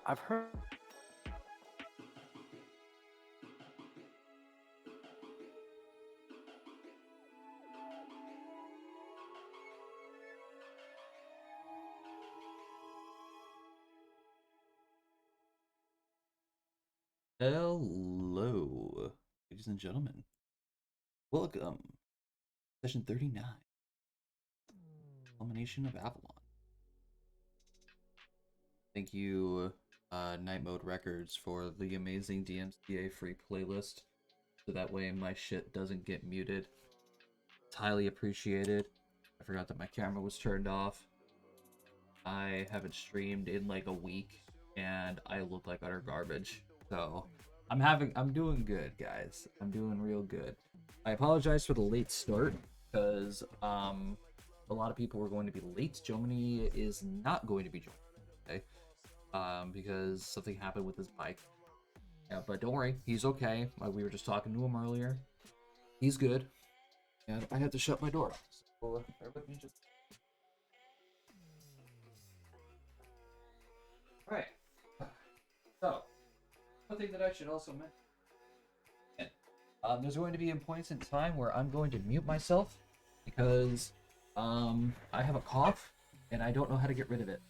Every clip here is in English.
I've heard. Hello, ladies and gentlemen. Welcome. Session 39. Culmination of Avalon. Thank you, Night Mode Records, for the amazing DMCA free playlist. So that way my shit doesn't get muted. It's highly appreciated. I forgot that my camera was turned off. I haven't streamed in like a week, and I look like utter garbage. So I'm doing good, guys. I'm doing real good. I apologize for the late start because a lot of people were going to be late. Jomini is not going to be joining today because something happened with his bike. Yeah, but don't worry, he's okay. We were just talking to him earlier. He's good, and I had to shut my door. So everybody just. All right. So. Something that I should also mention. There's going to be points in time where I'm going to mute myself because I have a cough and I don't know how to get rid of it.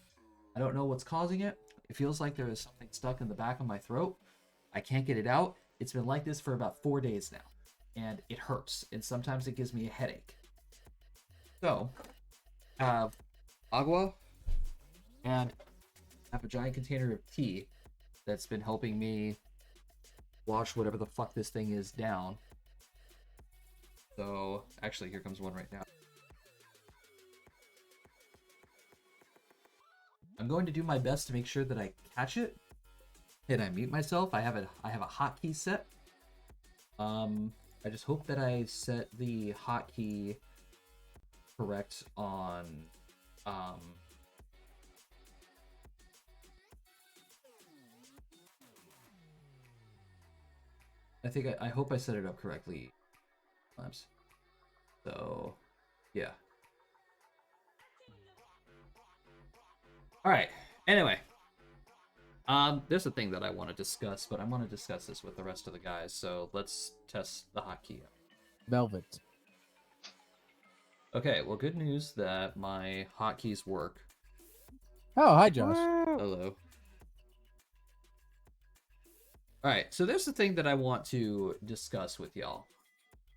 I don't know what's causing it. It feels like there is something stuck in the back of my throat. I can't get it out. It's been like this for about 4 days now, and it hurts, and sometimes it gives me a headache. So, I have agua and I have a giant container of tea that's been helping me wash whatever the fuck this thing is down. So, actually, here comes one right now. I'm going to do my best to make sure that I catch it, and I mute myself. I have a hotkey set. I just hope that I set the hotkey correct on I hope I set it up correctly. So, yeah. All right. Anyway, there's a thing that I want to discuss, but I want to discuss this with the rest of the guys. So let's test the hotkey. Velvet. Okay. Well, good news that my hotkeys work. Oh, hi, Josh. Hello. All right, so there's the thing that I want to discuss with y'all.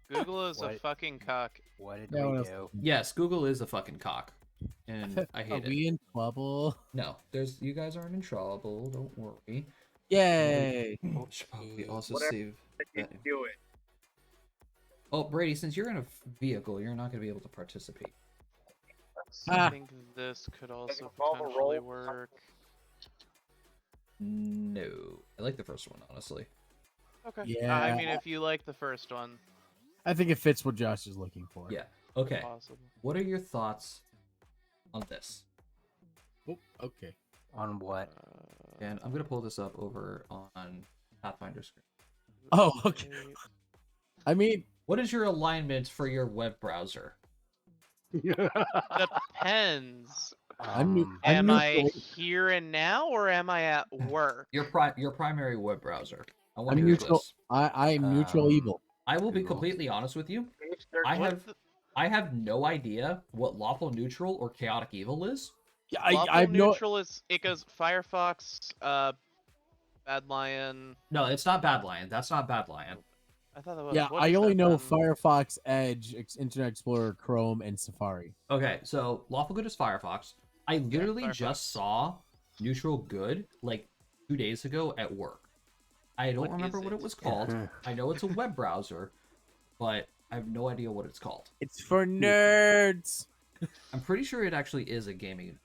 Google is a fucking cock. What did Yeah, we what do? Yes, Google is a fucking cock, and I Are hate it. we in trouble? No, you guys aren't in trouble. Don't worry. Yay! Should probably also Whatever save you that. do it. Oh, Brady, since you're in a vehicle, you're not going to be able to participate. I think this could also involve a potentially roll? work. No, I like the first one, honestly. Okay. Yeah. I mean, if you like the first one, I think it fits what Josh is looking for. Yeah. Okay. possible. What are your thoughts on this? Oh, okay. On what? And I'm going to pull this up over on Pathfinder screen. Oh, okay. I mean, What is your alignment for your web browser? Depends. I'm new. Am I'm I neutral. here and now, or am I at work? Your primary web browser. I want I'm to hear neutral. this. I am neutral evil. I will be Google. completely honest with you. I I have no idea what lawful neutral or chaotic evil is. Yeah, Lawful I know. neutral is it goes Firefox, Bad Lion. No, it's not Bad Lion. That's not Bad Lion. I thought that was. Yeah, what I is only that know then? Firefox, Edge, Internet Explorer, Chrome, and Safari. Okay, so lawful good is Firefox. I literally Firefox. just saw neutral good like 2 days ago at work. I don't What remember is what it it? was called. I know it's a web browser, but I have no idea what it's called. It's for nerds. I'm pretty sure it actually is a gaming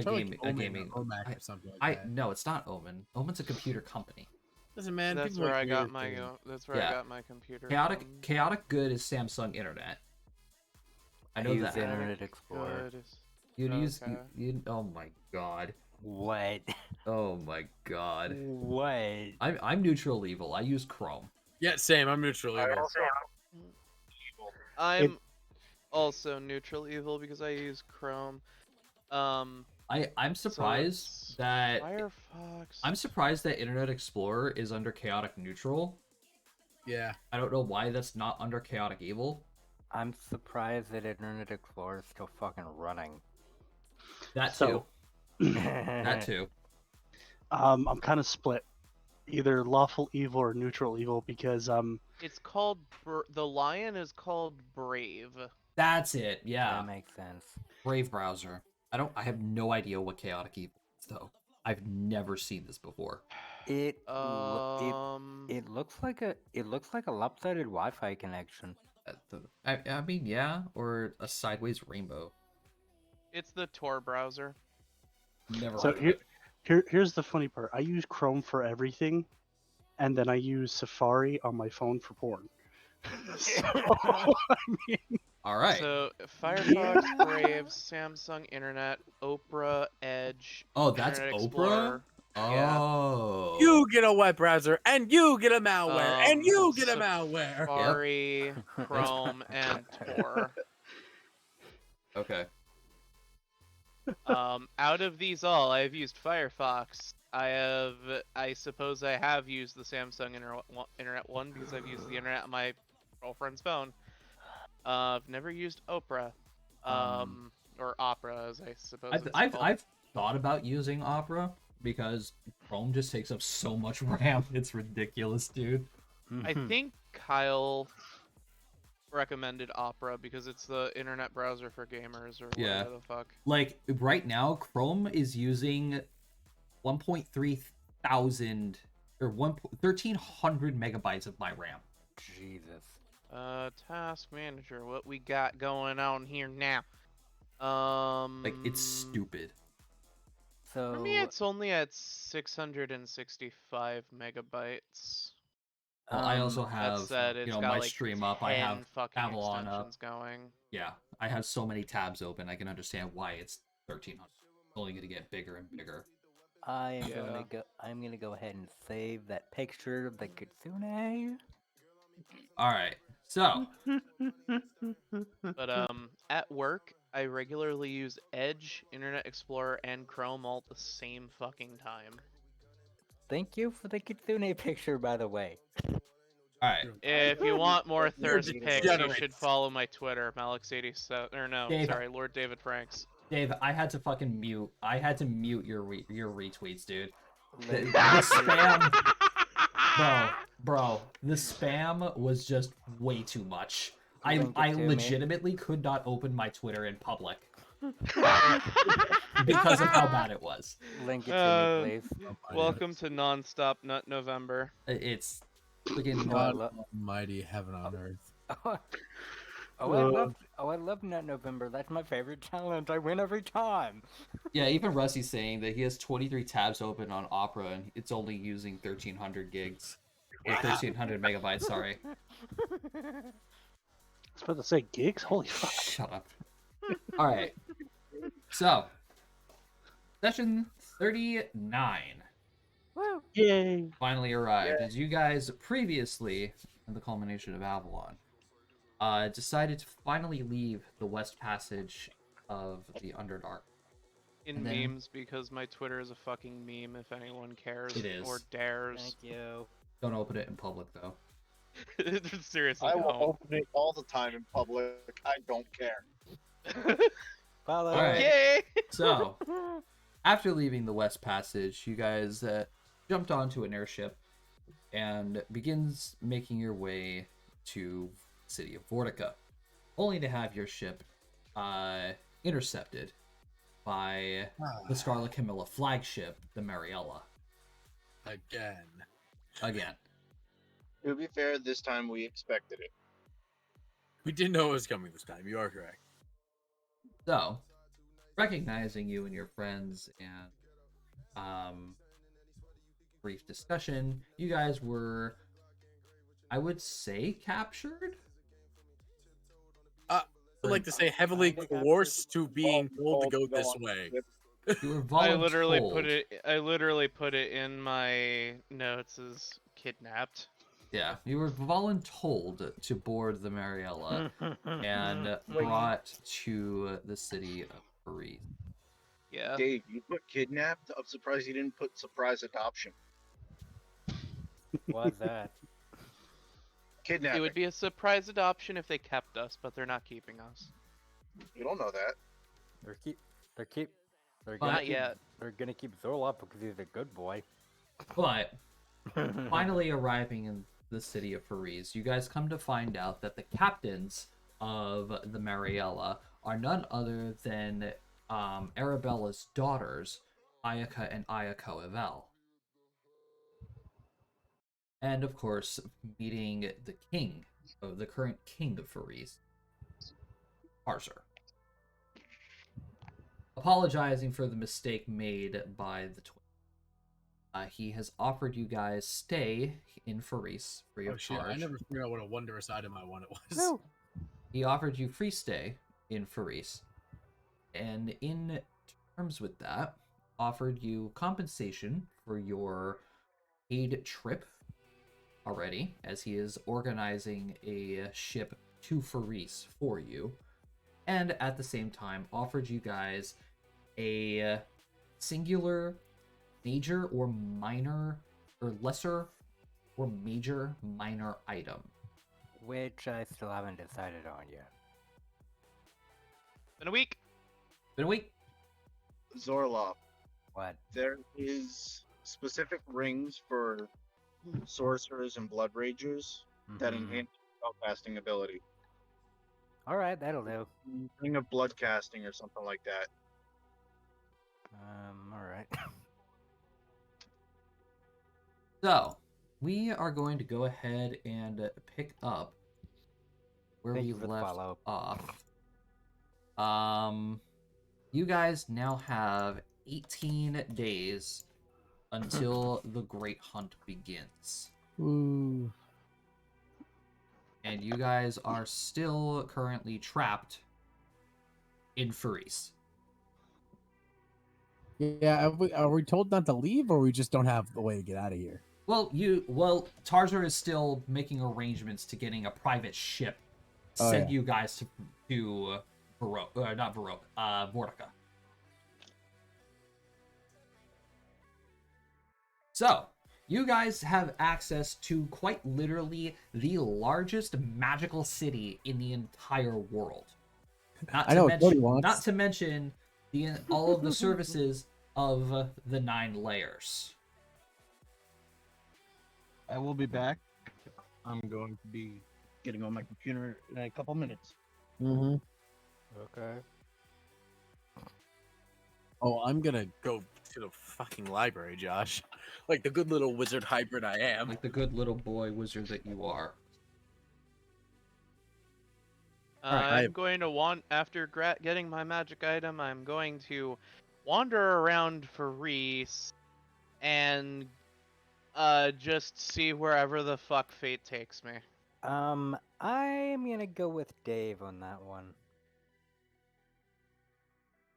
Probably like a Omen gaming. or OMAC or something like that. No, it's not Omen. Omen's a computer company. Listen, man, That's people where make I got weird my. things. That's where I Yeah. got my computer. Chaotic Good is Samsung Internet. I know use that. Internet Explorer. Good. You'd use Okay. you. Oh my god. What? Oh my god. What? I'm neutral evil. I use Chrome. Yeah, same. I'm neutral evil. I'm also neutral evil because I use Chrome. I'm So surprised it's that Firefox. I'm surprised that Internet Explorer is under Chaotic Neutral. Yeah. I don't know why that's not under Chaotic Evil. I'm surprised that Internet Explorer is still fucking running. That So- too. That too. I'm kind of split, either lawful evil or neutral evil, because It's called the lion is called Brave. That's it. Yeah. That makes sense. Brave browser. I have no idea what Chaotic Evil is though. I've never seen this before. It looks like a lopsided Wi-Fi connection. I mean, yeah, or a sideways rainbow. It's the Tor browser. Never so heard of here, it. here's the funny part. I use Chrome for everything, and then I use Safari on my phone for porn. So, I mean, All right. So Firefox, Brave, Samsung Internet, Opera, Edge. Oh, that's Internet Oprah? Explorer. Yeah. Oh. You get a web browser, and you get a malware, and you get a Saf- malware. Safari, Chrome, and Tor. Okay. Out of these all, I've used Firefox. I suppose I have used the Samsung Internet one because I've used the internet on my girlfriend's phone. I've never used Opera, or Opera, as I suppose it's called. I've thought about using Opera because Chrome just takes up so much RAM. It's ridiculous, dude. I think Kyle recommended Opera because it's the internet browser for gamers or Yeah. whatever the fuck. Like right now, Chrome is using 1.3 thousand or 1,300 megabytes of my RAM. Jesus. Task manager, what we got going on here now? Like it's stupid. So For me, it's only at 665 megabytes. Well, I also have That said, it's got my like stream up. I 10 have fucking Avalon up. extensions going. Yeah, I have so many tabs open. I can understand why it's 1,300. It's only gonna get bigger and bigger. I'm gonna go ahead and save that picture of the kitsune. All right, so But at work, I regularly use Edge, Internet Explorer, and Chrome all at the same fucking time. Thank you for the kitsune picture, by the way. all right, If you want more You're thirst pics, you degenerate. should follow my Twitter, Malix87. Or no, Dave. sorry, Lord David Franks. Dave, I had to fucking mute. I had to mute your retweets, dude. The Link- spam, bro, the spam was just way too much. Link it I to me. legitimately could not open my Twitter in public because of how bad it was. Link it to me, please. Welcome to Non-Stop Nut November. It's freaking God Almighty, heaven on earth. I love Nut November. That's my favorite challenge. I win every time. yeah. Even Rusty's saying that he has 23 tabs open on Opera and it's only using 1,300 gigs or 1,300 megabytes. Sorry. I was about to say gigs. Holy fuck! Shut up. All right. So, session 39 Yay! finally arrived. As you guys previously, in the culmination of Avalon, decided to finally leave the West Passage of the Underdark. In And then- memes, because my Twitter is a fucking meme if anyone cares It is. or dares. Thank you. Don't open it in public, though. Seriously, I will don't. open it all the time in public. I don't care. Follow. All right. Yay! So, after leaving the West Passage, you guys jumped onto an airship and begins making your way to the city of Vortica, only to have your ship intercepted by the Scarlet Camilla flagship, the Mariella, again. To be fair, this time we expected it. We didn't know it was coming this time. You are correct. So, recognizing you and your friends and brief discussion, you guys were, I would say, captured. I would like to say heavily coerced to being told to go this way. You were I literally voluntold. put it in my notes as kidnapped. Yeah, you were voluntold to board the Mariella and brought to the city of Paris. Yeah. Dave, you put kidnapped. I'm surprised you didn't put surprise adoption. What's that? Kidnapping. It would be a surprise adoption if they kept us, but they're not keeping us. You don't know that. They're Not gonna keep, yet. They're gonna keep Zorlop because he's a good boy. But finally arriving in the city of Paris, you guys come to find out that the captains of the Mariella are none other than Arabella's daughters, Ayaka and Ayako Evel. And of course, meeting the king, the current king of Faris, Parser. Apologizing for the mistake made by the twins. He has offered you guys stay in Faris free of Shit, charge. I never figured out what a wondrous item I want it was. No. He offered you free stay in Faris, and in terms with that, offered you compensation for your paid trip already, as he is organizing a ship to Faris for you, and at the same time offered you guys a singular major or minor, or lesser or major minor item. Which I still haven't decided on yet. In a week. Been a week. Zorlop, What? there is specific rings for sorcerers and blood ragers that Mhm. enhance spellcasting ability. Alright, that'll do. Ring of blood casting or something like that. Alright. So, we are going to go ahead and pick up where Thank we you for the left follow. off. You guys now have 18 days until the Great Hunt begins. Ooh. And you guys are still currently trapped in Faris. Yeah, are we told not to leave, or we just don't have the way to get out of here? Well, Tarzar is still making arrangements to getting a private ship to Oh, send yeah. you guys to Vortica. So, you guys have access to quite literally the largest magical city in the entire world. I know what Cody wants. Not to mention all of the services of the 9 layers. I will be back. I'm going to be getting on my computer in a couple minutes. Mm-hmm. Okay. Oh, I'm gonna go to the fucking library, Josh. Like the good little wizard hybrid I am. Like the good little boy wizard that you are. Alright, I'm going to after getting my magic item, I'm going to wander around Faris and just see wherever the fuck fate takes me. I'm gonna go with Dave on that one.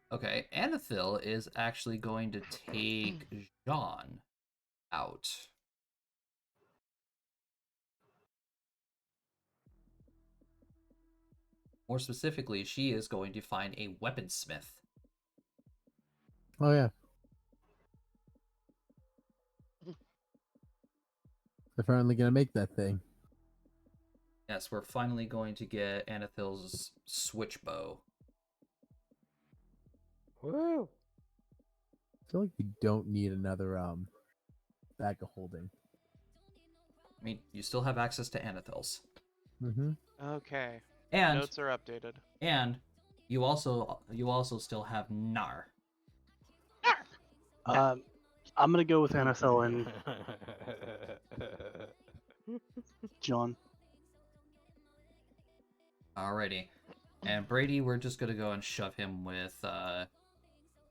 Okay, Anathil is actually going to take Jean out. More specifically, she is going to find a weaponsmith. Oh yeah. They're finally gonna make that thing. Yes, we're finally going to get Anathil's switch bow. Woo! I feel like we don't need another bag of holding. I mean, you still have access to Anathil's. Mm-hmm. Okay. And Notes are updated. and you also still have Nar. I'm gonna go with NFL and John. Alrighty. And Brady, we're just gonna go and shove him with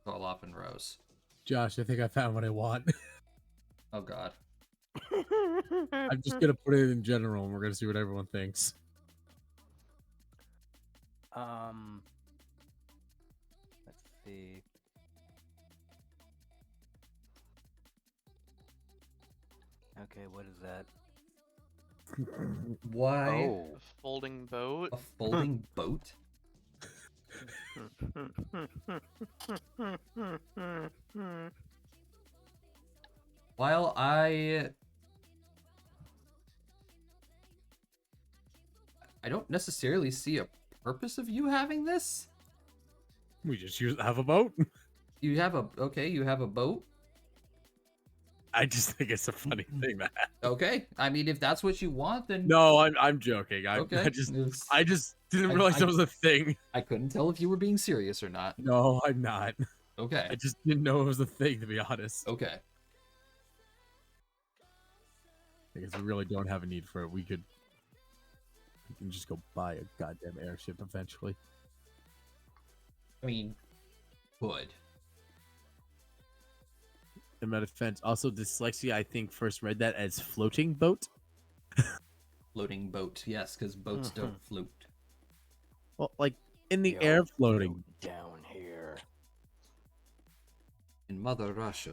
Orloff and Rose. Josh, I think I found what I want. Oh God. I'm just gonna put it in general, and we're gonna see what everyone thinks. Let's see. Okay, what is that? Why Oh. A folding boat. a folding boat? While I don't necessarily see a purpose of you having this. We just have a boat. You have a boat. I just think it's a funny thing that happened. Okay, I mean, if that's what you want, then No, I'm joking. okay. I just didn't I- realize I- that was a thing. I couldn't tell if you were being serious or not. No, I'm not. Okay. I just didn't know it was a thing, to be honest. Okay. I guess we really don't have a need for it. We can just go buy a goddamn airship eventually. I mean, good. In my defense, also dyslexia, I think first read that as floating boat. Floating boat, yes, because boats don't float. Well, like in the Yo, air floating. down here. In Mother Russia,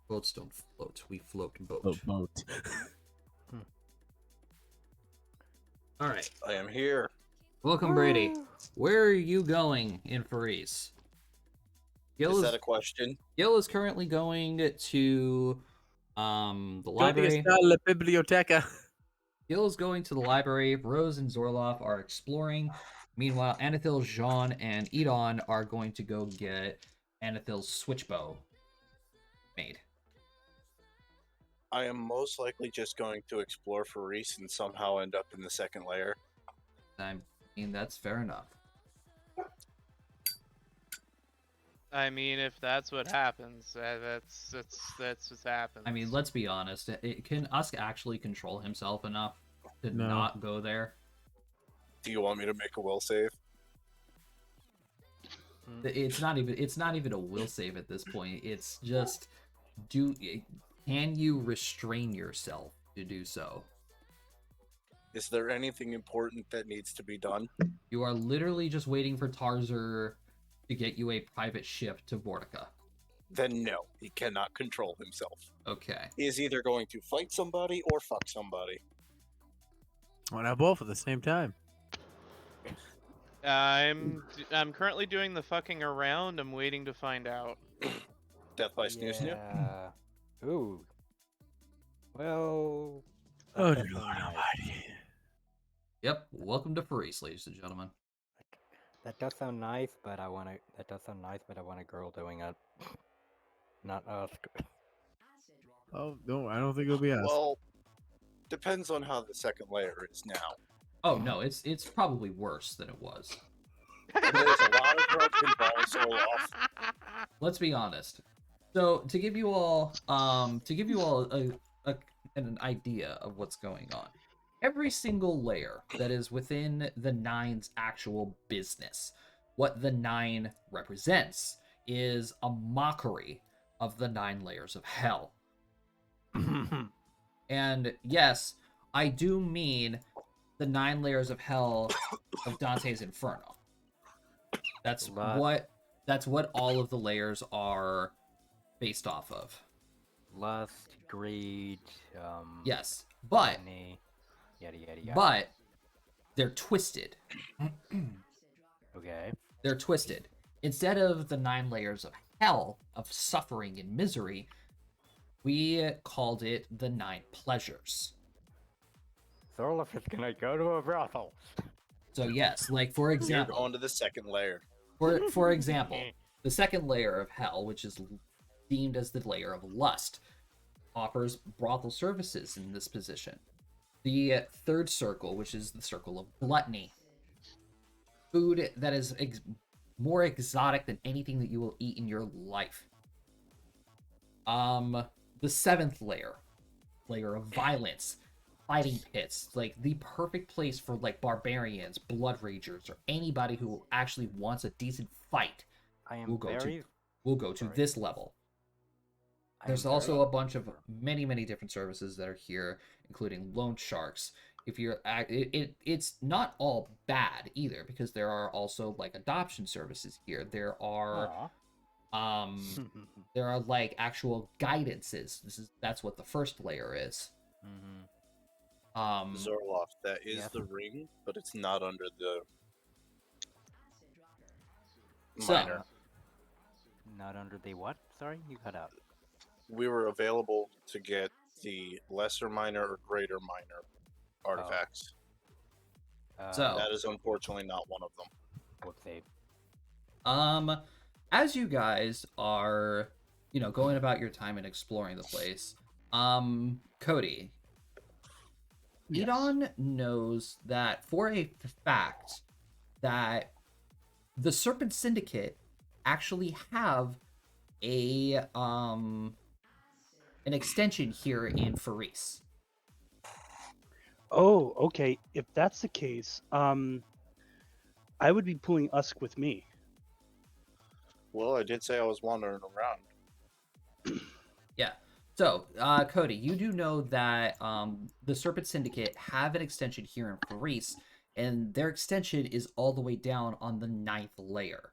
boats don't float. We float boat. Boat. All right. I am here. Welcome, Brady. Where are you going in Faris? Is that a question? Gil is currently going to the library. La biblioteca. Gil is going to the library. Rose and Zorloff are exploring. Meanwhile, Anathil, Jean, and Edon are going to go get Anathil's switchbow made. I am most likely just going to explore Faris and somehow end up in the second layer. I mean, that's fair enough. I mean, if that's what happens, that's what happens. I mean, let's be honest. Can Usk actually control himself enough to No. not go there? Do you want me to make a will save? It's not even a will save at this point. It's just can you restrain yourself to do so? Is there anything important that needs to be done? You are literally just waiting for Tarzer to get you a private ship to Vortica. Then no, he cannot control himself. Okay. He is either going to fight somebody or fuck somebody. Why not both at the same time? I'm currently doing the fucking around. I'm waiting to find out. Death by snoo snoo? Yeah. Ooh. Well. Oh, that's dear Lord nice. Almighty. Yep. Welcome to Faris, ladies and gentlemen. That does sound nice, but I want a girl doing it. Not us. Oh no, I don't think it'll be us. Well, depends on how the second layer is now. Oh no, it's probably worse than it was. There's a lot of drugs involved, so off. Let's be honest. So to give you all an idea of what's going on, every single layer that is within the Nine's actual business, what the Nine represents, is a mockery of the 9 layers of hell. And yes, I do mean the 9 layers of hell of Dante's Inferno. That's what all of the layers are based off of. Lust, greed, Yes, but money, yada yada yada. but they're twisted. Okay. They're twisted. Instead of the 9 layers of hell, of suffering and misery, we called it the 9 pleasures. Zorlov is gonna go to a brothel. So yes, like for You're example, going to the second layer. for example, the second layer of hell, which is deemed as the layer of lust, offers brothel services in this position. The third circle, which is the circle of gluttony, food that is more exotic than anything that you will eat in your life. The seventh layer of violence, fighting pits, like the perfect place for like barbarians, blood ragers, or anybody who actually wants a decent fight. I We'll am go very will go to Right. this level. I am There's very- also a bunch of many different services that are here, including loan sharks. If you're it's not all bad either, because there are also like adoption services here. There are Aw. there are like actual guidances. That's what the first layer is. Zorloff, that is Yeah. the ring, but it's not under the So- minor. Not under the what? Sorry, you cut out. We were available to get the lesser minor or greater minor artifacts. So- That is unfortunately not one of them. Whoopsie. As you guys are, going about your time and exploring the place, Cody, Yes. Edon knows that for a fact that the Serpent Syndicate actually have an extension here in Faris. Oh, okay. If that's the case, I would be pulling Usk with me. Well, I did say I was wandering around. Yeah. So, Cody, you do know that the Serpent Syndicate have an extension here in Faris, and their extension is all the way down on the 9th layer.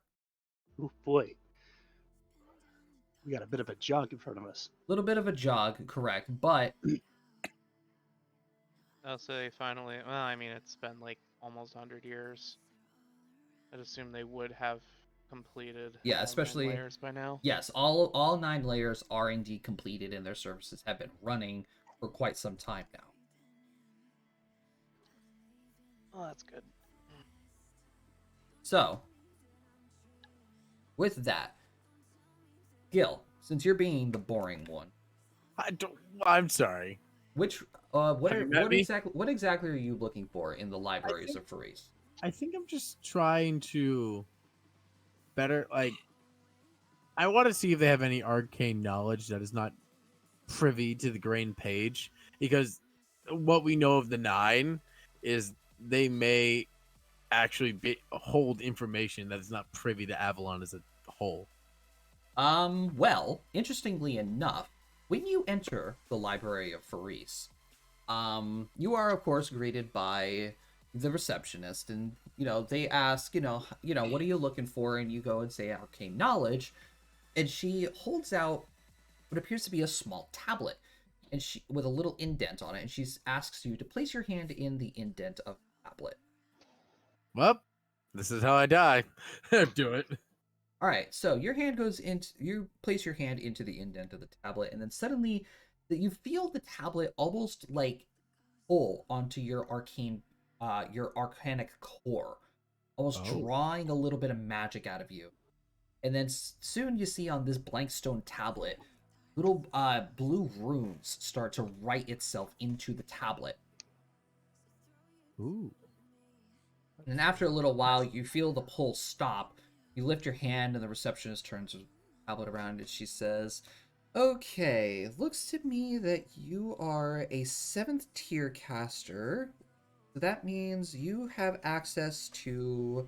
Oh boy, we got a bit of a jog in front of us. A little bit of a jog, correct, but I'll say finally. Well, I mean, it's been like almost 100 years. I'd assume they would have completed. Yeah, all 9 especially- layers by now. yes, all 9 layers are indeed completed, and their services have been running for quite some time now. Oh, that's good. So, with that, Gil, since you're being the boring one, I'm sorry. what Have you met me? exactly are you looking for in the libraries of Faris? I think I'm just trying to better I want to see if they have any arcane knowledge that is not privy to the grain page, because what we know of the 9 is they may actually hold information that is not privy to Avalon as a whole. Well, interestingly enough, when you enter the library of Faris, you are of course greeted by the receptionist, and they ask, what are you looking for, and you go and say arcane knowledge, and she holds out what appears to be a small tablet, and she with a little indent on it, and she asks you to place your hand in the indent of the tablet. Well, this is how I die. Do it. All right, so you place your hand into the indent of the tablet, and then suddenly you feel the tablet almost like pull onto your arcanic core, almost drawing a little bit of magic out of you. And then soon you see on this blank stone tablet, little blue runes start to write itself into the tablet. Ooh. And after a little while, you feel the pull stop. You lift your hand, and the receptionist turns the tablet around, and she says, "Okay, looks to me that you are a 7th tier caster. That means you have access to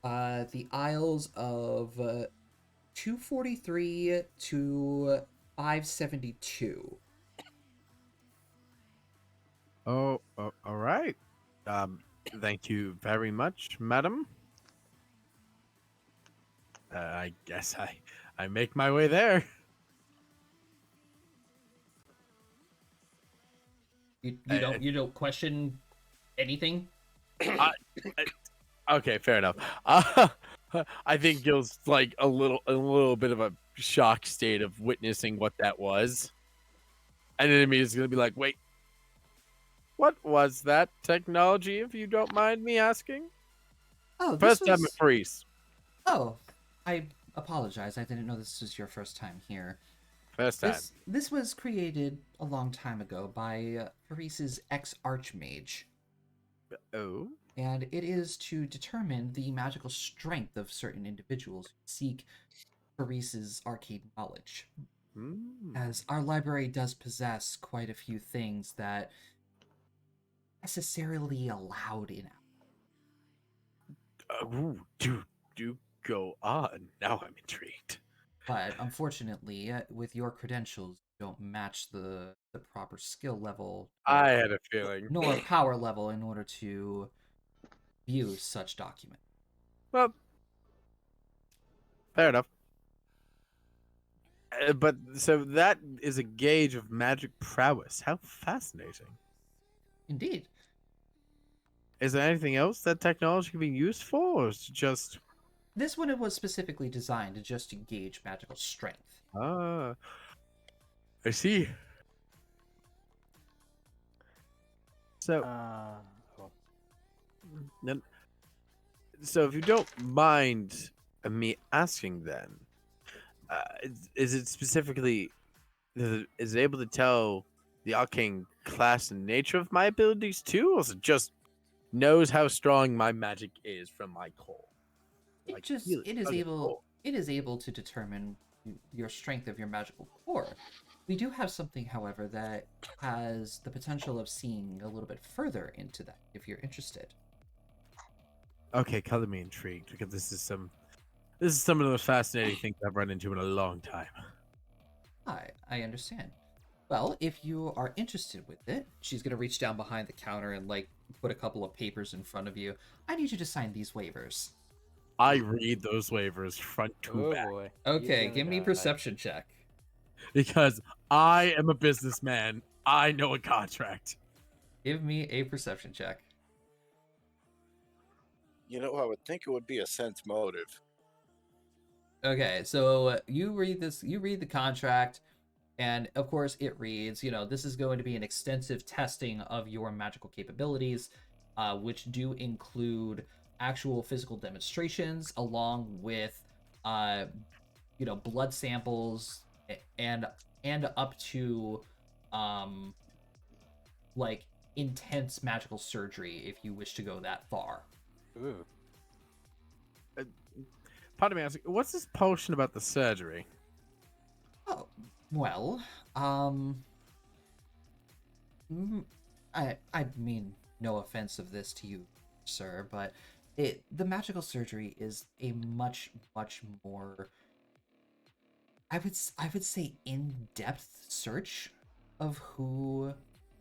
the aisles of 243 to 572. Oh, all right. Thank you very much, madam. I guess I make my way there. You don't question anything? Okay, fair enough. I think Gil's like a little bit of a shock state of witnessing what that was, and then he's gonna be like, "Wait, what was that technology? If you don't mind me asking." Oh, First time in Faris. Oh, I apologize. I didn't know this was your first time here. First time. This was created a long time ago by Faris's ex-archmage, Oh. and it is to determine the magical strength of certain individuals who seek Faris's arcane knowledge. As our library does possess quite a few things that necessarily allowed in. Do Go on. Now I'm intrigued. But unfortunately, with your credentials, you don't match the proper skill level I had a feeling. nor power level in order to view such document. Well, fair enough. But so that is a gauge of magic prowess. How fascinating. Indeed. Is there anything else that technology can be used for, or is it just This one was specifically designed just to gauge magical strength. I see. So Oh, then, so if you don't mind me asking, then, is it specifically is it able to tell the arcane class and nature of my abilities too, or is it just knows how strong my magic is from my core? It Like, just feel it, tug it, pull. it is able to determine your strength of your magical core. We do have something, however, that has the potential of seeing a little bit further into that if you're interested. Okay, color me intrigued because this is some of the most fascinating things I've run into in a long time. I understand. Well, if you are interested with it, she's gonna reach down behind the counter and like put a couple of papers in front of you. I need you to sign these waivers. I read those waivers front to oh back boy. He's Okay, gonna give me die. perception check. because I am a businessman. I know a contract. Give me a perception check. You know, I would think it would be a sense motive. Okay, so you read this, you read the contract, and of course it reads, this is going to be an extensive testing of your magical capabilities, which do include actual physical demonstrations along with, blood samples and up to, like intense magical surgery if you wish to go that far. Ooh. Pardon me asking, what's this potion about the surgery? Oh, well, I mean no offense of this to you, sir, but the magical surgery is a much more, I would say, in-depth search of who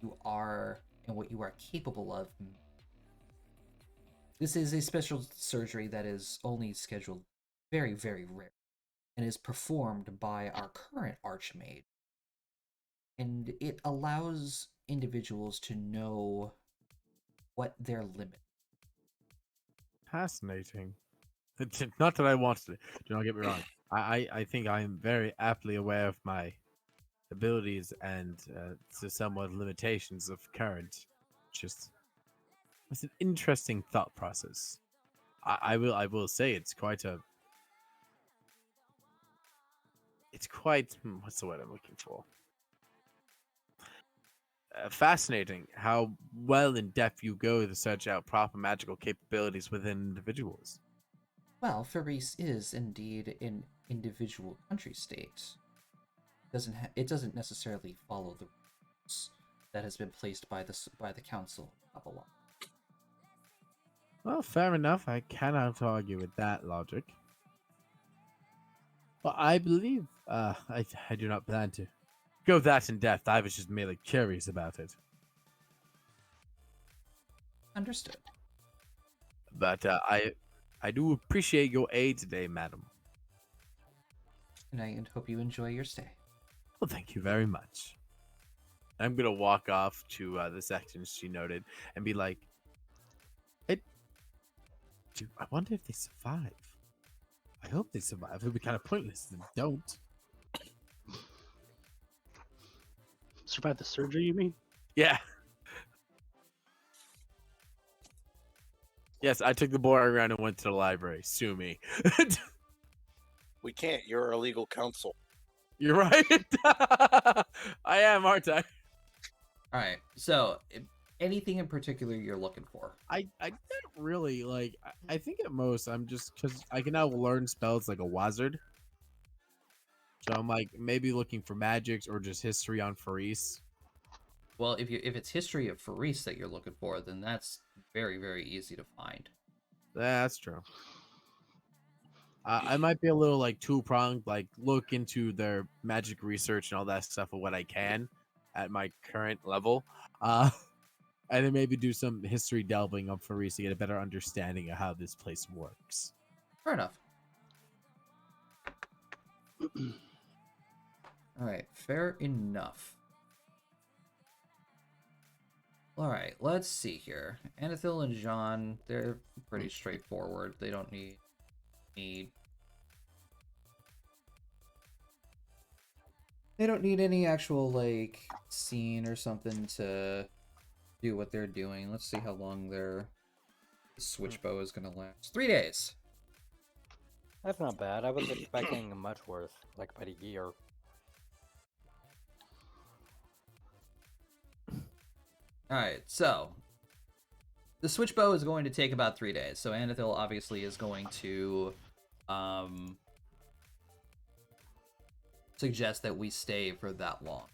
you are and what you are capable of. This is a special surgery that is only scheduled very rare and is performed by our current archmage, and it allows individuals to know what their limit. Fascinating. Not that I wanted it. Do not get me wrong. I think I am very aptly aware of my abilities and to somewhat limitations of current. Just it's an interesting thought process. I will say it's quite what's the word I'm looking for? Fascinating how well in depth you go to search out proper magical capabilities within individuals. Well, Faris is indeed an individual country state. It doesn't necessarily follow the rules that has been placed by the Council of Avalon. Well, fair enough. I cannot argue with that logic. But I believe I do not plan to go that in depth. I was just merely curious about it. Understood. But I do appreciate your aid today, madam. And I hope you enjoy your stay. Well, thank you very much. I'm gonna walk off to the section she noted and be like, dude, I wonder if they survive. I hope they survive. It would be kind of pointless if they don't. Survive the surgery, you mean? Yeah. Yes, I took the boy around and went to the library. Sue me. We can't. You're our legal counsel. You're right. I am, aren't I? All right. So, anything in particular you're looking for? I didn't really like. I think at most I'm just because I can now learn spells like a wizard. So I'm like maybe looking for magics or just history on Faris. Well, if it's history of Faris that you're looking for, then that's very easy to find. That's true. I might be a little like two pronged, like look into their magic research and all that stuff of what I can at my current level. And then maybe do some history delving up for Reese to get a better understanding of how this place works. Fair enough. All right, fair enough. All right, let's see here. Anathil and Jean, they're pretty straightforward. They don't need they don't need any actual like scene or something to do what they're doing. Let's see how long their switch bow is gonna last. 3 days. That's not bad. I was expecting much worse, like about a year. Alright, so the switch bow is going to take about 3 days. So Anathil obviously is going to suggest that we stay for that long.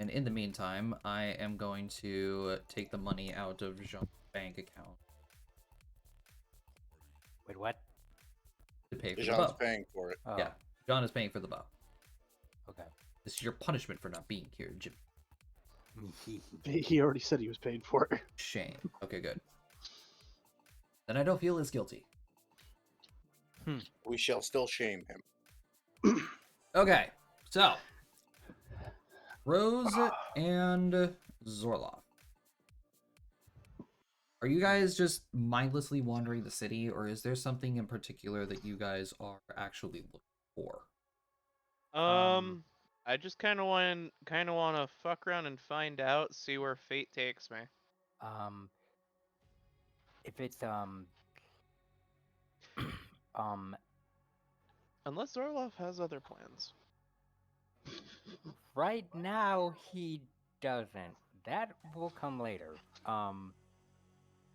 And in the meantime, I am going to take the money out of Jean's bank account Wait, what? to pay for the Jean's bow. paying for it. Oh, Yeah, Jean is paying for the bow. okay. This is your punishment for not being here, Jim. He already said he was paying for it. Shame. Okay, good. Then I don't feel as guilty. We shall still shame him. Okay, so Rose and Zorloff. Are you guys just mindlessly wandering the city, or is there something in particular that you guys are actually looking for? I just kind of want to fuck around and find out, see where fate takes me. If it's Unless Orlov has other plans. right now he doesn't. That will come later.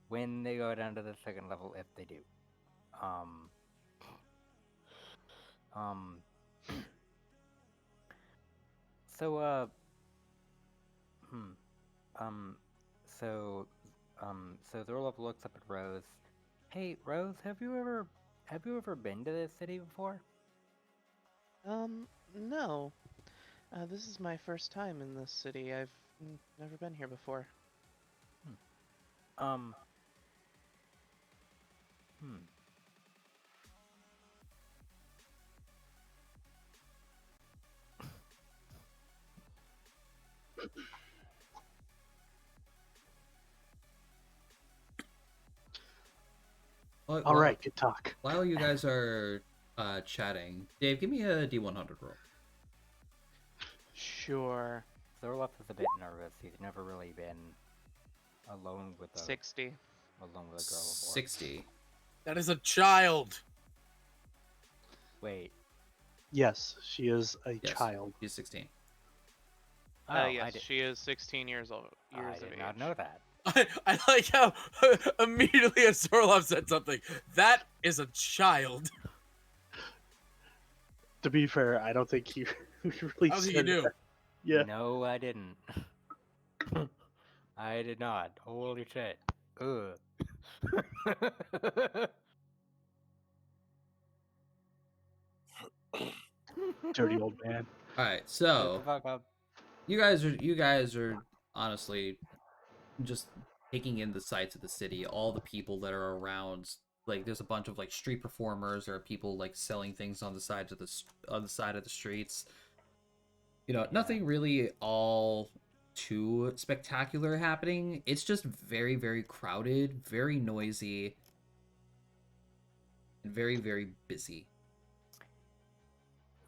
When they go down to the second level, if they do. So so Zorlov looks up at Rose. Hey, Rose, have you ever been to this city before? No. This is my first time in this city. I've never been here before. Hmm. All right, good talk. While you guys are chatting, Dave, give me a D100 roll. Sure. Zorlov is a bit nervous. He's never really been alone with a 60. alone with a girl before. 60. That is a child. Wait. Yes, she is a Yes, child. She's 16. Oh, Yes, she is 16 years old. I Years did of not age. know that. I like how immediately as Zorlov said something. That is a child. To be fair, I don't think he really I don't think you said knew. that. Yeah. No, I didn't. I did not. Holy shit. Ugh. Dirty old man. All right, Shut so the fuck up. you guys are honestly just taking in the sights of the city, all the people that are around. Like, there's a bunch of like street performers. There are people like selling things on the sides of on the side of the streets. You know, nothing really all too spectacular happening. It's just very, very crowded, very noisy, and very, very busy.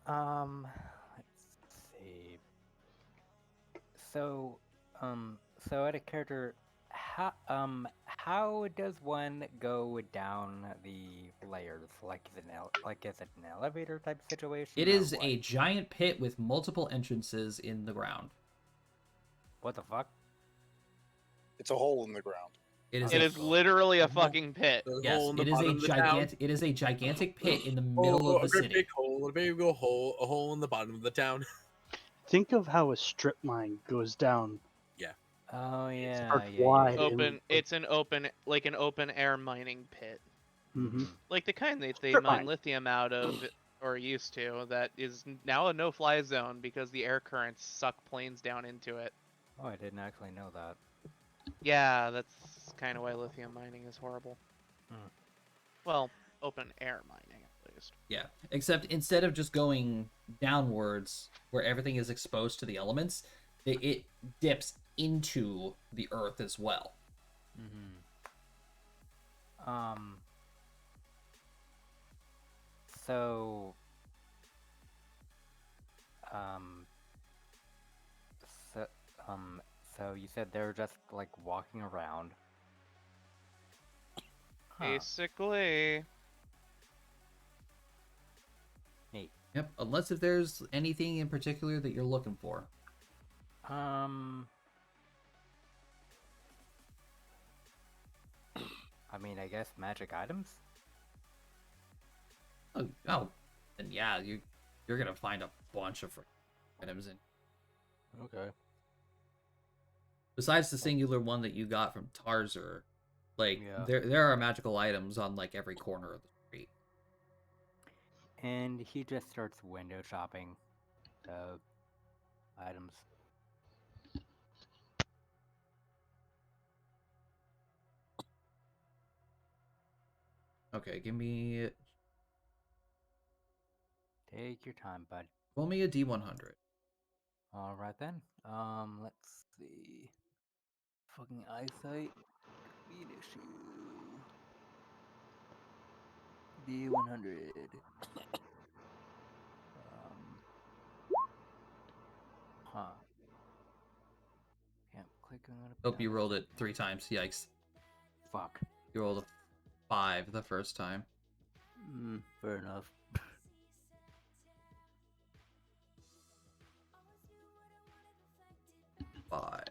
Let's see. So, so at a character, how does one go down the layers? Like, is it an elevator type situation? It or is what? a giant pit with multiple entrances in the ground. What the fuck? It's a hole in the ground. It is It a, is literally a fucking pit. yes, it is a gigantic. It is a gigantic pit in the middle of the city. Big hole, a big hole, a hole in the bottom of the town. Think of how a strip mine goes down. Oh yeah, starts yeah, wide. yeah. Open. It's an open air mining pit. Mm-hmm. Like the kind that they Strip mine mine. lithium out of, or used to, that is now a no-fly zone because the air currents suck planes down into it. Oh, I didn't actually know that. Yeah, that's kind of why lithium mining is horrible. Hmm. Well, open air mining at least. Yeah, except instead of just going downwards where everything is exposed to the elements, it dips into the earth as well. Mm-hmm. Um. So. Um. So. So you said they're just like walking around. Huh. Basically, Neat. Yep, unless if there's anything in particular that you're looking for. Um. I mean, I guess magic items. Oh, then yeah, you're gonna find a bunch of items in. Okay. Besides the singular one that you got from Tarzer, like Yeah. there are magical items on like every corner of the street. And he just starts window shopping the items. Okay, give me Take your time, bud. roll me a D100. All right then. Let's see. Fucking eyesight. Be an issue. D100. Huh. Can't click on it. Oh, you rolled it 3 times. Yikes! Fuck. You rolled a 5 the first time. Fair enough. 5.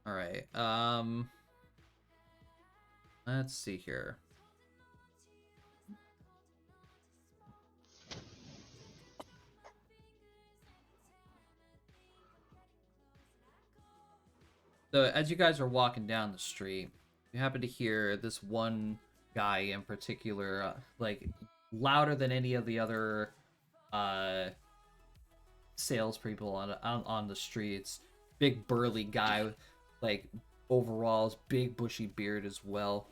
All right. Let's see here. So as you guys are walking down the street, you happen to hear this one guy in particular, like louder than any of the other salespeople on the streets. Big burly guy with like overalls, big bushy beard as well.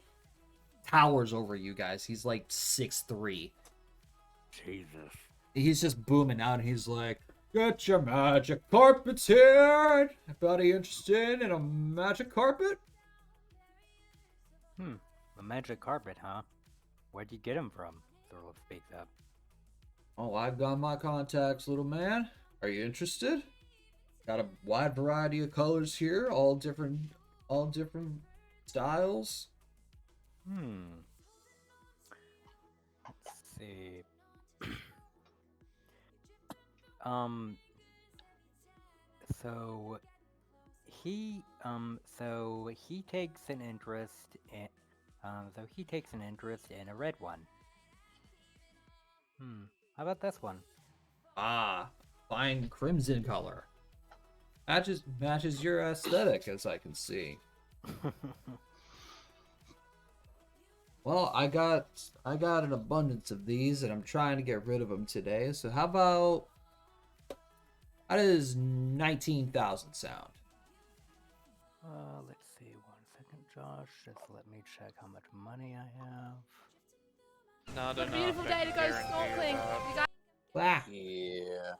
Towers over you guys. He's like 6'3". Jesus. He's just booming out, and he's like, "Get your magic carpets here. Anybody interested in a magic carpet?" A magic carpet, huh? Where'd you get him from? Thorlo speaks up. "Oh, I've got my contacts, little man. Are you interested? Got a wide variety of colors here, all different styles." Let's see. Um. So he takes an interest in. So he takes an interest in a red one. How about this one? Ah, fine crimson color. Matches your aesthetic, as I can see. Well, I got an abundance of these, and I'm trying to get rid of them today. So how does 19,000 sound? Let's see. 1 second, Josh. Just let me check how much money I have. not What a enough. beautiful I day can to go guarantee you snorkeling. that. You guys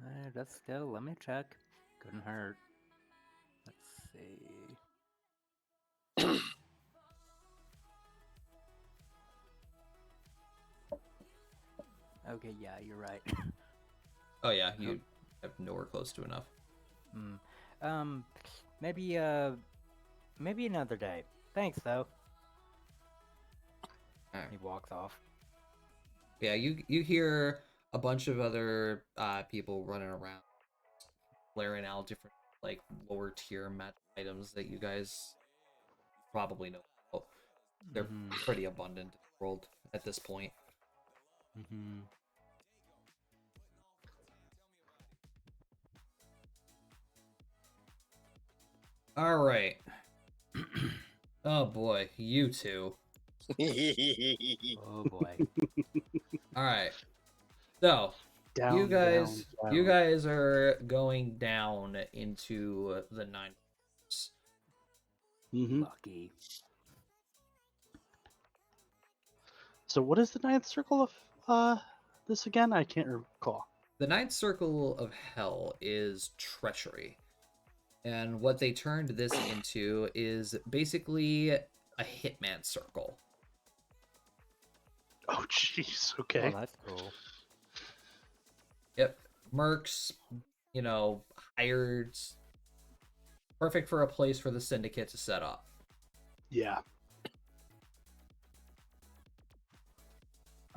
Ah, Yeah. Just still, let me check. Couldn't hurt. Let's see. Okay, yeah, you're right. oh yeah, you have nowhere close to enough. Maybe another day. Thanks, though. Alright. He walks off. Yeah, you hear a bunch of other people running around, blaring out different like lower tier magic items that you guys probably know. They're pretty abundant. world at this point. Mm-hmm. All right. Oh boy, you two. Oh boy. All right. So, Down, down, you down. guys are going down into the nine. Hmm. Lucky. So what is the ninth circle of this again? I can't recall. The ninth circle of hell is treachery. And what they turned this into is basically a hitman circle. Oh, jeez. Oh, Okay. that's cool. Yep. Mercs, hired. Perfect for a place for the syndicate to set up. Yeah.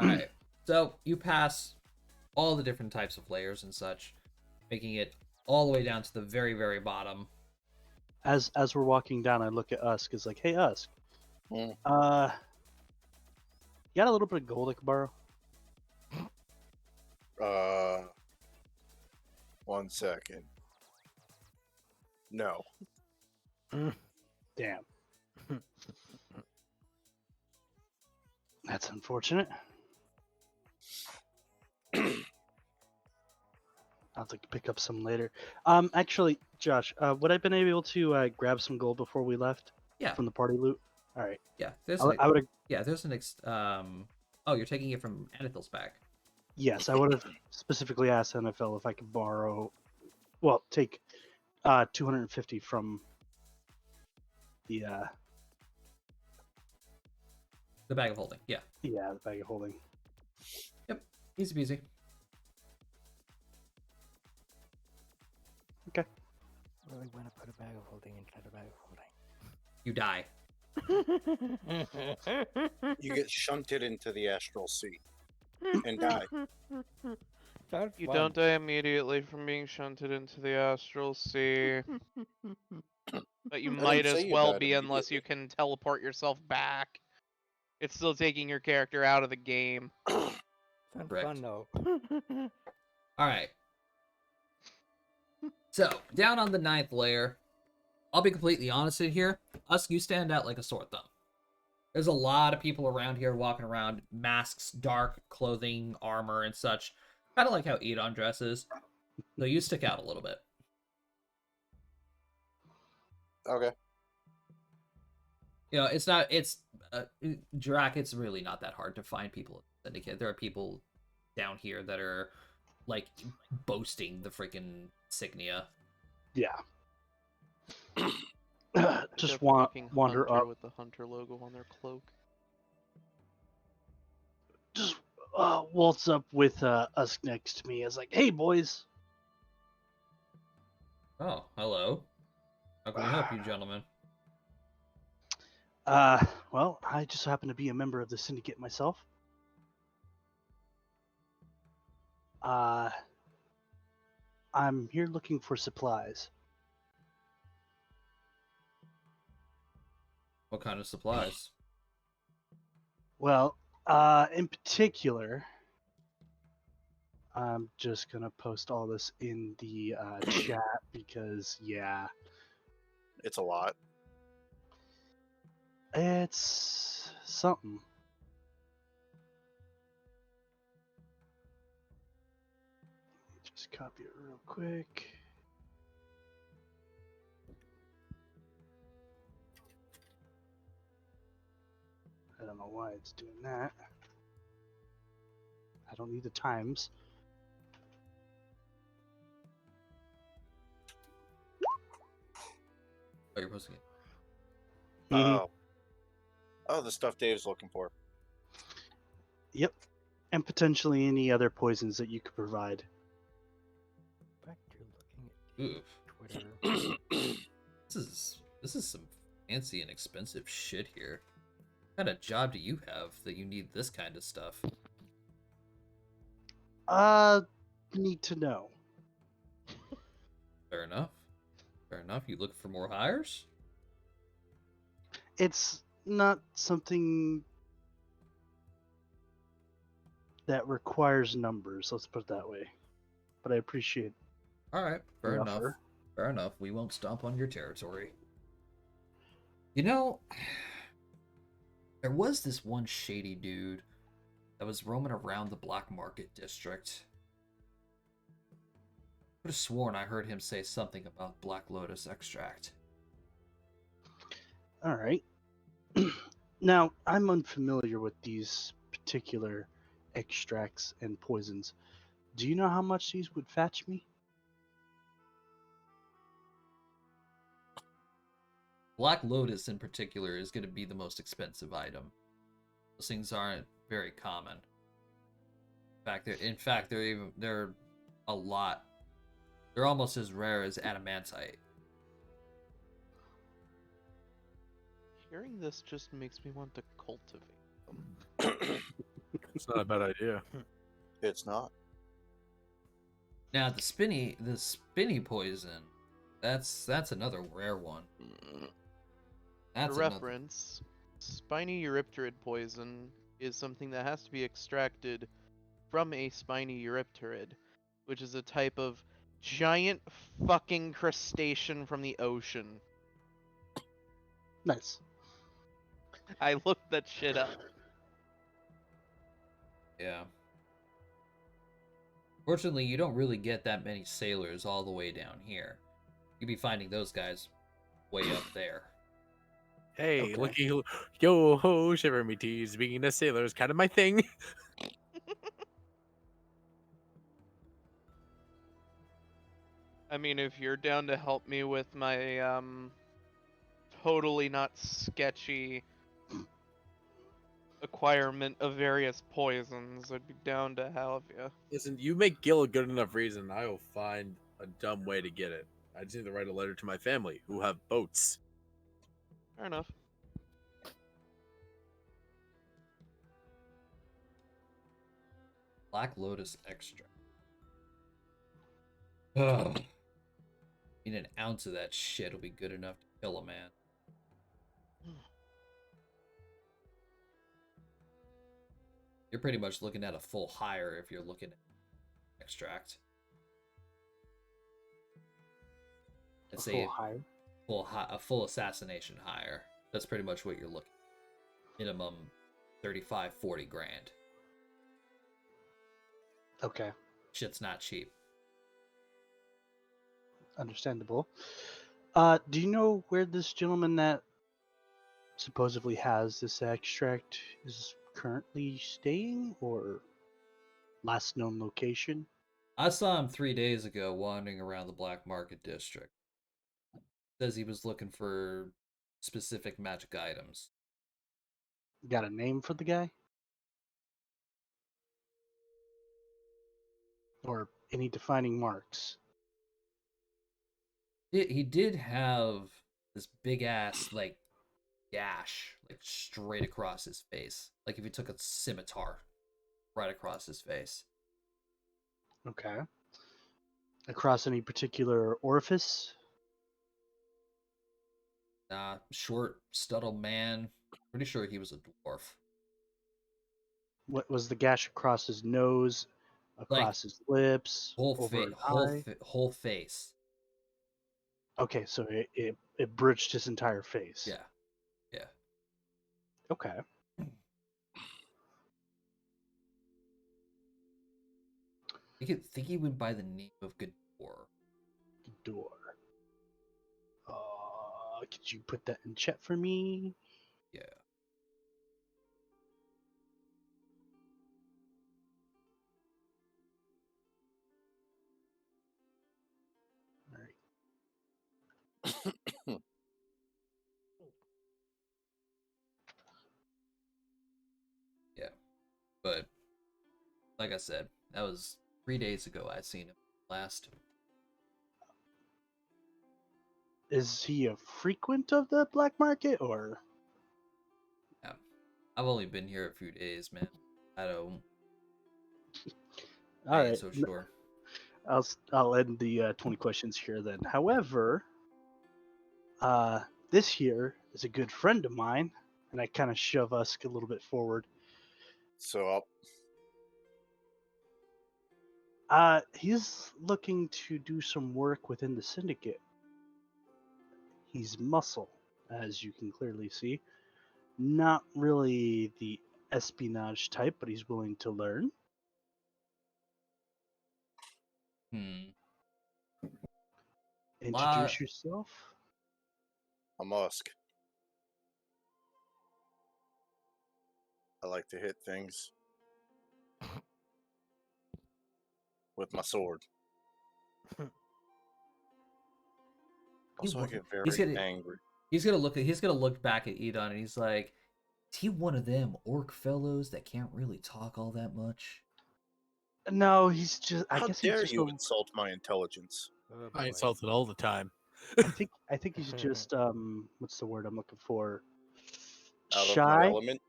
Alright. So you pass all the different types of layers and such, making it all the way down to the very, very bottom. As we're walking down, I look at Usk. It's like, hey, Usk. Hmm. You got a little bit of gold I could borrow? 1 second. No. Damn. That's unfortunate. I'll have to pick up some later. Actually, Josh, would I have been able to grab some gold before we left? Yeah. From the party loot? All right. Yeah. I would have. There's oh, you're taking it from Anathel's bag. Yes, I would have specifically asked NFL if I could borrow. Well, take 250 from the The bag of holding. Yeah. the bag of holding. Yep. Easy peasy. Okay. Really want to put a bag of holding inside a bag of You die. holding. You get shunted into the astral sea and die. Sounds You fun. don't die immediately from being shunted into the astral sea, but you didn't might say as you well died be unless you can teleport yourself back. It's still taking your character out of the game. Sounds Correct. fun though. All right. So down on the ninth layer, I'll be completely honest in here. Usk, you stand out like a sore thumb. There's a lot of people around here walking around, masks, dark clothing, armor, and such. Kind of like how Edon dresses. So you stick out a little bit. Okay. Drac, it's really not that hard to find people in the Syndicate. There are people down here that are, like, boasting the freaking insignia. Yeah. Like Just a fucking wander hunter up. with the hunter logo on their cloak. Just waltz up with Usk next to me. It's like, hey, boys. Oh, hello. How can we help you, gentlemen? Well, I just happen to be a member of the syndicate myself. I'm here looking for supplies. What kind of supplies? Well, in particular, I'm just gonna post all this in the chat because, yeah, It's a lot. it's something. Just copy it real quick. I don't know why it's doing that. I don't need the times. Oh, you're posting it. Mhm. Oh, the stuff Dave's looking for. Yep. And potentially any other poisons that you could provide. Back to looking Ooh, at Twitter. this is some fancy and expensive shit here. What kind of job do you have that you need this kind of stuff? Need to know. Fair enough. Fair enough. You look for more hires? It's not something that requires numbers. Let's put it that way. But I appreciate All right, fair the enough. offer. Fair enough. We won't stomp on your territory. You know, there was this one shady dude that was roaming around the black market district. I could have sworn I heard him say something about Black Lotus extract. All right. Now, I'm unfamiliar with these particular extracts and poisons. Do you know how much these would fetch me? Black Lotus in particular is going to be the most expensive item. Those things aren't very common. They're a lot. They're almost as rare as adamantite. Hearing this just makes me want to cultivate them. It's not a bad idea. It's not. Now the spinny poison, that's another rare one. That's For another. reference, spiny eurypterid poison is something that has to be extracted from a spiny eurypterid, which is a type of giant fucking crustacean from the ocean. Nice. I looked that shit up. Yeah. Fortunately, you don't really get that many sailors all the way down here. You'd be finding those guys way up there. Hey, Okay. looky, yo ho, shiver me tees. Being a sailor is kind of my thing. I mean, if you're down to help me with my totally not sketchy acquirement of various poisons, I'd be down to have you. Listen, you make Gil a good enough reason, I will find a dumb way to get it. I just need to write a letter to my family who have boats. Fair enough. Black Lotus extract. Ugh. I mean, an ounce of that shit will be good enough to kill a man. You're pretty much looking at a full hire if you're looking at extract. Let's say hire. a full assassination hire. That's pretty much what you're looking at. Minimum 35, 40 grand. Okay, Shit's not cheap. understandable. Do you know where this gentleman that supposedly has this extract is currently staying, or last known location? I saw him 3 days ago wandering around the black market district. Says he was looking for specific magic items. Got a name for the guy? Or any defining marks? He did have this big ass like gash like straight across his face, like if he took a scimitar right across his face. Okay. Across any particular orifice? Short, stuttle man. Pretty sure he was a dwarf. What was the gash across his nose, Like across his lips, over his eye? whole face. Okay, so it bridged his entire face. Yeah, yeah. Okay. Think he went by the name of Gador. Door. Could you put that in chat for me? Yeah. All right. Yeah. But like I said, that was 3 days ago I seen him last. Is he a frequent of the black market, or? Yeah. I've only been here a few days, man. I All ain't right. so sure. I'll end the 20 questions here then. However, this here is a good friend of mine, and I kind of shove us a little bit forward. So He's looking to do some work within the syndicate. He's muscle, as you can clearly see. Not really the espionage type, but he's willing to learn. Hmm. Introduce yourself. A musk. I like to hit things with my sword. Also, I get very angry. He's gonna look back at Edon and he's like, is he one of them orc fellows that can't really talk all that much? No, he's just. I How guess dare he's just. you insult my intelligence? Oh, I boy. insult it all the time. I think he's just. What's the word I'm looking for? Out of Shy. my element?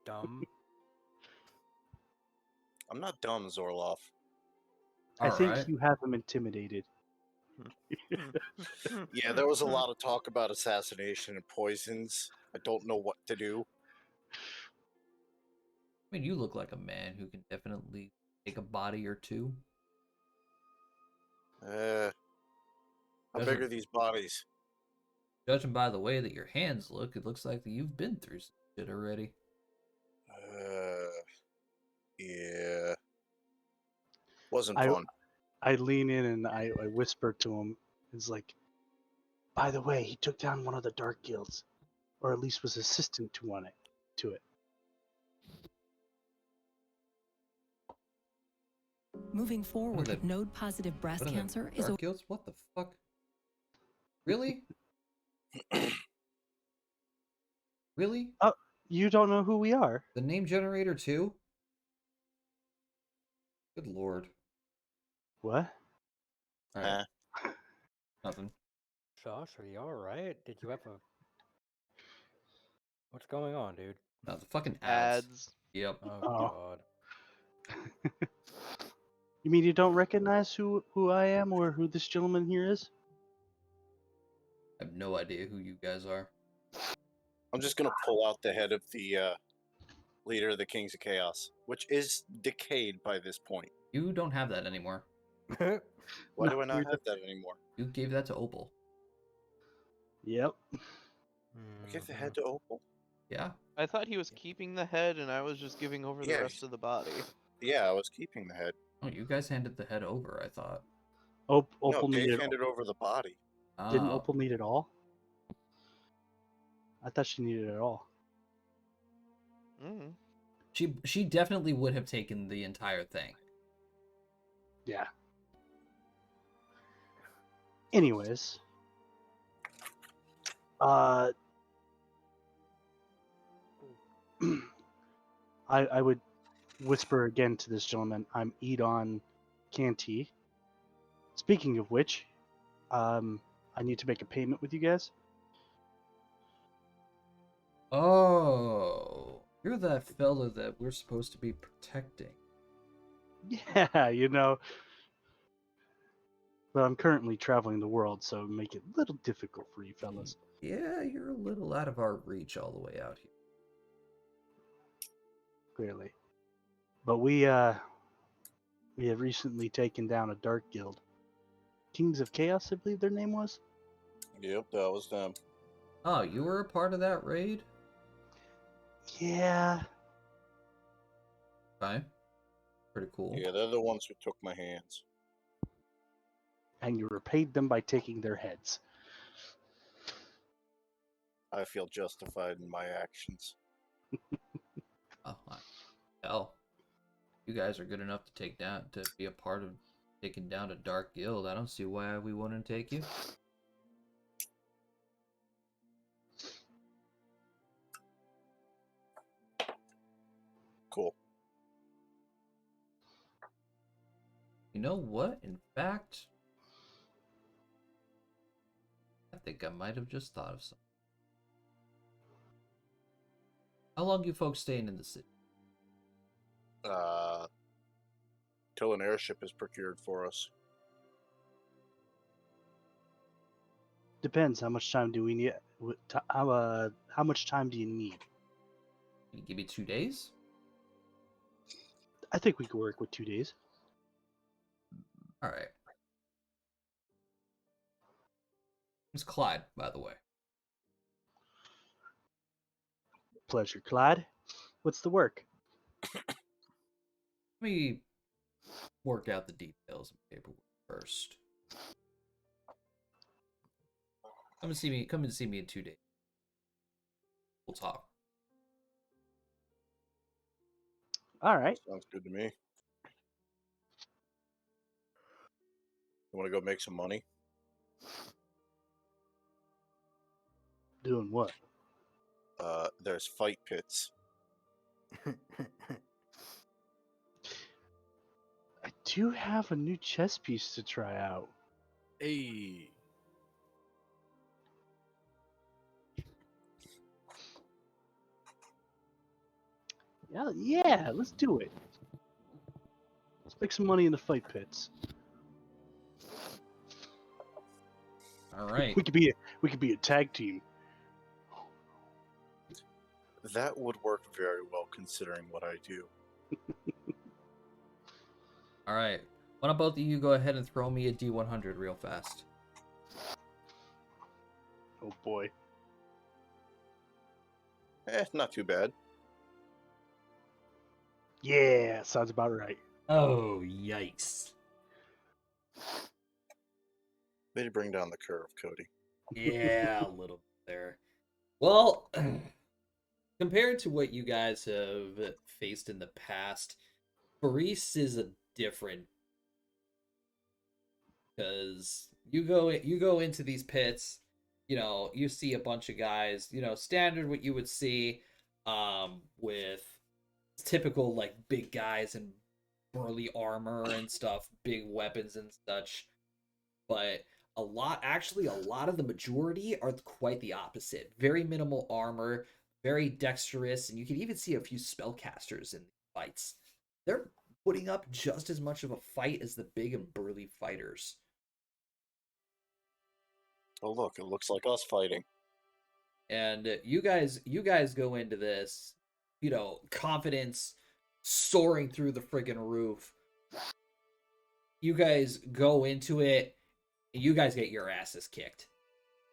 Dumb. I'm not dumb, Zorloff. I think Alright. you have him intimidated. Yeah, there was a lot of talk about assassination and poisons. I don't know what to do. I mean, you look like a man who can definitely take a body or two. How big are these bodies? Judging by the way that your hands look, it looks like that you've been through some shit already. Yeah. Wasn't fun. I lean in and I whisper to him. It's like, by the way, he took down one of the dark guilds, or at least was assistant to it. Moving forward, the- node-positive breast What are cancer the is a dark guilds? What the fuck? Really? Really? You don't know who we are? The name generator too? Good lord. What? Alright. Nothing. Josh, are you alright? Did you have a... What's going on, dude? No, the fucking ads. Ads. Yep. Oh, Oh. God. You mean you don't recognize who I am or who this gentleman here is? I have no idea who you guys are. I'm just gonna pull out the head of the leader of the Kings of Chaos, which is decayed by this point. You don't have that anymore. Why No, do I not you're have that anymore? You gave that to Opal. Yep. I gave the head to Opal. Yeah. I thought he was keeping the head, and I was just giving over the Yeah, rest of the body. Yeah, I was keeping the head. Oh, you guys handed the head over, I thought. Opal No, Dave needed. handed over the body. Didn't Oh. Opal need it all? I thought she needed it all. Mm. She definitely would have taken the entire thing. Yeah. Anyways, I would whisper again to this gentleman. I'm Edon Canty. Speaking of which, I need to make a payment with you guys. Oh, you're that fella that we're supposed to be protecting. Yeah, you know. But I'm currently traveling the world, so make it a little difficult for you fellas. Yeah, you're a little out of our reach all the way out here. Clearly. But we have recently taken down a dark guild. Kings of Chaos, I believe their name was. Yep, that was them. Oh, you were a part of that raid? Yeah. Okay. Pretty cool. Yeah, they're the ones who took my hands. And you repaid them by taking their heads. I feel justified in my actions. Oh, hell. You guys are good enough to be a part of taking down a dark guild. I don't see why we wouldn't take you. Cool. You know what? In fact, I think I might have just thought of something. How long you folks staying in the city? Till an airship is procured for us. Depends. How much time do we need? How much time do you need? Can you give me 2 days? I think we could work with 2 days. All right. It's Clyde, by the way. Pleasure, Clyde. What's the work? Let me work out the details of paperwork first. Come and see me. Come and see me in 2 days. We'll talk. All right. Sounds good to me. You want to go make some money? Doing what? There's fight pits. I do have a new chess piece to try out. Hey. Yeah, let's do it. Let's make some money in the fight pits. All right. We could be a tag team. That would work very well considering what I do. All right. Why don't both of you go ahead and throw me a D100 real fast? Oh boy. Not too bad. Yeah, sounds about right. Oh, yikes. Way to bring down the curve, Cody. Yeah, a little bit there. Well, compared to what you guys have faced in the past, Paris is a different, because you go into these pits, you see a bunch of guys, standard what you would see, with typical like big guys in burly armor and stuff, big weapons and such, but a lot of the majority are quite the opposite. Very minimal armor, very dexterous, and you can even see a few spellcasters in these fights. They're putting up just as much of a fight as the big and burly fighters. Oh look, it looks like us fighting. And you guys go into this, confidence soaring through the friggin' roof. You guys go into it, and you guys get your asses kicked.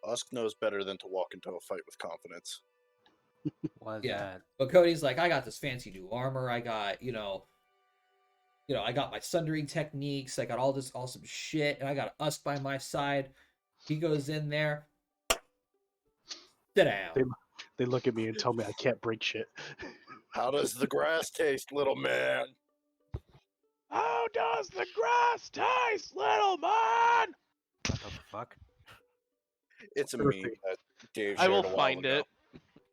Usk knows better than to walk into a fight with confidence. Was Yeah. that? But Cody's like, I got this fancy new armor. I got, I got my sundering techniques. I got all this awesome shit, and I got Usk by my side. He goes in there. Sit down. They look at me and tell me I can't break shit. How does the grass taste, little man? How does the grass taste, little man? What the fuck? It's a meme Perfect. that Dave I will shared a while find ago. it.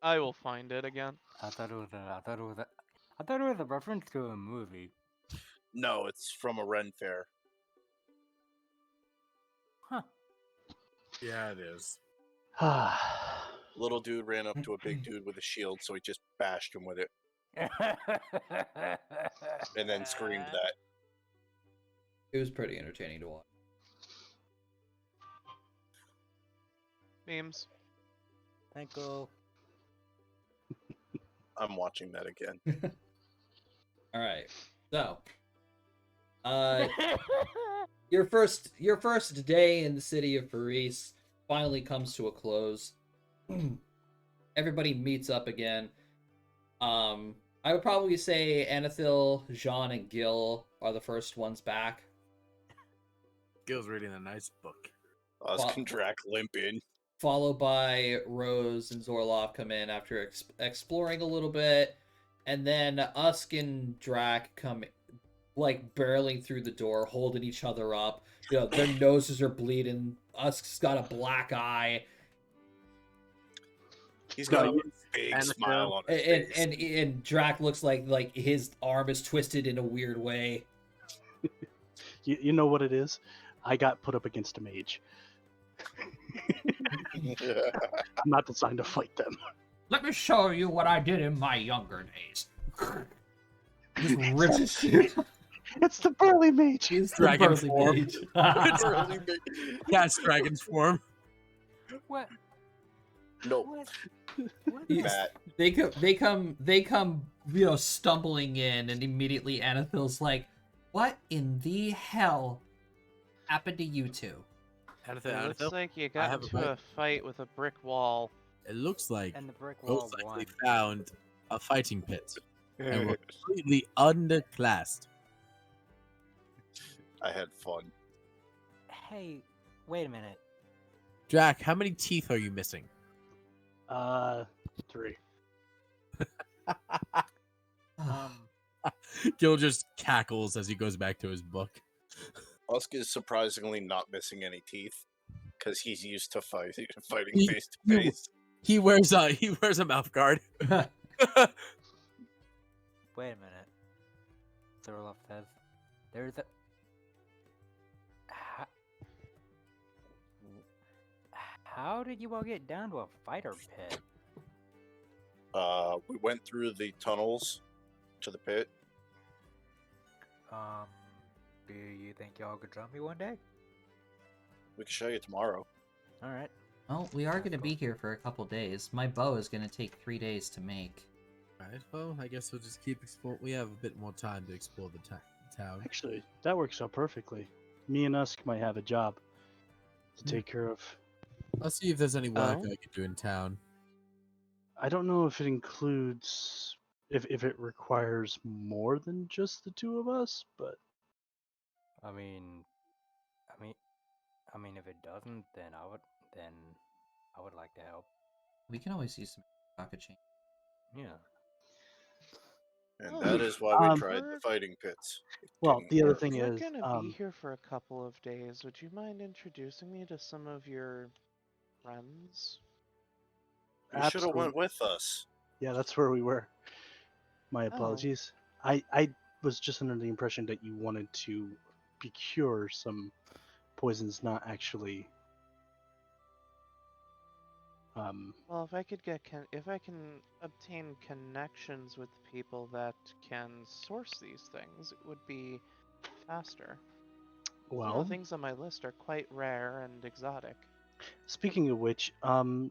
I will find it again. I thought it was a reference to a movie. No, it's from a Ren fair. Huh. Yeah, it is. Little dude ran up to a big dude with a shield, so he just bashed him with it, and then screamed that. It was pretty entertaining to watch. Memes. Thank you. I'm watching that again. All right. So, your first day in the city of Paris finally comes to a close. Everybody meets up again. I would probably say Anethil, Jean, and Gil are the first ones back. Gil's reading a nice book. Usk and Drac limp in. Followed by Rose and Zorlov come in after exploring a little bit, and then Usk and Drac come like barreling through the door, holding each other up. Their noses are bleeding. Usk's got a black eye. He's got a big smile on his face. And Drac looks like his arm is twisted in a weird way. You know what it is? I got put up against a mage. I'm not designed to fight them. Let me show you what I did in my younger days. Just rips his shit. It's the burly mage. It's the Dragon burly form. mage. Yes, dragon's form. What? Nope. What? Matt. They come, stumbling in, and immediately Anethil's like, "What in the hell happened to you two? Anything, It looks like you I got have a into point. a fight with a brick wall. It looks like And the brick most wall likely won. found a fighting pit, and we're completely underclassed. I had fun. Hey, wait a minute. Jack, how many teeth are you missing? 3. Gil just cackles as he goes back to his book. Husk is surprisingly not missing any teeth because he's used to fighting He- face to he- face. He wears a mouth guard. Wait a minute. Zorlov says, "There's a." How did you all get down to a fighter pit? We went through the tunnels to the pit. Do you think y'all could jump me one day? We can show you tomorrow. All right. Well, we are That's going to cool. be here for a couple days. My bow is going to take 3 days to make. Alright, well, I guess we'll just keep exploring. We have a bit more time to explore the town. Actually, that works out perfectly. Me and Usk might have a job to Hmm. take care of. I'll see if there's any work Oh? I can do in town. I don't know if it includes if it requires more than just the two of us, but I mean, if it doesn't, then I would like to help. We can always use some pocket change. Yeah. And Oh, that is why we Um, tried the fighting pits. It well, didn't the other work. thing we're is, gonna be here for a couple of days. Would you mind introducing me to some of your friends? You should have absolutely. went with us. Yeah, that's where we were. My Oh. apologies. I was just under the impression that you wanted to procure some poisons, not actually. Well, if I could if I can obtain connections with people that can source these things, it would be faster. Well, Things on my list are quite rare and exotic. speaking of which, do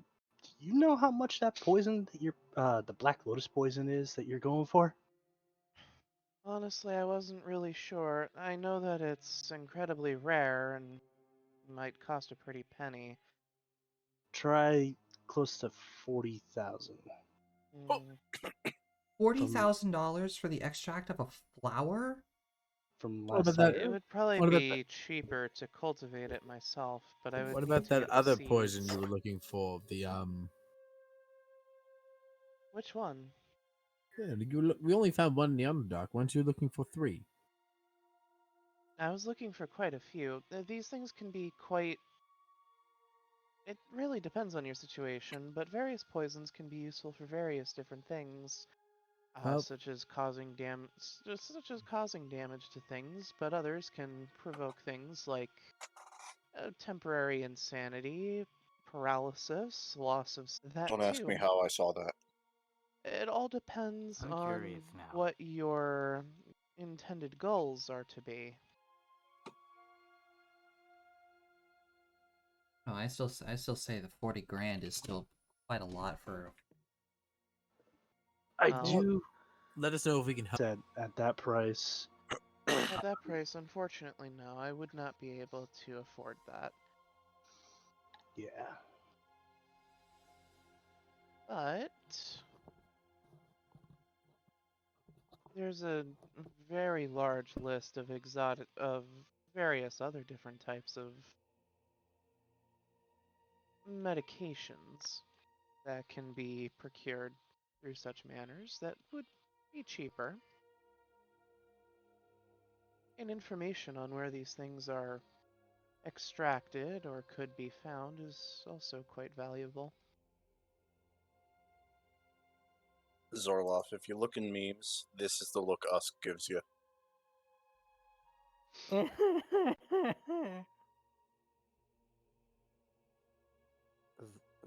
you know how much that poison that you're, the Black Lotus poison is that you're going for? Honestly, I wasn't really sure. I know that it's incredibly rare and might cost a pretty penny. Try close to 40,000. Mm, $40,000 for the extract of a flower? From What last about I that? it heard. would probably What about be cheaper to cultivate it myself, but I would What need about to that get the other poison seeds. you were looking for? The Which one? Yeah, we only found one in the Underdark. Weren't you looking for 3? I was looking for quite a few. These things can be quite. It really depends on your situation, but various poisons can be useful for various different things, Well- such as causing damage to things. But others can provoke things like temporary insanity, paralysis, loss of that Don't ask me too. how I saw that. It all depends I'm on curious now. what your intended goals are to be. No, I still say the 40 grand is still quite a lot for. I Well, do Let us know if we can help. at that price. At that price, unfortunately, no, I would not be able to afford that. Yeah. But there's a very large list of various other different types of medications that can be procured through such manners that would be cheaper. And information on where these things are extracted or could be found is also quite valuable. Zorloff, if you look in memes, this is the look Usk gives you.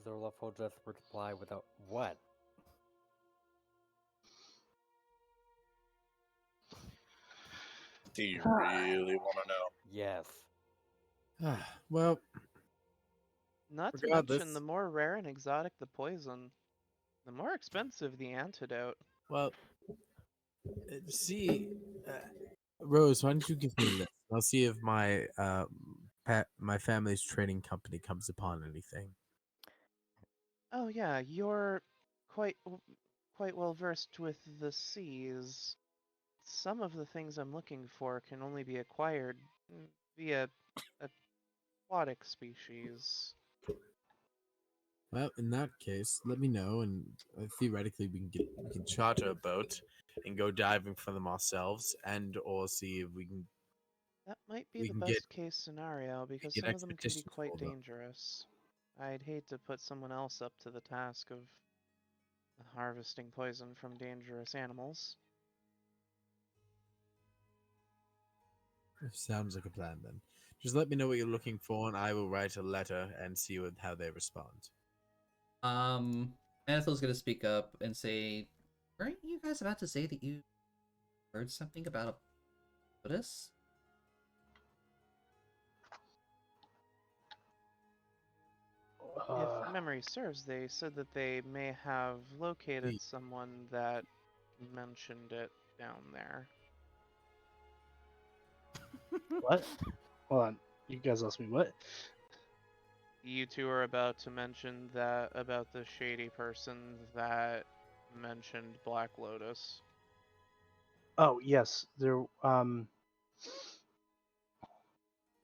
Zorlov will just reply with a what? Do you really want to know? Yes. Well, Not to regardless. mention, the more rare and exotic the poison, the more expensive the antidote. well, see, Rose, why don't you give me a list? I'll see if my my family's trading company comes upon anything. Oh yeah, you're quite quite well versed with the seas. Some of the things I'm looking for can only be acquired via aquatic species. Well, in that case, let me know, and theoretically, we can charter a boat and go diving for them ourselves, and or see if That might be we the can get best case scenario because get some of them can be expeditions quite for them. dangerous. I'd hate to put someone else up to the task of harvesting poison from dangerous animals. Sounds like a plan then. Just let me know what you're looking for, and I will write a letter and see how they respond. Manethel's gonna speak up and say, weren't you guys about to say that you heard something about a Buddhist? If memory serves, they said that they may have located someone that mentioned it down there. What? Hold on. You guys asked me what? You two are about to mention that about the shady person that mentioned Black Lotus. Oh yes, there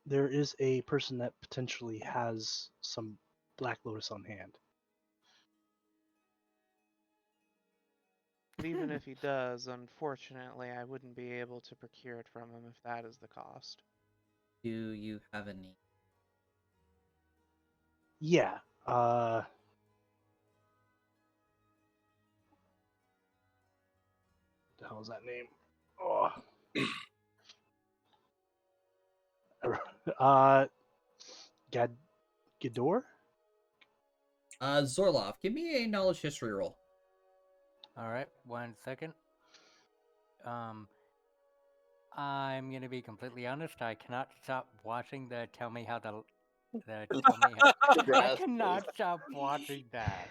is a person that potentially has some Black Lotus on hand. But even if he does, unfortunately, I wouldn't be able to procure it from him if that is the cost. Do you have a name? Yeah. What the hell is that name? Oh. Gad Gador? Zorlov, give me a knowledge history roll. All right, 1 second. I'm gonna be completely honest. I cannot stop watching the tell me how the tell me how. I cannot stop watching that.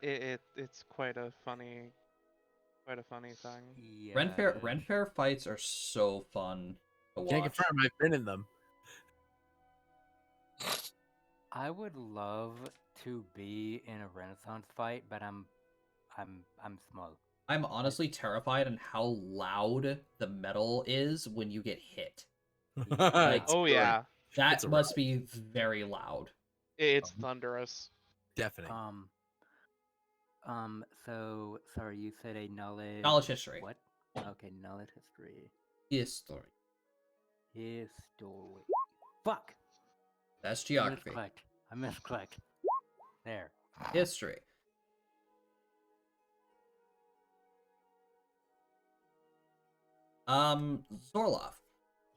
It's quite a funny thing. Yeah. Renfair fights are so fun to watch. Can't confirm. I've been in them. I would love to be in a Renaissance fight, but I'm small. I'm honestly terrified on how loud the metal is when you get hit. Yeah. Oh yeah, That must be very loud. it's thunderous. Definitely. So sorry, you said a knowledge. Knowledge history. What? Okay, knowledge history. History. History. Fuck. That's geography. I misclicked. There. History. Zorlov.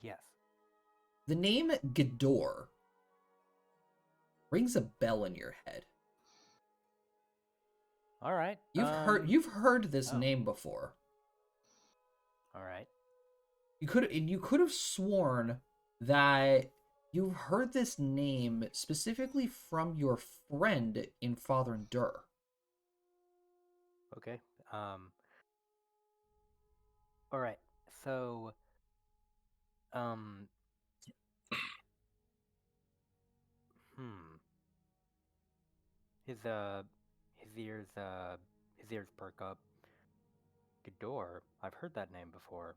Yes. The name Gador rings a bell in your head. All right. You've heard this name before. All right. You could have sworn that you've heard this name specifically from your friend in Father Dur. Okay. All right. So his ears perk up. Gador. I've heard that name before.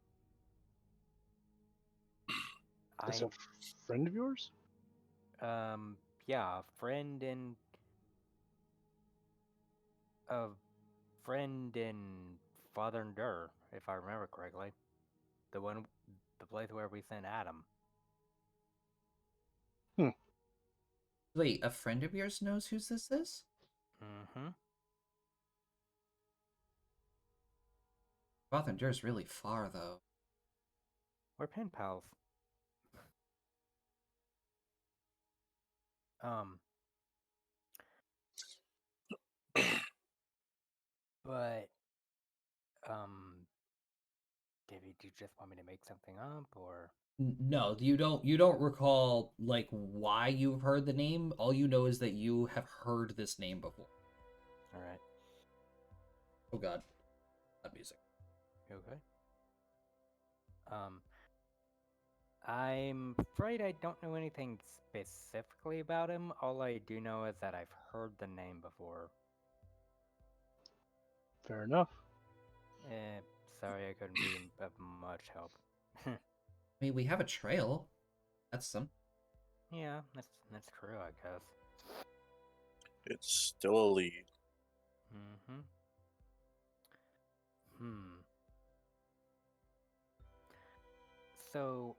Is a friend of yours? Yeah, a friend in Father Dur, if I remember correctly. The place where we sent Adam. Wait, a friend of yours knows who this is? Mm-hmm. Father Dur's really far, though. We're pen pals. But, David, do you just want me to make something up, or? No, you don't recall like why you've heard the name. All you know is that you have heard this name before. All right. Oh God, that music. You okay? I'm afraid I don't know anything specifically about him. All I do know is that I've heard the name before. Fair enough. Sorry I couldn't be of much help. I mean, we have a trail. That's some. Yeah, that's true, I guess. It's still a lead. Mm-hmm. Hmm. So,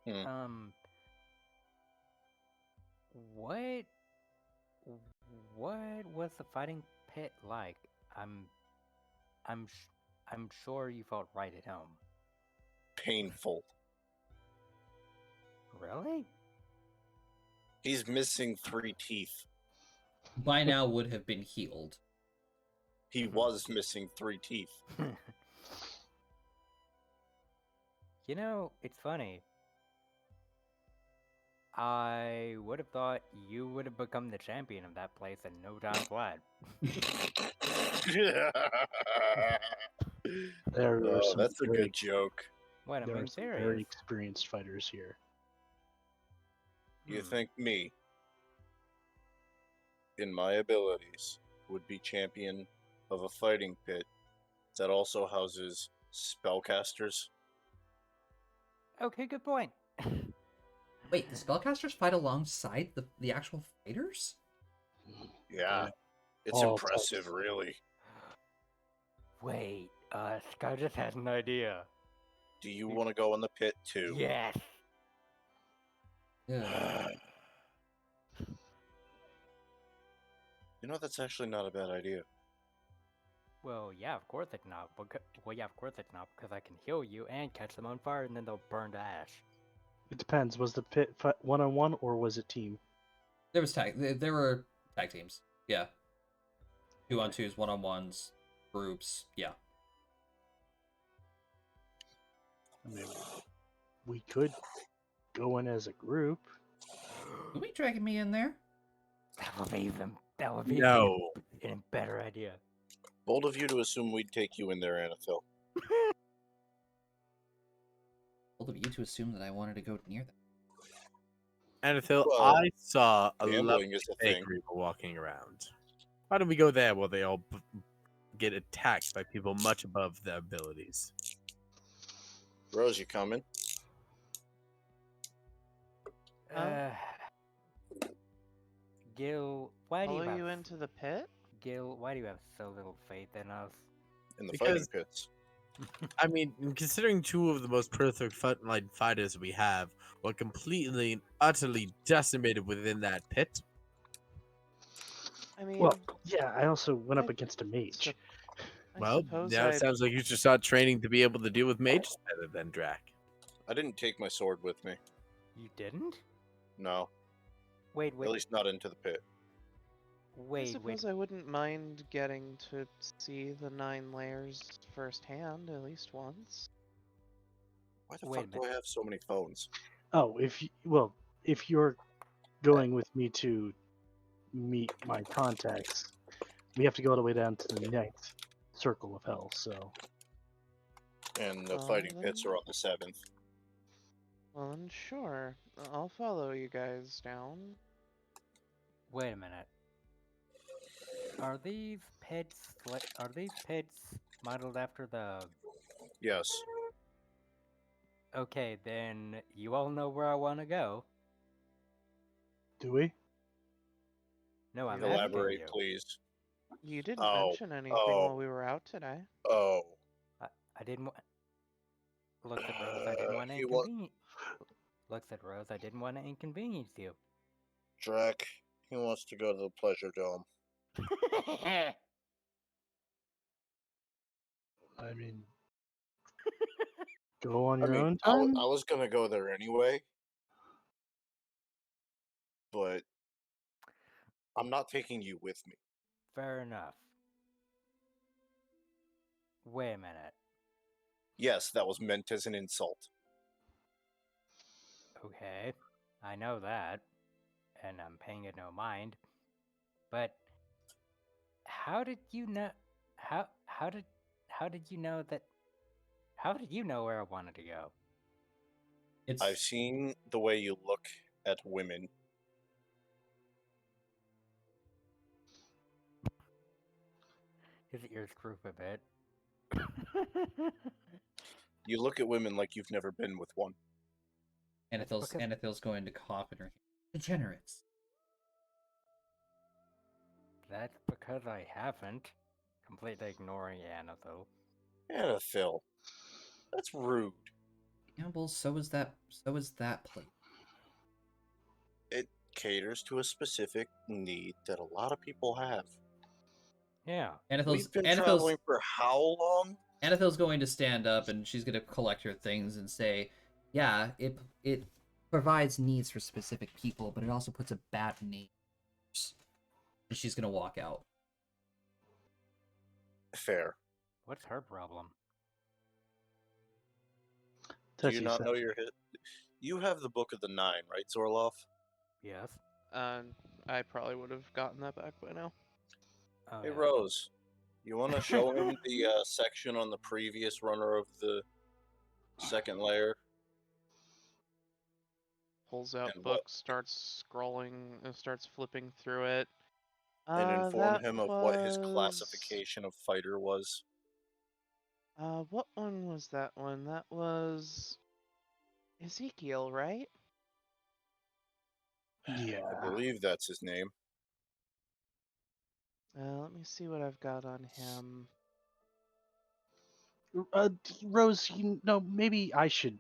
Hmm. what was the fighting pit like? I'm sure you felt right at home. Painful. Really? He's missing 3 teeth. By now would have been healed. He was missing 3 teeth. You know, it's funny. I would have thought you would have become the champion of that place in no time flat. There are some That's a very, good joke. Wait, I'm there are being some serious. very experienced fighters here. You think me, in my abilities, would be champion of a fighting pit that also houses spellcasters? Okay, good point. Wait, the spellcasters fight alongside the actual fighters? Yeah. It's All impressive, types. really. Wait, Sky just has an idea. Do you want to go in the pit too? Yes. Yeah. You know, that's actually not a bad idea. Well, yeah, of course it's not. Of course it's not, because I can heal you and catch them on fire, and then they'll burn to ash. It depends. Was the pit fight 1-on-1 or was it team? There was there were tag teams. Yeah. 2-on-2s, 1-on-1s, groups. Yeah. I mean, we could go in as a group. Are we dragging me in there? That would be No. a better idea. Bold of you to assume we'd take you in there, Anathil. Bold of you to assume that I wanted to go near them. Anathil, Well, I saw a gambling lovely is a thing. bakery walking around. Why don't we go there while they all get attacked by people much above their abilities? Rose, you coming? Gil, why do Follow you have you into the pit? Gil? Why do you have so little faith in us? In the Because- fighting pits. I mean, considering two of the most perfect frontline fighters we have were completely and utterly decimated within that pit, I mean, Well, yeah, I also went up I- against a mage. I well, suppose now it I'd- sounds like you should start training to be able to deal with mages better than Drac. I didn't take my sword with me. You didn't? No. Wait, At least not into the pit. I wait. suppose I wouldn't mind getting to see the 9 layers firsthand at least once. Why the Wait a fuck do I have so many phones? Oh, if you're going with me to meet my contacts, we have to go all the way down to the 9th circle of hell. So And the Well, fighting pits then- are on the 7th. Well, then sure. I'll follow you guys down. Wait a minute. Are these pits modeled after the? Yes. Okay, then you all know where I want to go. do we? No, I'm Elaborate, asking you. please. You didn't Oh, mention anything oh. while we were out today. Oh. I didn't. Looks at Rose. I didn't want to he wa- inconvenience. Looks at Rose. I didn't want to inconvenience you. Drac, he wants to go to the Pleasure Dome. I mean, go on I your mean, own I time. was gonna go there anyway. But I'm not taking you with me. Fair enough. Wait a minute. Yes, that was meant as an insult. Okay, I know that, and I'm paying it no mind. But how did you know? How did you know that? How did you know where I wanted to go? It's I've seen the way you look at women. His ears droop a bit. You look at women like you've never been with one. Anathel's going to cough in her hand. Degenerates. That's because I haven't. Completely ignoring Anatho. Phil. That's rude. Yeah, well, so is that plate. It caters to a specific need that a lot of people have. Yeah. We've been traveling for how long? Anathel's going to stand up and she's going to collect her things and say, yeah, it provides needs for specific people, but it also puts a bad name. And she's going to walk out. Fair. What's her problem? Do you not know your hit? You have the Book of the Nine, right, Zorloff? Yes. I probably would have gotten that back by now. Oh, Hey, yeah. Rose, you want to show him the section on the previous runner of the second layer? Pulls out And book, what? starts scrolling, starts flipping through it. And inform That him of what his classification of fighter was. What one was that one? That was Ezekiel, right? Yeah. I believe that's his name. Let me see what I've got on him. Rose, you know, maybe I should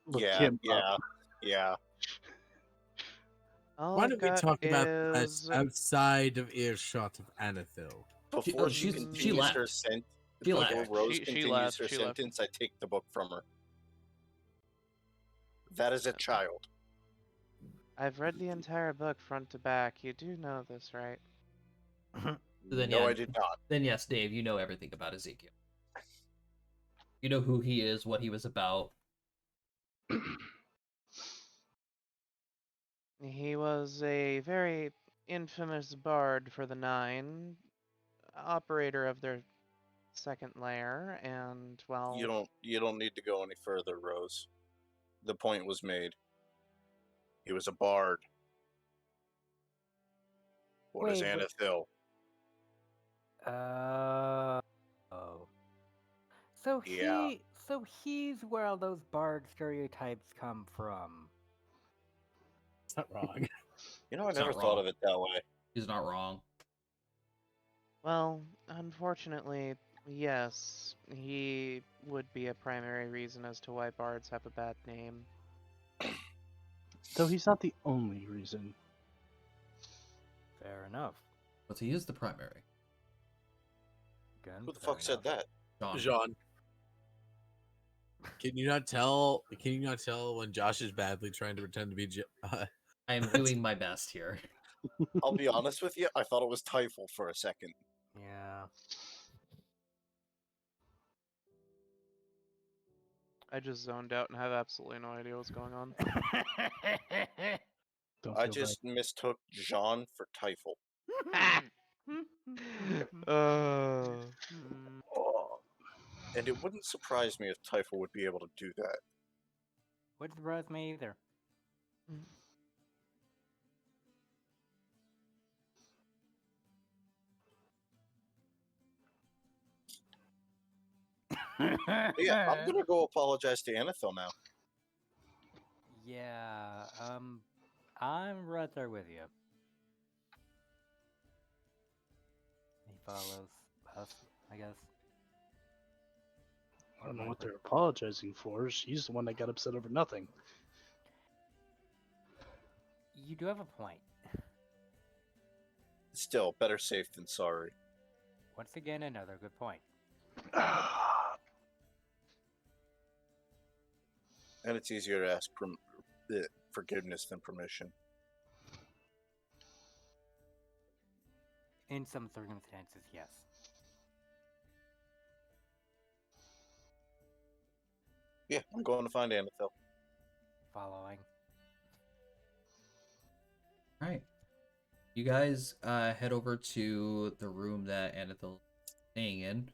look him up. Yeah. All Why I've don't we got talk about is... this outside of earshot of Anathil? Before she continues her sentence, before Rose continues her sentence, I take the book from her. That is a child. I've read the entire book front to back. You do know this, right? No, I did not. Then yes, Dave, you know everything about Ezekiel. You know who he is, what he was about. He was a very infamous bard for the Nine, operator of their second lair, and, well... You don't need to go any further, Rose. The point was made. He was a bard. What is Anathil? Oh. So he's where all those bard stereotypes come from. It's not wrong. You know, I never thought of it that way. He's not wrong. Well, unfortunately, yes, he would be a primary reason as to why bards have a bad name. Though he's not the only reason. Fair enough. But he is the primary. Again, Who the fuck said that? Jean. Can you not tell when Josh is badly trying to pretend to be I am doing my best here. I'll be honest with you, I thought it was Typhel for a second. Yeah. I just zoned out and have absolutely no idea what's going on. I just mistook Jean for Typhel. And it wouldn't surprise me if Typhel would be able to do that. Wouldn't surprise me either. Yeah, I'm gonna go apologize to Anathil now. Yeah, I'm right there with you. He follows us, I guess. I don't know what they're apologizing for. She's the one that got upset over nothing. You do have a point. Still, better safe than sorry. Once again, another good point. And it's easier to ask forgiveness than permission. In some circumstances, yes. Yeah, I'm going to find Anathil. Following. Alright. You guys head over to the room that Anathel's staying in.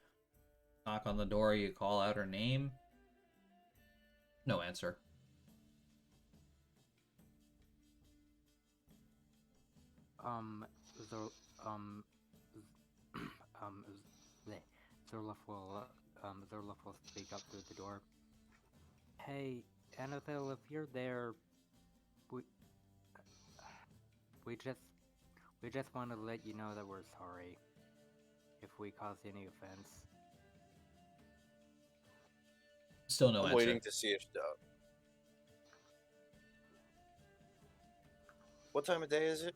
Knock on the door, you call out her name. No answer. Zor bleh. Zorlov will speak up through the door. Hey, Anathel, if you're there, we we just want to let you know that we're sorry if we caused any offense. Still no I'm answer. waiting to see if. What time of day is it?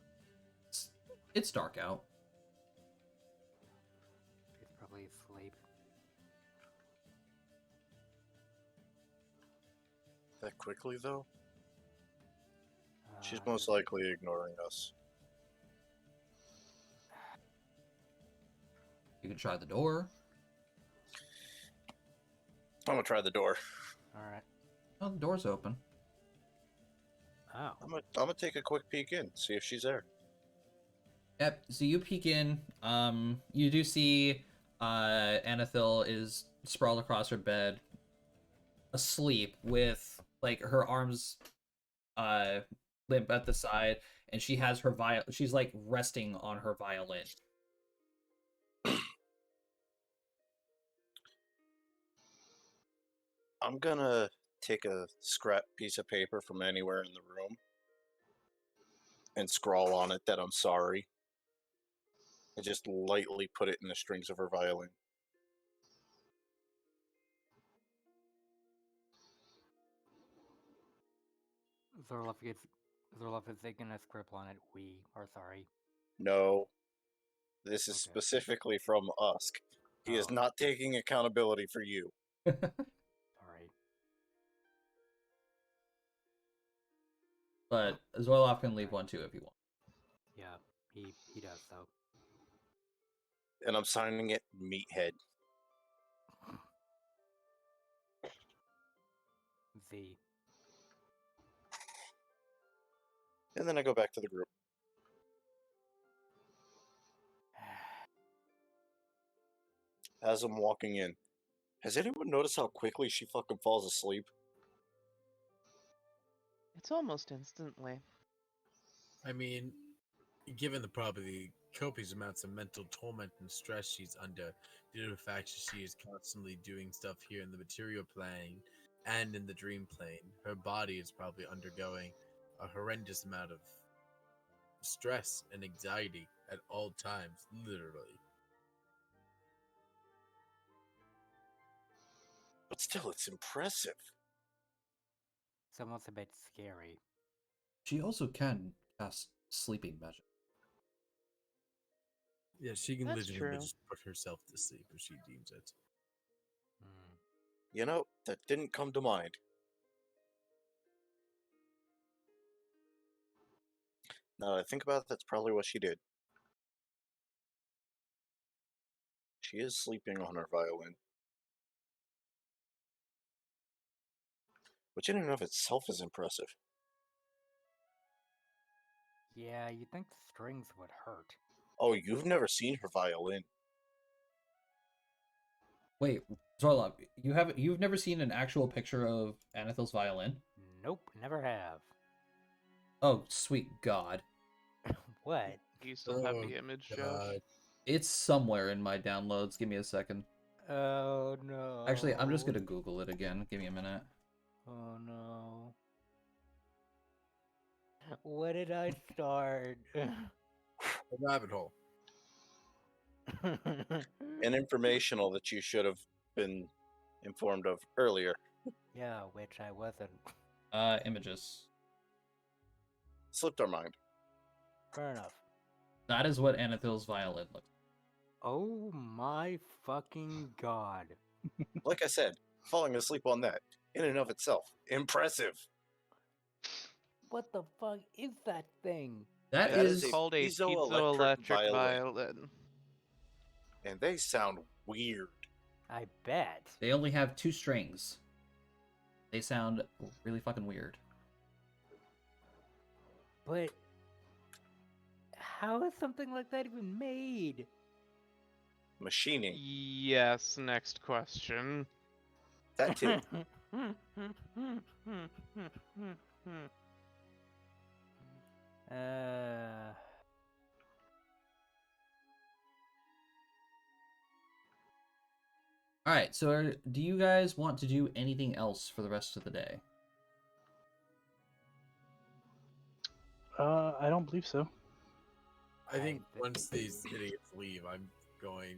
It's dark out. He's probably asleep. That quickly, though? She's Uh, most likely ignoring us. You can try the door. I'm gonna try the door. Alright. Oh, the door's open. Oh. I'm gonna take a quick peek in, see if she's there. Yep. So you peek in. You do see Anathil is sprawled across her bed, asleep, with like her arms limp at the side, and she has her she's like resting on her violin. I'm gonna take a scrap piece of paper from anywhere in the room and scrawl on it that I'm sorry. And just lightly put it in the strings of her violin. Zorlov is taking a scribble on it. We are sorry. No. This is Okay. specifically from Usk. He is Oh. not taking accountability for you. Sorry. But Zorloff can leave one too if you want. Yeah, he does so. And I'm signing it Meathead. Z. And then I go back to the group. As I'm walking in, has anyone noticed how quickly she fucking falls asleep? It's almost instantly. I mean, given the copious amounts of mental torment and stress she's under, due to the fact that she is constantly doing stuff here in the material plane and in the dream plane, her body is probably undergoing a horrendous amount of stress and anxiety at all times, literally. But still, it's impressive. It's almost a bit scary. She also can cast sleeping magic. Yeah, she can That's literally true. just put herself to sleep if she deems it. Hmm. You know, that didn't come to mind. Now that I think about it, that's probably what she did. She is sleeping on her violin. Which in and of itself is impressive. Yeah, you'd think the strings would hurt. Oh, you've never seen her violin. Wait, Zorloff, you've never seen an actual picture of Anathil's violin? Nope, never have. Oh, sweet God. What? Do you still have Oh, the image, Josh? God. It's somewhere in my downloads. Give me a second. Oh no. Actually, I'm just gonna Google it again. Give me a minute. Oh no. What did I start? A rabbit hole. And informational that you should have been informed of earlier. Yeah, which I wasn't. Images. Slipped our mind. Fair enough. That is what Anathil's violin looks like. Oh my fucking god. Like I said, falling asleep on that, in and of itself, impressive. What the fuck is that thing? That That is is Called a piezoelectric piezoelectric violin. And they sound weird. I bet. They only have 2 strings. They sound really fucking weird. But how is something like that even made? Machining. Yes, next question. That too. All right. So, do you guys want to do anything else for the rest of the day? I don't believe so. I think once these idiots leave, I'm going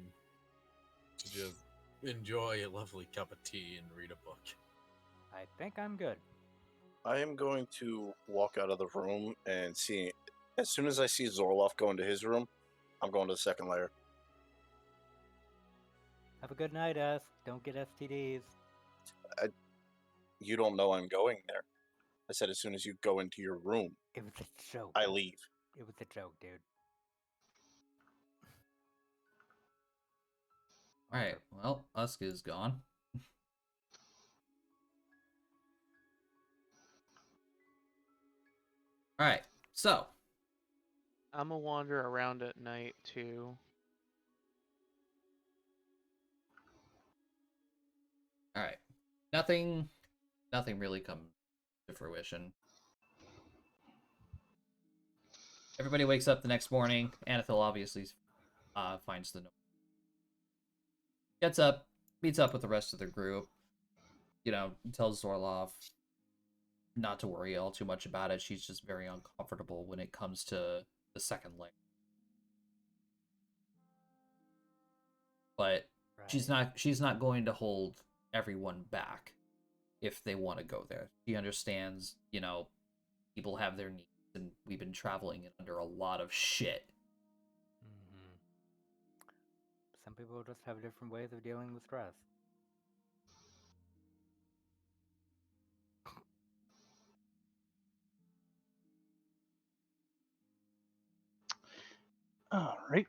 to just enjoy a lovely cup of tea and read a book. I think I'm good. I am going to walk out of the room and see. As soon as I see Zorloff go into his room, I'm going to the second layer. Have a good night, us. Don't get STDs. You don't know I'm going there. I said as soon as you go into your room, It was a joke. I leave. It was a joke, dude. All right. Well, Usk is gone. All right. So, I'm gonna wander around at night too. all right. Nothing really comes to fruition. Everybody wakes up the next morning. Anethel obviously finds the note. Gets up, meets up with the rest of the group. You know, tells Zorlov not to worry all too much about it. She's just very uncomfortable when it comes to the second layer. But she's not going to hold everyone back if they want to go there. She understands, you know, people have their needs, and we've been traveling under a lot of shit. Mm-hmm. Some people just have different ways of dealing with stress. All right.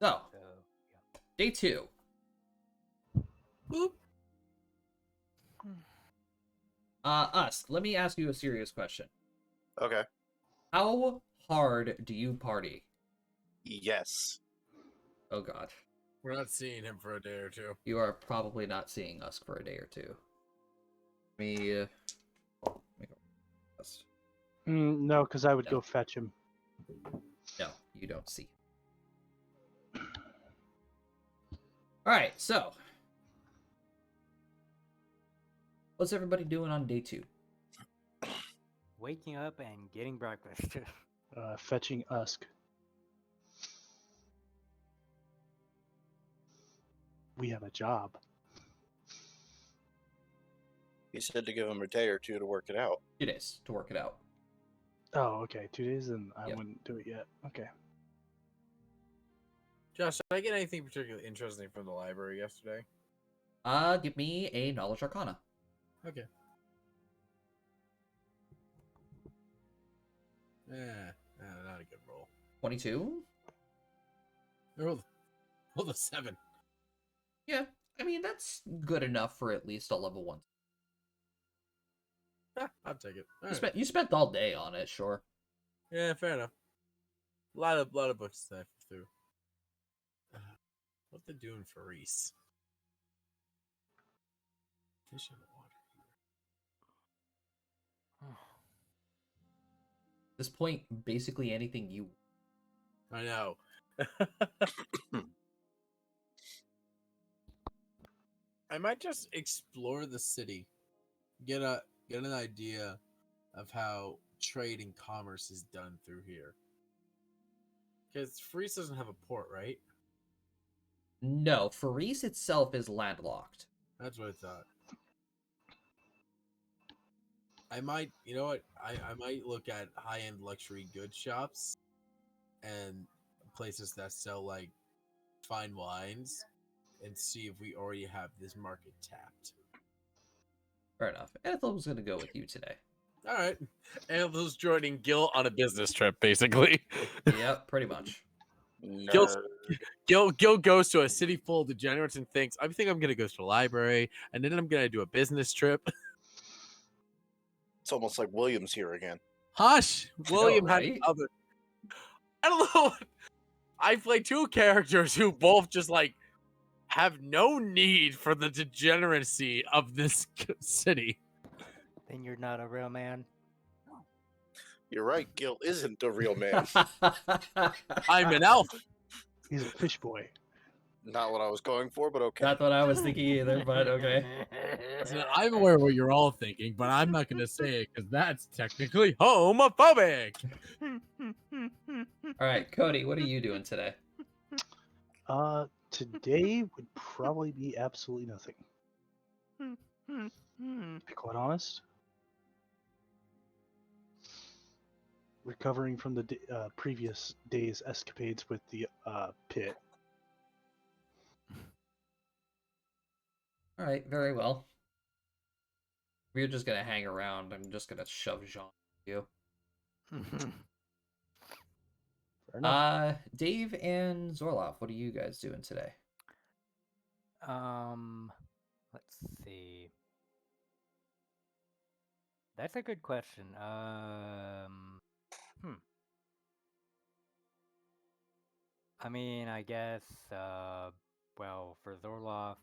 So, yeah. day 2. Boop. Us, let me ask you a serious question. Okay. How hard do you party? Yes. Oh god. We're not seeing him for a day or two. You are probably not seeing Usk for a day or two. Let me make a request. No, because I would No. go fetch him. No, you don't see. Alright, so what's everybody doing on day 2? Waking up and getting breakfast. Fetching Usk. We have a job. He said to give him a day or two to work it out. 2 days to work it out. Oh, okay. 2 days, and I Yep. wouldn't do it yet. Okay. Josh, did I get anything particularly interesting from the library yesterday? Give me a Knowledge Arcana. Okay. Not a good roll. 22? Roll the 7. Yeah, I mean, that's good enough for at least a level 1. I'll take it. You spent all day on it, sure. Yeah, fair enough. A lot of books to sift through. What they doing for Reese? Fish in the water. At this point, basically anything you... I know. I might just explore the city, get an idea of how trade and commerce is done through here. Because Freeze doesn't have a port, right? No, Faris itself is landlocked. That's what I thought. I might, you know what? I might look at high-end luxury goods shops and places that sell like fine wines and see if we already have this market tapped. Fair enough. Ethel was going to go with you today. All right. Ethel's joining Gil on a business trip, basically. Yep, pretty much. Gil goes to a city full of degenerates and thinks, I think I'm going to go to the library, and then I'm going to do a business trip. It's almost like William's here again. Hush! William right? had other... I don't know. I play 2 characters who both just, like, have no need for the degeneracy of this city. Then you're not a real man. You're right. Gil isn't a real man. I'm an elf. He's a fish boy. Not what I was going for, but okay. Not what I was thinking either, but okay. Listen, I'm aware of what you're all thinking, but I'm not going to say it because that's technically homophobic. All right, Cody, what are you doing today? Today would probably be absolutely nothing. To be quite honest. Recovering from the previous day's escapades with the pit. All right, very well. We're just gonna hang around. I'm just gonna shove Jean you. Fair enough. Dave and Zorloff, what are you guys doing today? Let's see. That's a good question. I mean, I guess, well, for Zorloff,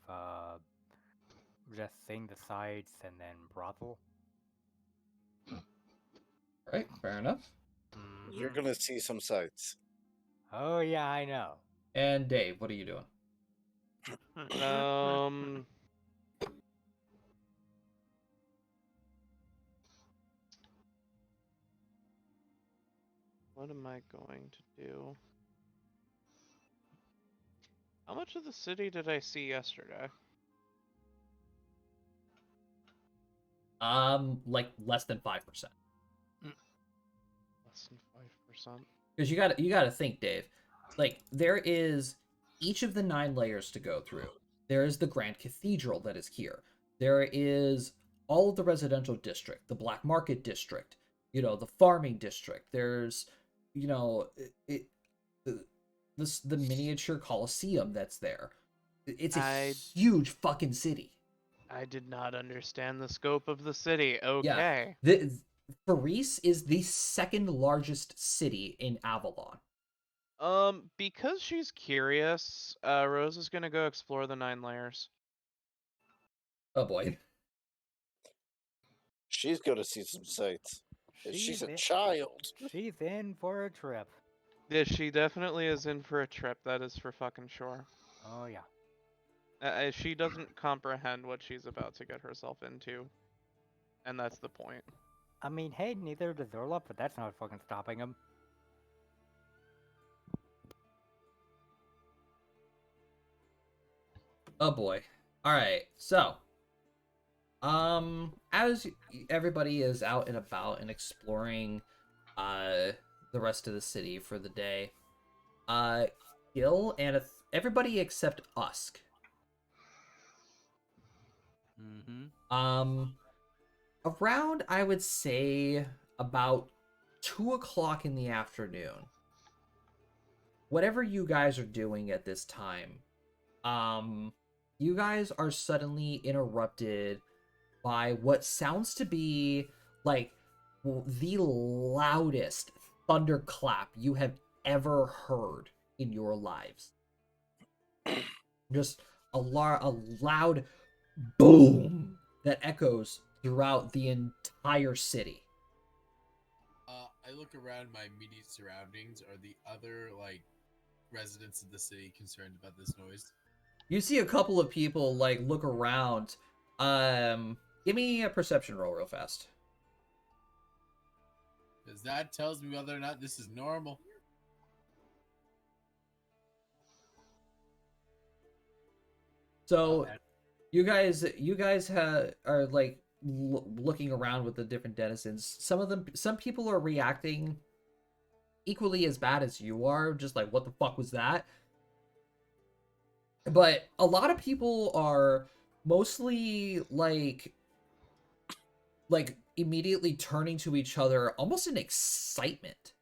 just seeing the sights and then brothel. All right, fair enough. You're gonna see some sights. Oh yeah, I know. And Dave, what are you doing? What am I going to do? How much of the city did I see yesterday? Like less than 5%. Less than 5%. Because you gotta think, Dave. Like there is each of the 9 layers to go through. There is the Grand Cathedral that is here. There is all of the residential district, the Black Market district, the farming district. There's, the miniature Colosseum that's there. It's a huge fucking city. I did not understand the scope of the city. Okay. Yeah. Faris is the second largest city in Avalon. Because she's curious, Rose is gonna go explore the 9 layers. Oh boy. She's gonna see some sights. She's a child. She's in for a trip. Yeah, she definitely is in for a trip. That is for fucking sure. Oh yeah. She doesn't comprehend what she's about to get herself into, and that's the point. I mean, hey, neither does Zorloff, but that's not fucking stopping him. Oh boy. All right. So, as everybody is out and about and exploring the rest of the city for the day, Gil and everybody except Usk. Around, I would say, about 2 o'clock in the afternoon. Whatever you guys are doing at this time, you guys are suddenly interrupted by what sounds to be like the loudest thunderclap you have ever heard in your lives. Just a loud boom that echoes throughout the entire city. I look around my immediate surroundings. Are the other residents of the city concerned about this noise? You see a couple of people look around. Give me a perception roll real fast. Because that tells me whether or not this is normal. So, you guys are looking around with the different denizens. Some people are reacting equally as bad as you are, just like, what the fuck was that? But a lot of people are mostly like immediately turning to each other, almost in excitement.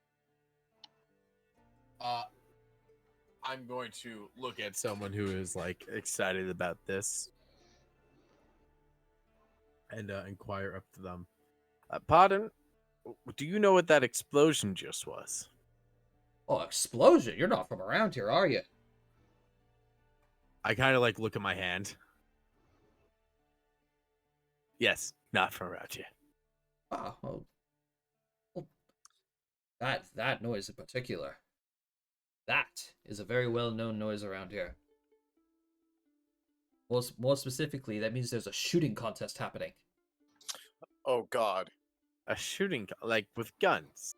I'm going to look at someone who is excited about this and inquire up to them. Pardon, do you know what that explosion just was? Oh, explosion! You're not from around here, are you? I kind of look at my hand. Yes, not from around here. Oh, well, That noise in particular. That is a very well-known noise around here. More specifically, that means there's a shooting contest happening. Oh God. A shooting like with guns.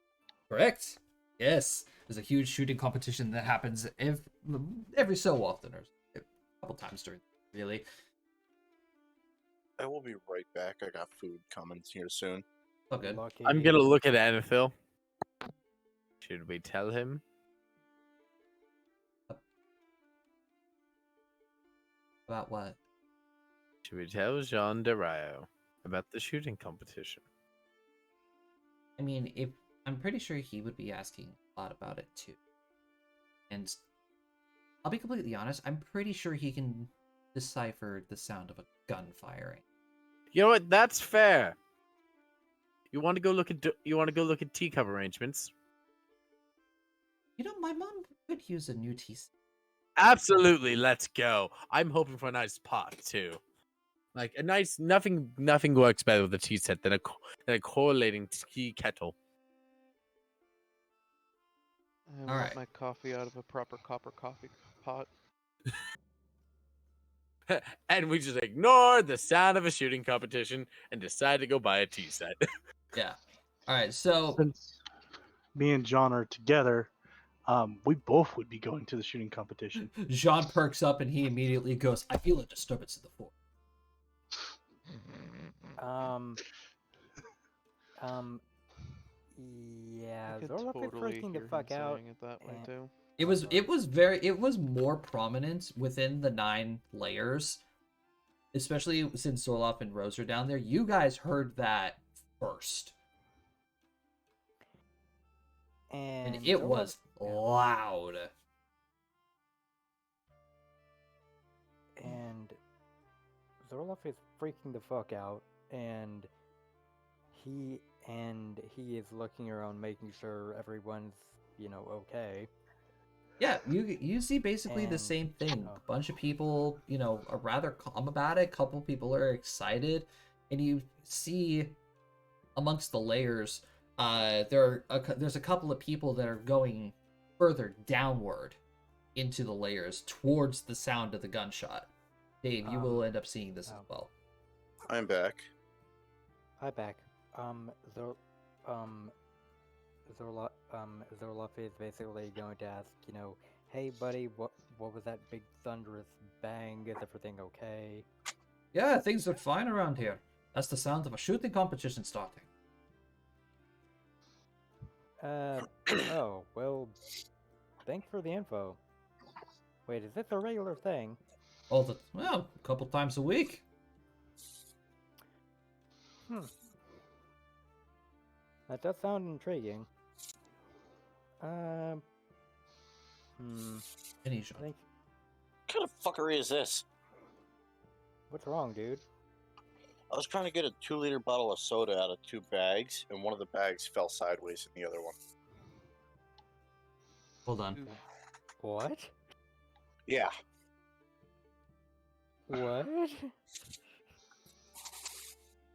Correct. Yes, there's a huge shooting competition that happens every so often, or a couple times during. Really. I will be right back. I got food coming here soon. Oh, good. Lucky. I'm gonna look at Anethil. Should we tell him? About what? Should we tell Jean de Rayo about the shooting competition? I mean, if I'm pretty sure he would be asking a lot about it too. And I'll be completely honest, I'm pretty sure he can decipher the sound of a gun firing. You know what? That's fair. You want to go look at teacup arrangements? You know, my mom could use a new tea set. Absolutely, let's go. I'm hoping for a nice pot too. Like a nice nothing works better with a tea set than a correlating tea kettle. I want Alright. my coffee out of a proper copper coffee pot. And we just ignored the sound of a shooting competition and decided to go buy a tea set. Yeah. Alright, so Since me and John are together, we both would be going to the shooting competition. Jean perks up and he immediately goes, I feel a disturbance in the force. Yeah, I could Zorlop is totally freaking the hear him fuck out. saying it that way and- too. It was more prominent within the 9 layers, especially since Zorloff and Rose are down there. You guys heard that first, and it Zorlop- was loud. And Zorlop is freaking the fuck out, and he is looking around, making sure everyone's okay. Yeah, you see basically the And- same thing. oh. A bunch of people, are rather calm about it. A couple people are excited, and you see amongst the layers, there's a couple of people that are going further downward into the layers towards the sound of the gunshot. Dave, you will end up seeing this as well. I'm back. Hi, back. Zorlop is basically going to ask, hey buddy, what was that big thunderous bang? Is everything okay? Yeah, things are fine around here. That's the sound of a shooting competition starting. Oh, well, thanks for the info. Wait, is this a regular thing? A couple times a week. That does sound intriguing. Any shot. Think, What kind of fuckery is this? what's wrong, dude? I was trying to get a 2-liter bottle of soda out of 2 bags, and one of the bags fell sideways in the other one. Hold on. What? Yeah. What?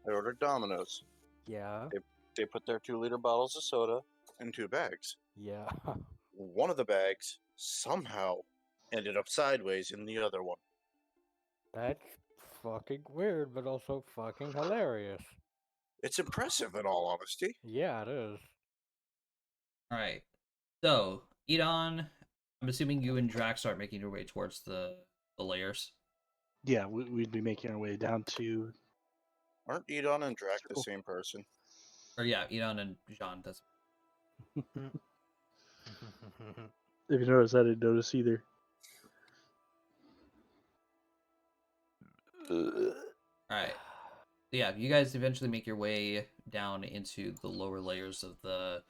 I ordered Domino's. Yeah. They put their 2-liter bottles of soda in 2 bags. Yeah. One of the bags somehow ended up sideways in the other one. That's fucking weird, but also fucking hilarious. It's impressive, in all honesty. Yeah, it is. Alright. So, Edon, I'm assuming you and Drax start making your way towards the layers. Yeah, we'd be making our way down to. Aren't Edon and Drac the same person? Or yeah, Edon and Jean. That's If you notice, I didn't notice either. Alright. Yeah, you guys eventually make your way down into the lower layers of the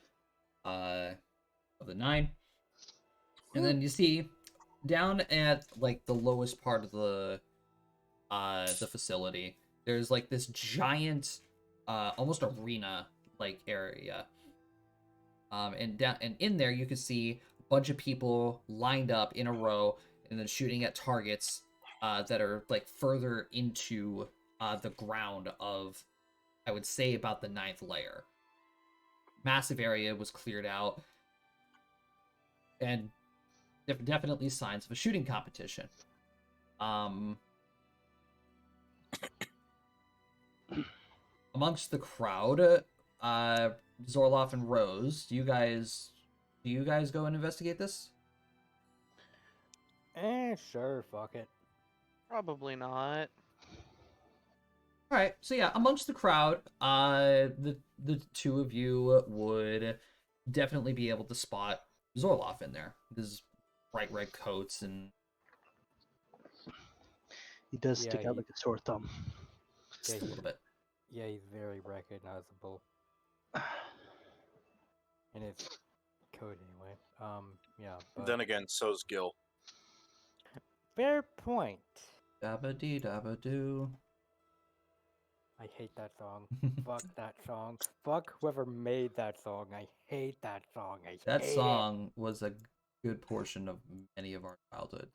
9. And then you see down at like the lowest part of the facility, there's like this giant almost arena like area. And in there you can see a bunch of people lined up in a row and then shooting at targets that are like further into the ground of, I would say, about the 9th layer. massive area was cleared out, and definitely signs of a shooting competition. Amongst the crowd, Zorloff and Rose, do you guys go and investigate this? Sure, fuck it. Probably not. All right, so yeah, amongst the crowd, the two of you would definitely be able to spot Zorloff in there. His bright red coats and He does Yeah, stick out he- like a sore thumb. just a little bit. Yeah, he's very recognizable. In his coat, anyway. Yeah, but... Then again, so's Gil. Fair point. Dabba dee dabba doo. I hate that song. Fuck that song. Fuck whoever made that song. I hate that song. That hate song was a good portion of many of our childhood.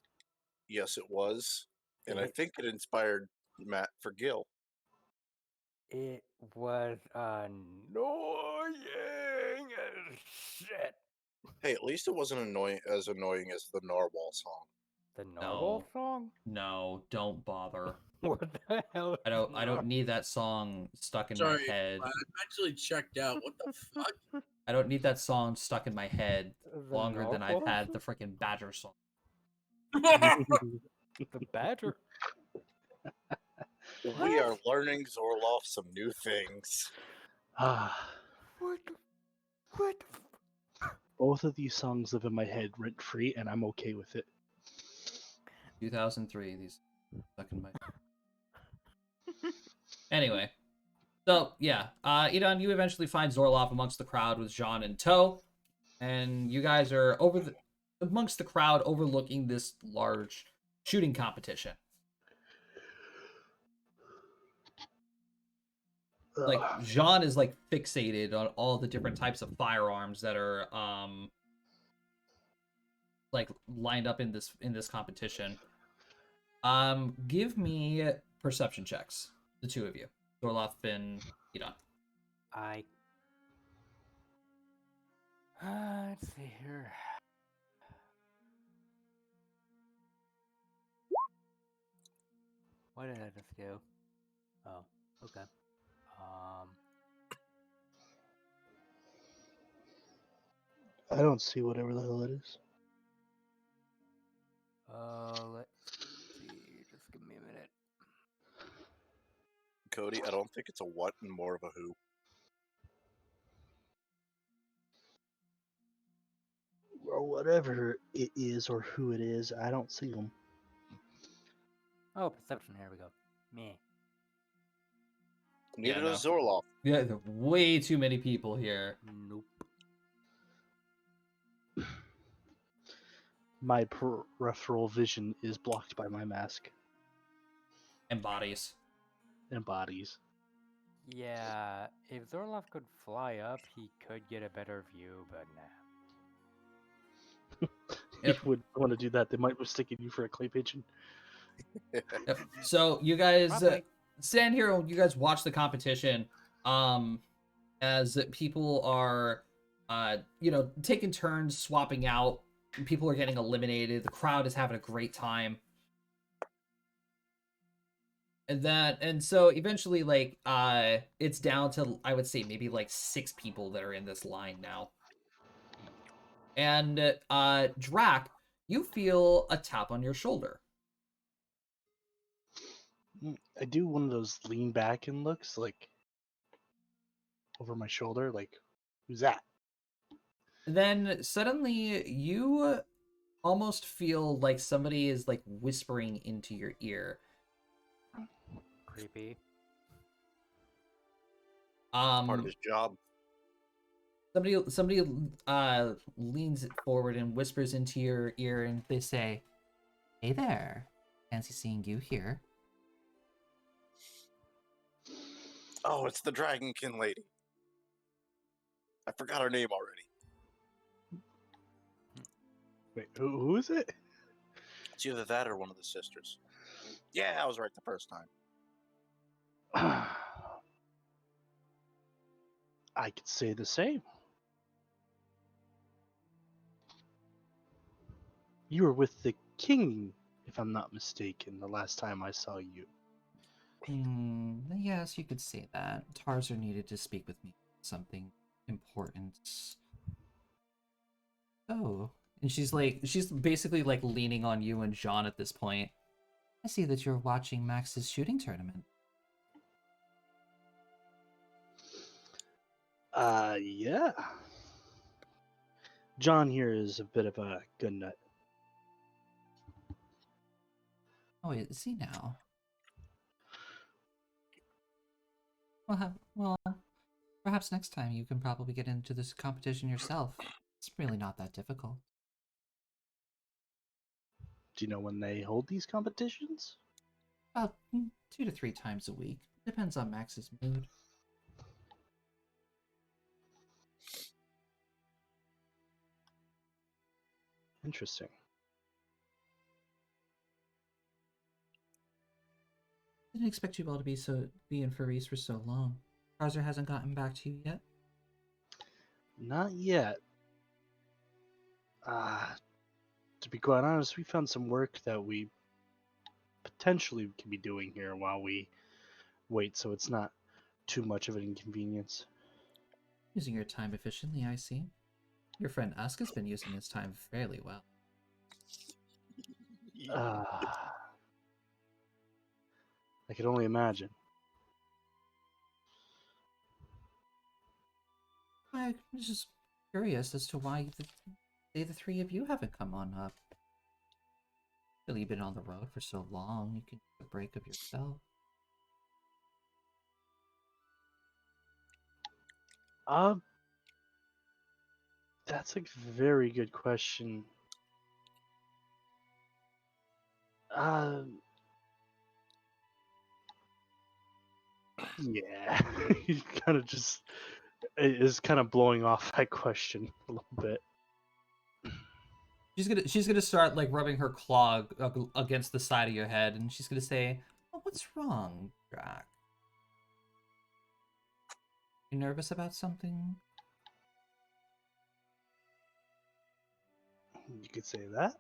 Yes, it was. And I It- think it inspired Matt for Gil. It was annoying as shit. Hey, at least it wasn't annoying as the Narwhal song. The Narwhal No. song? No, don't bother. What the hell? I don't need that song stuck in Sorry, my head. I'm actually checked out. What the fuck? I don't need that song stuck in my head The longer than I've Narwhal had the song? freaking Badger song. The Badger? We are learning Zorloff some new things. Ah, What the both of these songs live in my head rent free, and I'm okay with it. 2003, these stuck in my head. Anyway, so yeah, Edon, you eventually find Zorloff amongst the crowd with Jean in tow, and you guys are amongst the crowd overlooking this large shooting competition. Like Ugh. Jean is like fixated on all the different types of firearms that are like lined up in this competition. Give me perception checks, the two of you, Zorloff and Edon. Let's see here. What did I just do? Oh, okay. I don't see whatever the hell it is. Let's see. Just give me a minute. Cody, I don't think it's a what and more of a who. Or whatever it is or who it is, I don't see them. Oh, perception. Here we go. Meh. Neither Yeah, does Zorloff. Yeah, there are way too many people here. Nope. My peripheral vision is blocked by my mask And bodies. and bodies. Yeah, if Zorloff could fly up, he could get a better view, but nah. Yep. You would want to do that. They might be sticking you for a clay pigeon. Yep. So you guys Probably. stand here and you guys watch the competition as people are taking turns swapping out. People are getting eliminated. The crowd is having a great time. And so eventually it's down to, I would say, maybe like 6 people that are in this line now. And Drac, you feel a tap on your shoulder. I do one of those lean back and looks like over my shoulder, like, who's that? Then suddenly you almost feel like somebody is like whispering into your ear. Creepy. Part of his job. Somebody leans forward and whispers into your ear, and they say, "Hey there, fancy seeing you here." Oh, it's the Dragonkin lady. I forgot her name already. Wait, who is it? It's either that or one of the sisters. Yeah, I was right the first time. I could say the same. You were with the king, if I'm not mistaken, the last time I saw you. Yes, you could say that. Tarzer needed to speak with me. Something important. Oh. And she's basically like leaning on you and Jean at this point. I see that you're watching Max's shooting tournament. Yeah. John here is a bit of a good nut. Oh, is he now? Well, perhaps next time you can probably get into this competition yourself. It's really not that difficult. Do you know when they hold these competitions? About 2 to 3 times a week. Depends on Max's mood. Interesting. Didn't expect you all to be in Furries for so long. Tarzer hasn't gotten back to you yet? Not yet. To be quite honest, we found some work that we potentially can be doing here while we wait, so it's not too much of an inconvenience. Using your time efficiently, I see. Your friend Asuka's been using his time fairly well. I could only imagine. I was just curious as to why the three of you haven't come on up. Really, you've been on the road for so long, you can take a break of yourself. That's a very good question. Yeah, he kind of just is kind of blowing off that question a little bit. She's gonna start like rubbing her claw against the side of your head, and she's gonna say, "Oh, what's wrong, Drac? You nervous about something?" You could say that.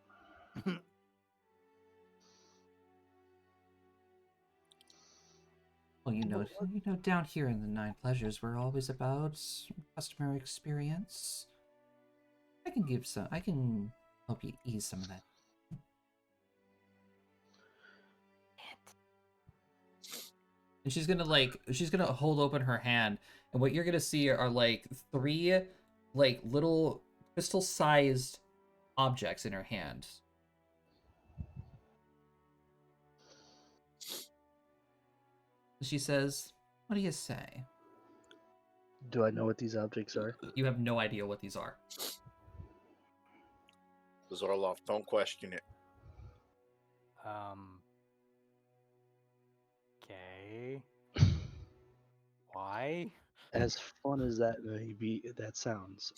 Well, you know, down here in the Nine Pleasures, we're always about customer experience. I can help you ease some of that. And she's gonna hold open her hand, and what you're gonna see are like 3 like little crystal-sized objects in her hand. She says, "What do you say?" Do I know what these objects are? You have no idea what these are. Zorlov, don't question it. Okay. Why? As fun as that may be, that sounds.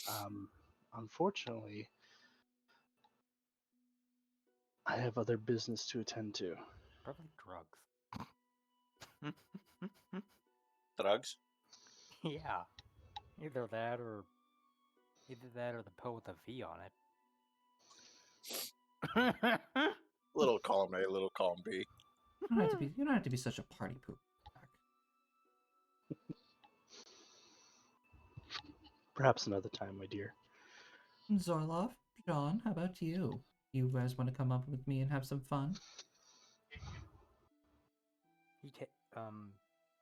Unfortunately, I have other business to attend to. Probably drugs. Drugs? Yeah. Either that or the pill with a V on it. Little column A, little column B. You don't have to be such a party pooper. Perhaps another time, my dear. Zorlov, John, how about you? You guys want to come up with me and have some fun?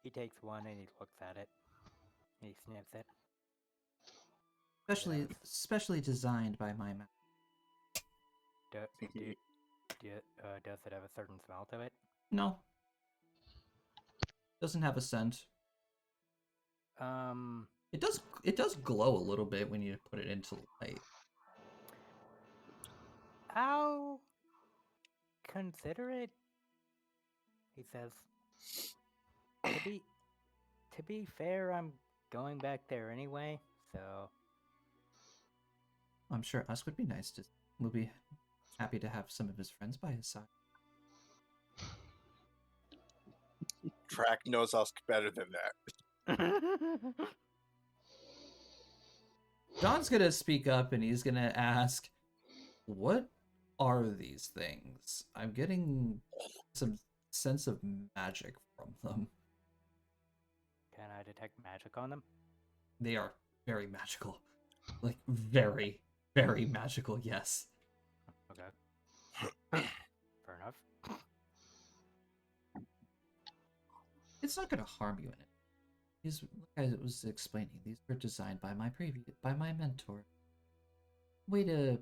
He takes one and he looks at it. And he sniffs it. Specially designed by my man. Does it have a certain smell to it? No. Doesn't have a scent. It does glow a little bit when you put it into light. I'll consider it. He says. To be fair, I'm going back there anyway, so I'm sure Us would be nice to. We'll be happy to have some of his friends by his side. Track knows us better than that. John's gonna speak up and he's gonna ask, "What are these things? I'm getting some sense of magic from them. Can I detect magic on them? They are very magical. Like, very, very magical, yes. Okay. Fair enough. It's not going to harm you in it. These, like I was explaining, these were designed by my mentor. Way to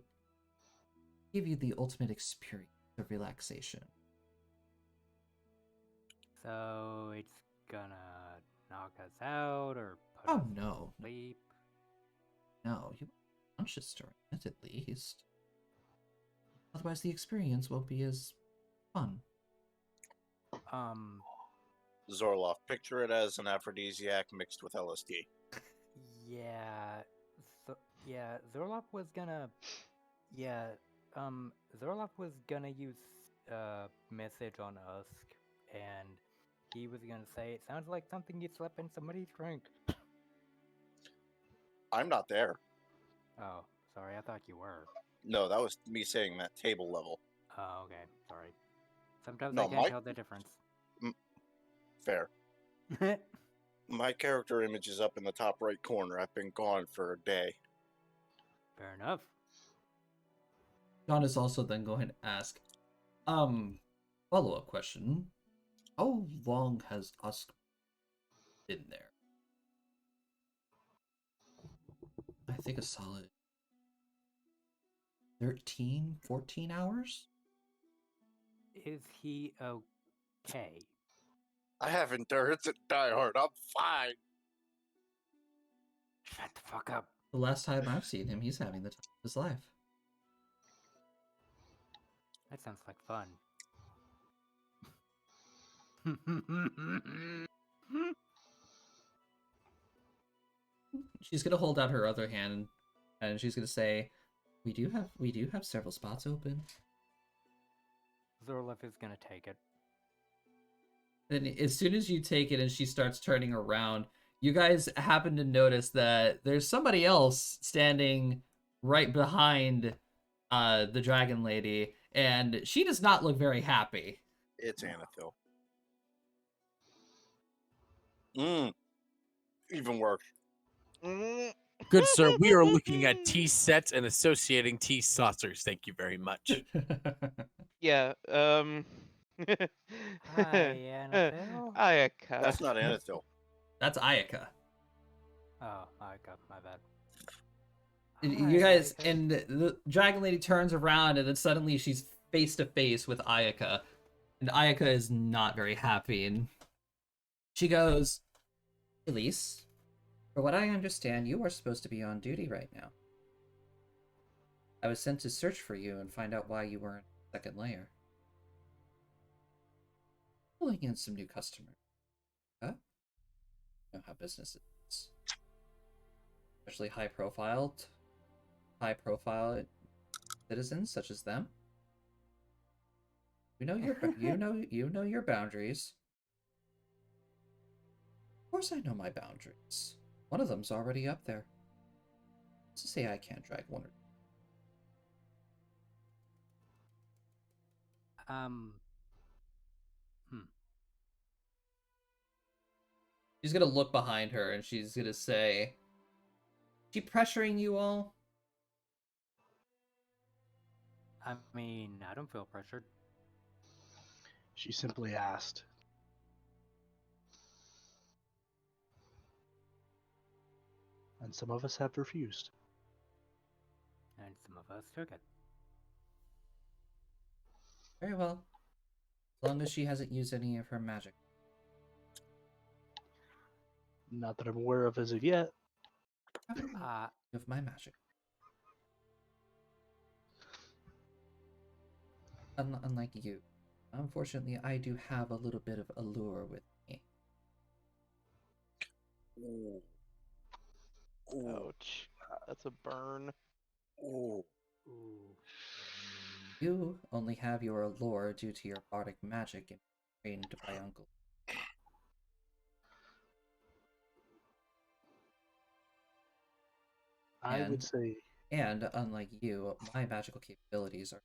give you the ultimate experience of relaxation. So it's gonna knock us out or put Oh us no, to sleep? no, you are conscious during it at least. Otherwise, the experience won't be as fun. Zorloff, picture it as an aphrodisiac mixed with LSD. Yeah. So yeah, Zorlop was gonna. Yeah. Zorlop was gonna use message on Usk, and he was gonna say it sounds like something you slept in somebody's drink. I'm not there. Oh, sorry, I thought you were. No, that was me saying that table level. Oh, okay, sorry. Sometimes No, I can't tell the difference. Fair. My character image is up in the top right corner. I've been gone for a day. Fair enough. John is also then going to ask, follow-up question. How long has Usk been there? I think a solid 13, 14 hours? Is he okay? I have endurance at Die Hard. I'm fine. Shut the fuck up. The last time I've seen him, he's having the time of his life. That sounds like fun. She's gonna hold out her other hand, and she's gonna say, "We do have several spots open." Zorlov is gonna take it. Then, as soon as you take it and she starts turning around, you guys happen to notice that there's somebody else standing right behind the dragon lady, and she does not look very happy. It's Anethil. Even worse. Good sir, we are looking at tea sets and associating tea saucers. Thank you very much. Yeah. Hi, Annabelle. Ayaka. That's not Anethil. That's Ayaka. Oh, I got my bad. You guys, and the dragon lady turns around, and then suddenly she's face to face with Ayaka, and Ayaka is not very happy, and she goes, "Elise, for what I understand, you are supposed to be on duty right now. I was sent to search for you and find out why you weren't in the second layer. Pulling in some new customers. Huh? You know how business is. Especially high profile citizens such as them. You know your boundaries. Of course I know my boundaries. One of them's already up there. Let's just say I can't drag one or She's gonna look behind her and she's gonna say, "She pressuring you all?" I mean, I don't feel pressured. She simply asked. And some of us have refused. And some of us took it. Very well. As long as she hasn't used any of her magic. Not that I'm aware of as of yet. Of my magic. Unlike you. Unfortunately, I do have a little bit of allure with me. Ooh. Ouch. That's a burn. Ooh. You only have your allure due to your bardic magic and trained by Uncle. I would say. And unlike you, my magical capabilities are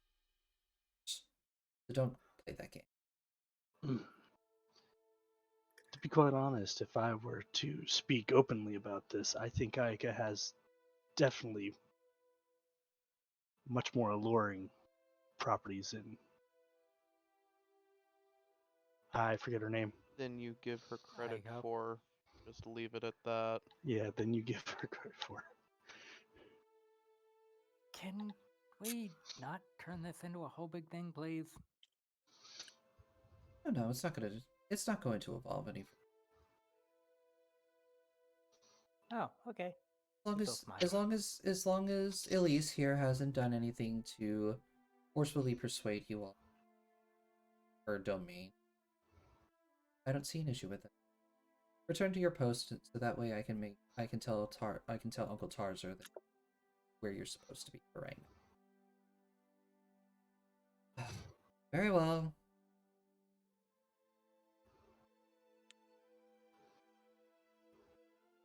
So don't play that game. To be quite honest, if I were to speak openly about this, I think Aika has definitely much more alluring properties in. I forget her name. Then you give her credit Aika. for. Just leave it at that. Yeah, then you give her credit for. Can we not turn this into a whole big thing, please? No, it's not gonna. It's not going to evolve any. Oh, okay. As long as Elise here hasn't done anything to forcefully persuade you all her domain, I don't see an issue with it. Return to your post so that way I can tell Uncle Tarzer that where you're supposed to be for right now. Very well.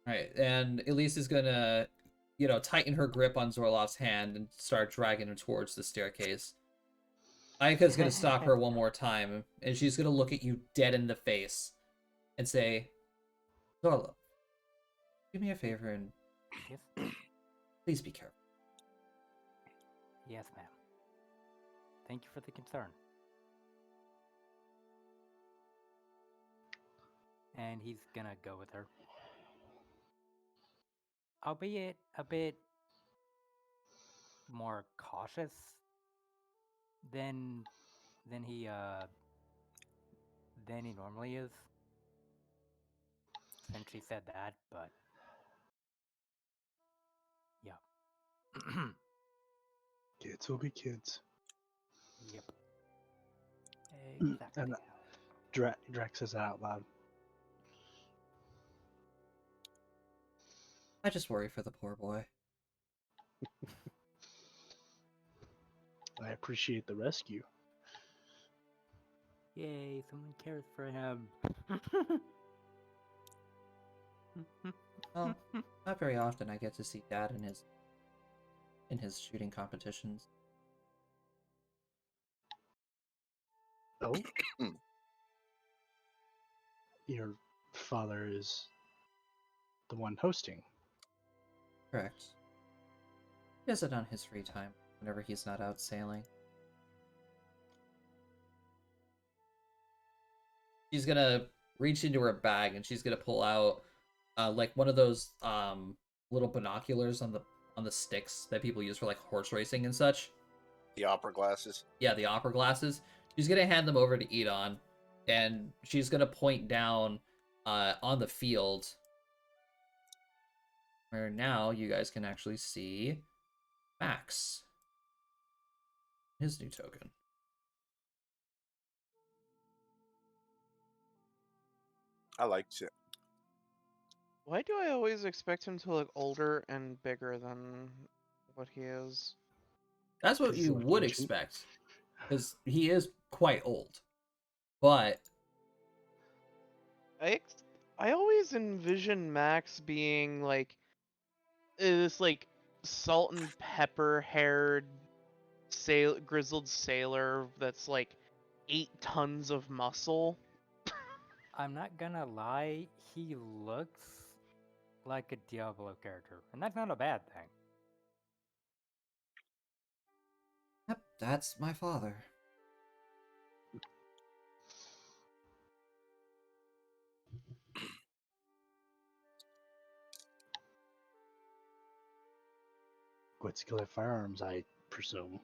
Alright, and Elise is gonna, tighten her grip on Zorlov's hand and start dragging him towards the staircase. Aika's gonna stop her one more time, and she's gonna look at you dead in the face and say, Zorlov, do me a favor and Yes. please be careful. Yes, ma'am. Thank you for the concern. And he's gonna go with her. Albeit a bit more cautious than he normally is. Since she said that, but yeah. Kids will be kids. Yep. Exactly. And Drax says that out loud. I just worry for the poor boy. I appreciate the rescue. Yay, someone cares for him. Well, not very often I get to see Dad in his shooting competitions. Oh? Your father is the one hosting. Correct. He does it on his free time, whenever he's not out sailing. She's gonna reach into her bag and she's gonna pull out like one of those little binoculars on the sticks that people use for like horse racing and such. The opera glasses. Yeah, the opera glasses. She's gonna hand them over to Edon, and she's gonna point down on the field where now you guys can actually see Max. His new token. I liked it. Why do I always expect him to look older and bigger than what he is? That's what 'Cause he's you like would ancient. expect, because he is quite old. But I always envision Max being like this like salt and pepper haired grizzled sailor that's like 8 tons of muscle. I'm not gonna lie, he looks like a Diablo character, and that's not a bad thing. yep, that's my father. Quite skilled at firearms, I presume.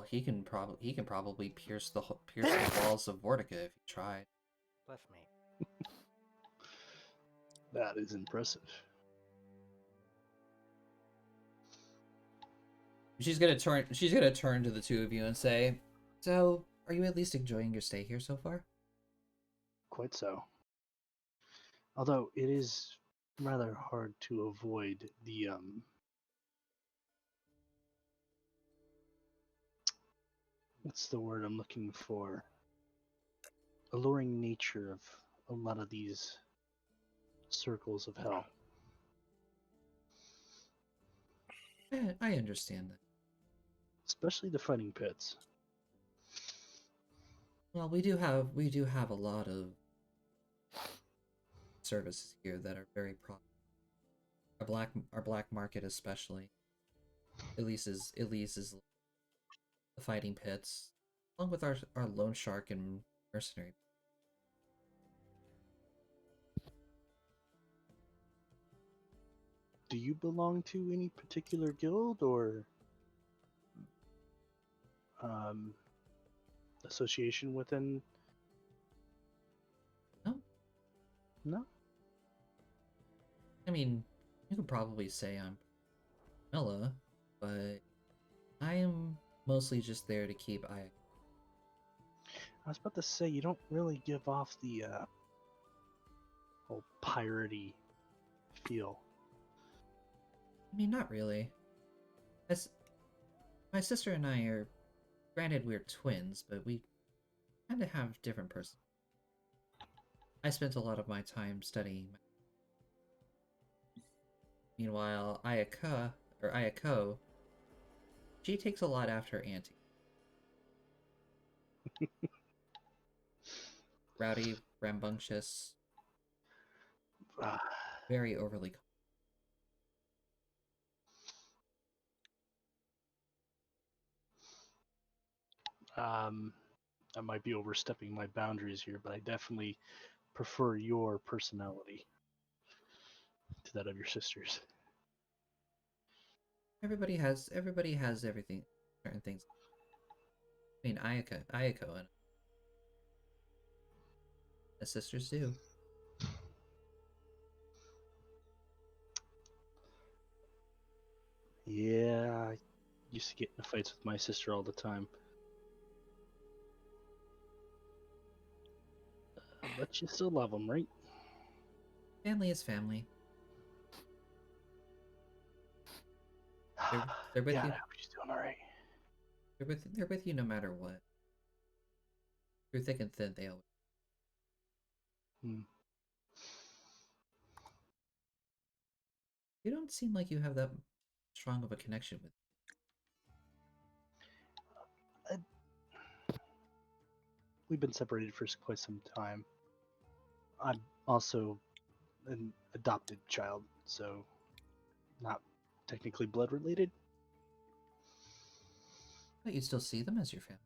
He can probably pierce the walls of Vortica if he tried. Bless me. That is impressive. She's gonna turn to the two of you and say, "So, are you at least enjoying your stay here so far?" Quite so. Although it is rather hard to avoid the what's the word I'm looking for? Alluring nature of a lot of these circles of hell. I understand that. especially the fighting pits. Well, we do have a lot of services here that are very profitable. Our black market especially. At least is the fighting pits, along with our loan shark and mercenary. Do you belong to any particular guild or um, association within? No. No. I mean, you could probably say I'm Mela, but I am mostly just there to keep Aya. I was about to say you don't really give off the whole piratey feel. I mean, not really. As my sister and I are, granted, we're twins, but we kind of have different personalities. I spent a lot of my time studying. Meanwhile, Ayako, she takes a lot after Auntie. Rowdy, rambunctious, Ah, very overly. I might be overstepping my boundaries here, but I definitely prefer your personality to that of your sister's. Everybody has everything, certain things. I mean, Ayako, and the sisters do. Yeah, I used to get in fights with my sister all the time. But you still love them, right? Family is family. They're with yeah, you. I hope she's doing all right. They're with you no matter what. Through thick and thin, they always. Hmm. You don't seem like you have that strong of a connection with. We've been separated for quite some time. I'm also an adopted child, so not technically blood related. But you still see them as your family.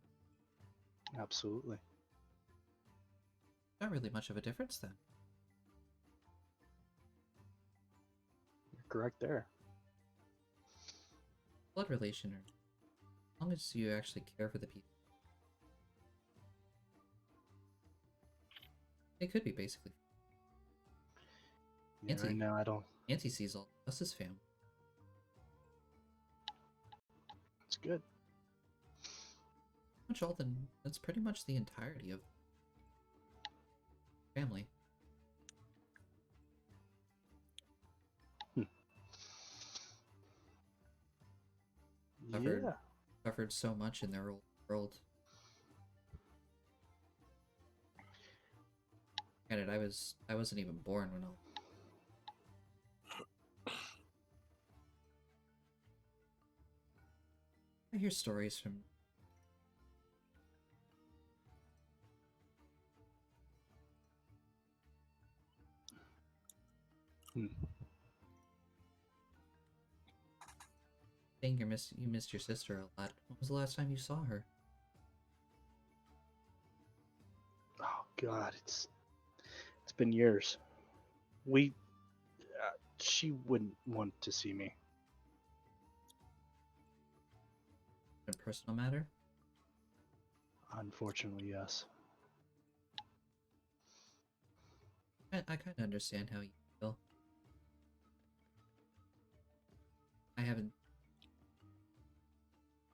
Absolutely. Not really much of a difference then. You're correct there. Blood relation, or as long as you actually care for the people. It could be basically. Yeah, right now I don't. Auntie sees all us as family. It's good. That's pretty much the entirety of family. Yeah. Suffered so much in their old world. Granted, I wasn't even born when I hear stories from saying you missed your sister a lot. When was the last time you saw her? Oh God, it's been years. She wouldn't want to see me. A personal matter? Unfortunately, yes. I kind of understand how you feel. I haven't.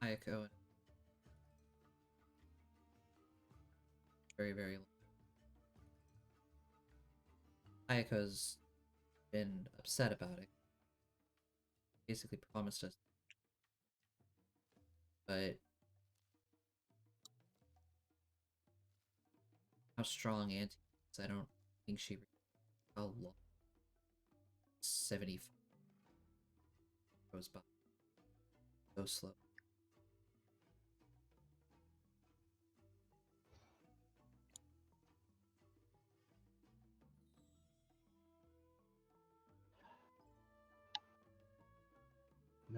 Ayako. Very, very. Ayako's been upset about it. Basically promised us. But how strong Auntie is, I don't think she. How long? 75 goes by. So slow.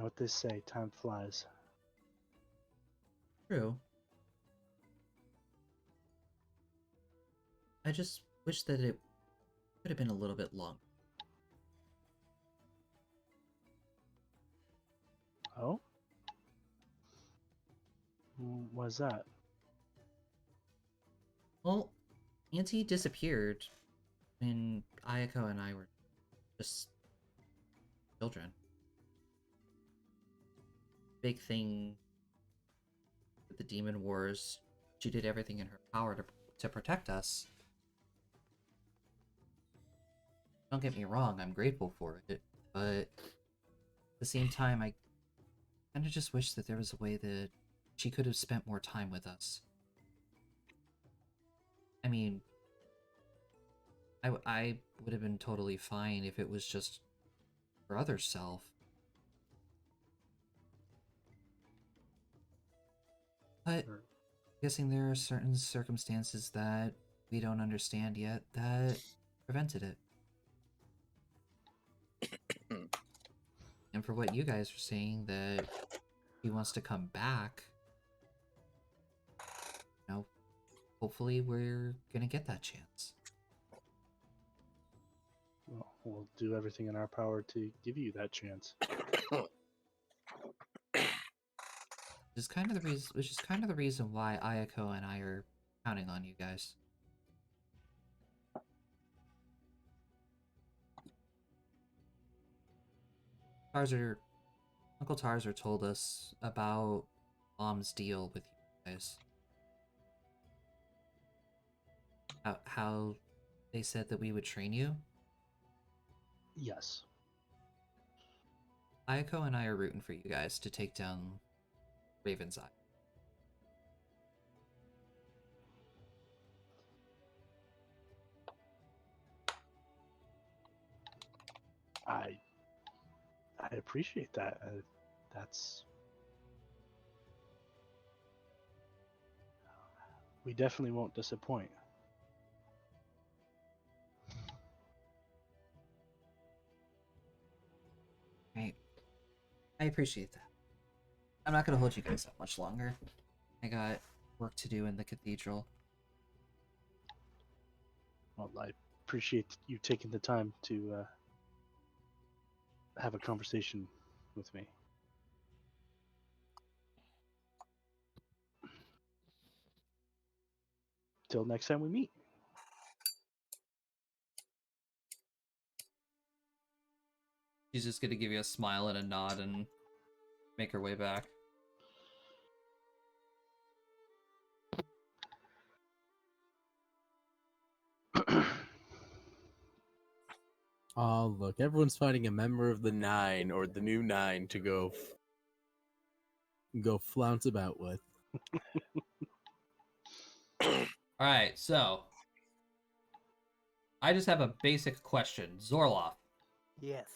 what they say, time flies. True. I just wish that it could have been a little bit longer. Oh? Why's that? Well, Auntie disappeared when Ayako and I were just children. Big thing with the Demon Wars, she did everything in her power to protect us. Don't get me wrong, I'm grateful for it, but at the same time, I kind of just wish that there was a way that she could have spent more time with us. I mean, I would have been totally fine if it was just her other self. But I'm guessing there are certain circumstances that we don't understand yet that prevented it. And for what you guys are saying, that he wants to come back, you know, hopefully we're gonna get that chance. Well, we'll do everything in our power to give you that chance. Which is kind of the reason why Ayako and I are counting on you guys. Uncle Tarzer told us about Mom's deal with you guys. How they said that we would train you. Yes. Ayako and I are rooting for you guys to take down Raven's Eye. I appreciate that. That's... We definitely won't disappoint. Right. I appreciate that. I'm not gonna hold you guys up much longer. I got work to do in the cathedral. Well, I appreciate you taking the time to have a conversation with me. Till next time we meet. She's just gonna give you a smile and a nod and make her way back. Oh, look, everyone's finding a member of the Nine or the new Nine to go flounce about with. Alright, so I just have a basic question. Zorloff, Yes.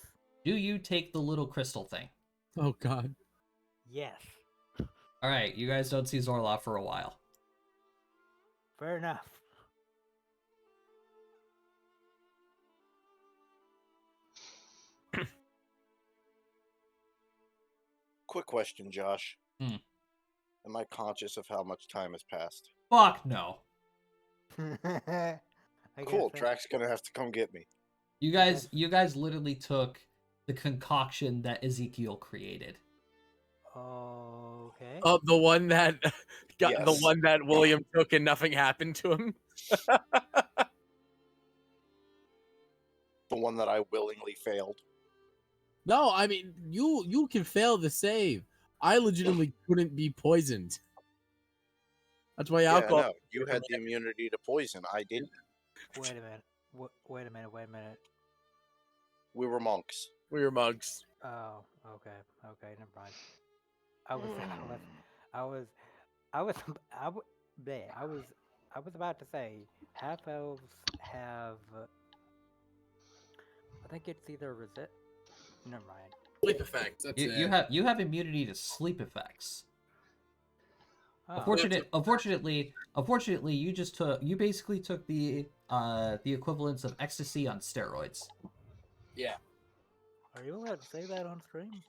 do you take the little crystal thing? Oh God. Yes. Alright, you guys don't see Zorloff for a while. Fair enough. Quick question, Josh. Hmm. Am I conscious of how much time has passed? Fuck no. Cool, Drax's gonna have to come get me. You guys literally took the concoction that Ezekiel created. Okay. Oh, the one that the Yes. one that William took and nothing happened to him. The one that I willingly failed. No, I mean you can fail the save. I legitimately couldn't be poisoned. That's why Yeah, alcohol. no, you had the immunity to poison. I didn't. Wait a minute. Wait a minute. We were monks. We were mugs. Oh, okay. Okay, never mind. I was about to say half elves have. I think it's either resist. Never mind. Sleep effects. That's You have immunity to sleep effects. Oh. Unfortunately, you basically took the equivalence of ecstasy on steroids. Yeah. Are you allowed to say that on stream?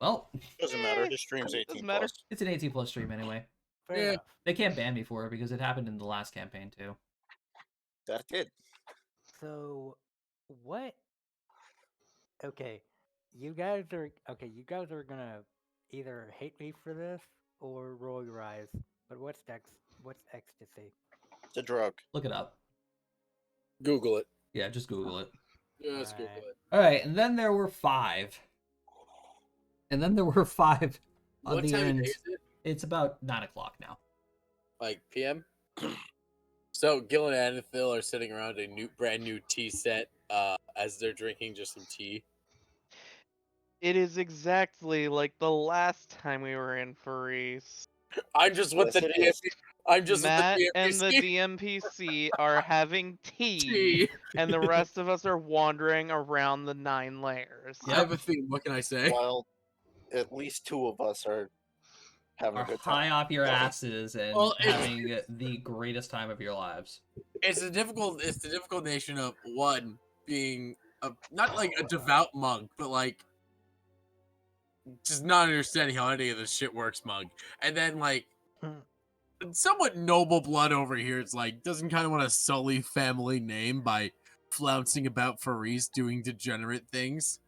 Well, Doesn't matter. His stream's 18 Doesn't matter. plus. it's an 18 plus stream anyway. Fair Yeah. enough. They can't ban me for it because it happened in the last campaign too. That did. So, what? Okay, you guys are gonna either hate me for this or roll your eyes. But what's next? What's ecstasy? It's a drug. Look it up. Google it. Yeah, just Google it. Yeah, let's Alright. Google it. All right, and then there were 5. And then there were 5 on What the time of end. day is it? It's about 9 o'clock now. Like PM? So Gil and Anethil are sitting around a brand new tea set as they're drinking just some tea. It is exactly like the last time we were in Furries. I'm just with Yes, the it is. DMP. I'm just Matt with the and the DMPC. DMPC are having tea, and the rest of us are wandering around the 9 layers. I have a theme. What can I say? Well, at least 2 of us are having Are a good high time. off your asses and Well, it's- having the greatest time of your lives. It's the difficult nation of one being not like a devout monk, but like just not understanding how any of this shit works, monk. And then like somewhat noble blood over here. It's like doesn't kind of want to sully family name by flouncing about furries doing degenerate things.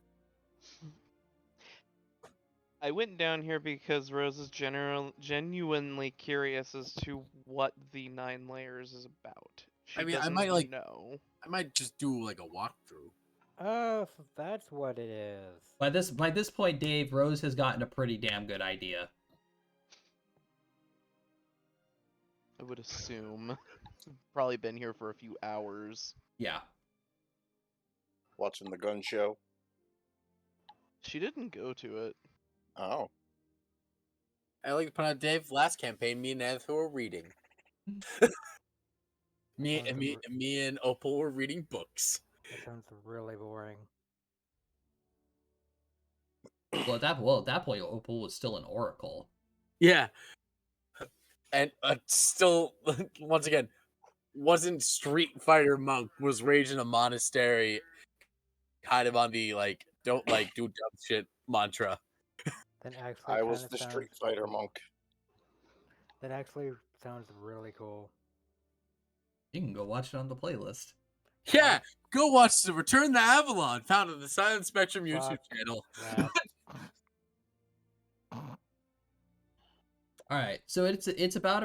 I went down here because Rose is genuinely curious as to what the 9 layers is about. She I mean, I doesn't might, like- know. I might just do like a walkthrough. Oh, so that's what it is. By this point, Dave, Rose has gotten a pretty damn good idea. I would assume. Probably been here for a few hours. Yeah. Watching the gun show. She didn't go to it. Oh. I like to point out, Dave. Last campaign, me and Anthony were reading. me and Opal were reading books. That sounds really boring. Well, at that point, Opal was still an oracle. Yeah, and still, once again, wasn't Street Fighter monk, was raised in a monastery, kind of on the like don't like do dumb shit mantra. That actually I was kinda the sounds, Street Fighter monk. That actually sounds really cool. You can go watch it on the playlist. Yeah, go watch the Return to Avalon, found on the Silent Spectrum YouTube Fuck channel. that. All right, so it's about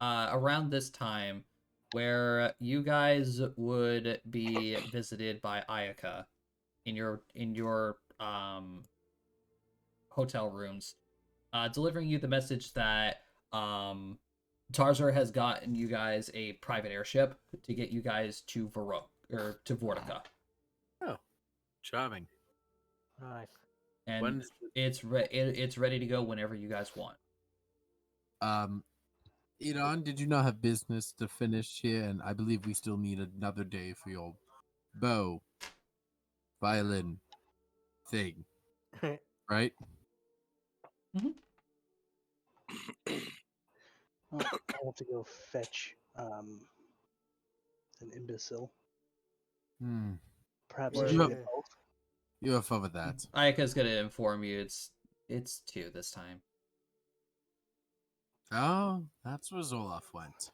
around this time where you guys would be visited by Ayaka in your hotel rooms, delivering you the message that Tarzar has gotten you guys a private airship to get you guys to Vortica. Charming. Nice. And When it's ready to go whenever you guys want. Iran, did you not have business to finish here? And I believe we still need another day for your bow, violin thing, right? Well, I have to go fetch an imbecile. Perhaps I Or- should Yeah. get both. You have fun with that. Ayaka's gonna inform you it's 2 this time. Oh, that's where Zoloff went.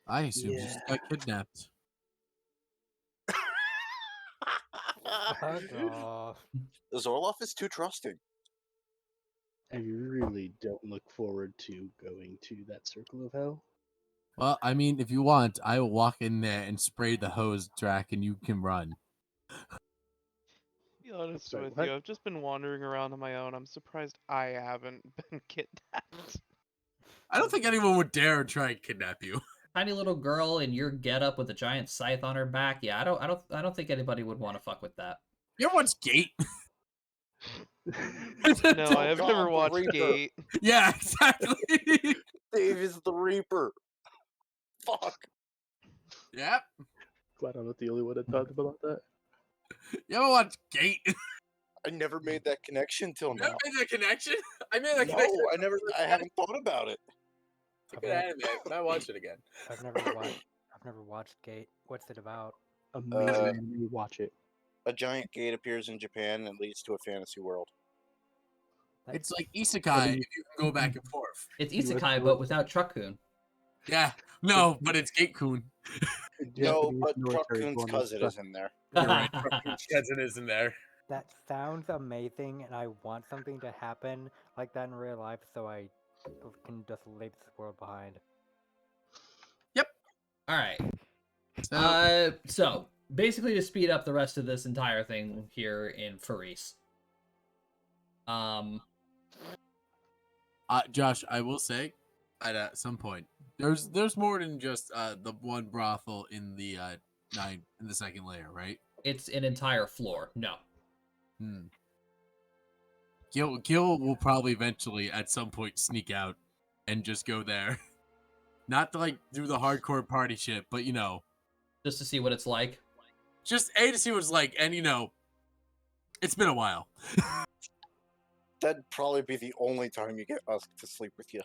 I assumed he just got kidnapped. Fuck off. Zorloff is too trusting. I really don't look forward to going to that circle of hell. Well, I mean, if you want, I will walk in there and spray the hose, Drac, and you can run. Be honest Sorry, with what? you, I've just been wandering around on my own. I'm surprised I haven't been kidnapped. I don't think anyone would dare try and kidnap you. Tiny little girl in your getup with a giant scythe on her back. Yeah, I don't think anybody would want to fuck with that. You ever watch Gate? No, I have God, never the watched Reaper. Gate. Yeah, exactly. Dave is the Reaper. Fuck. Yep. Glad I'm not the only one that thought about that. You ever watch Gate? I never made that connection till You ever now. made that connection? I made that No, connection. I haven't thought about it. It's a good anime. I watch it again. I've never watched Gate. What's it about? Amazing anime, watch it. A giant gate appears in Japan and leads to a fantasy world. It's like isekai if you can go back and forth. It's US isekai, but military. without Truck-kun. Yeah, no, but it's Gate-kun. No, Japanese but military Truck-kun's going to cousin Truck- is in there. You're right. Cousin is in there. That sounds amazing, and I want something to happen like that in real life, so I can just leave this world behind. All right. So, So basically, to speed up the rest of this entire thing here in Faris. Josh, I will say, at some point, there's more than just the one brothel in the second layer, right? It's an entire floor. No. Gil will probably eventually at some point sneak out and just go there. Not to like do the hardcore party shit, but Just to see what it's like. just to see what it's like, and it's been a while. That'd probably be the only time you get us to sleep with you.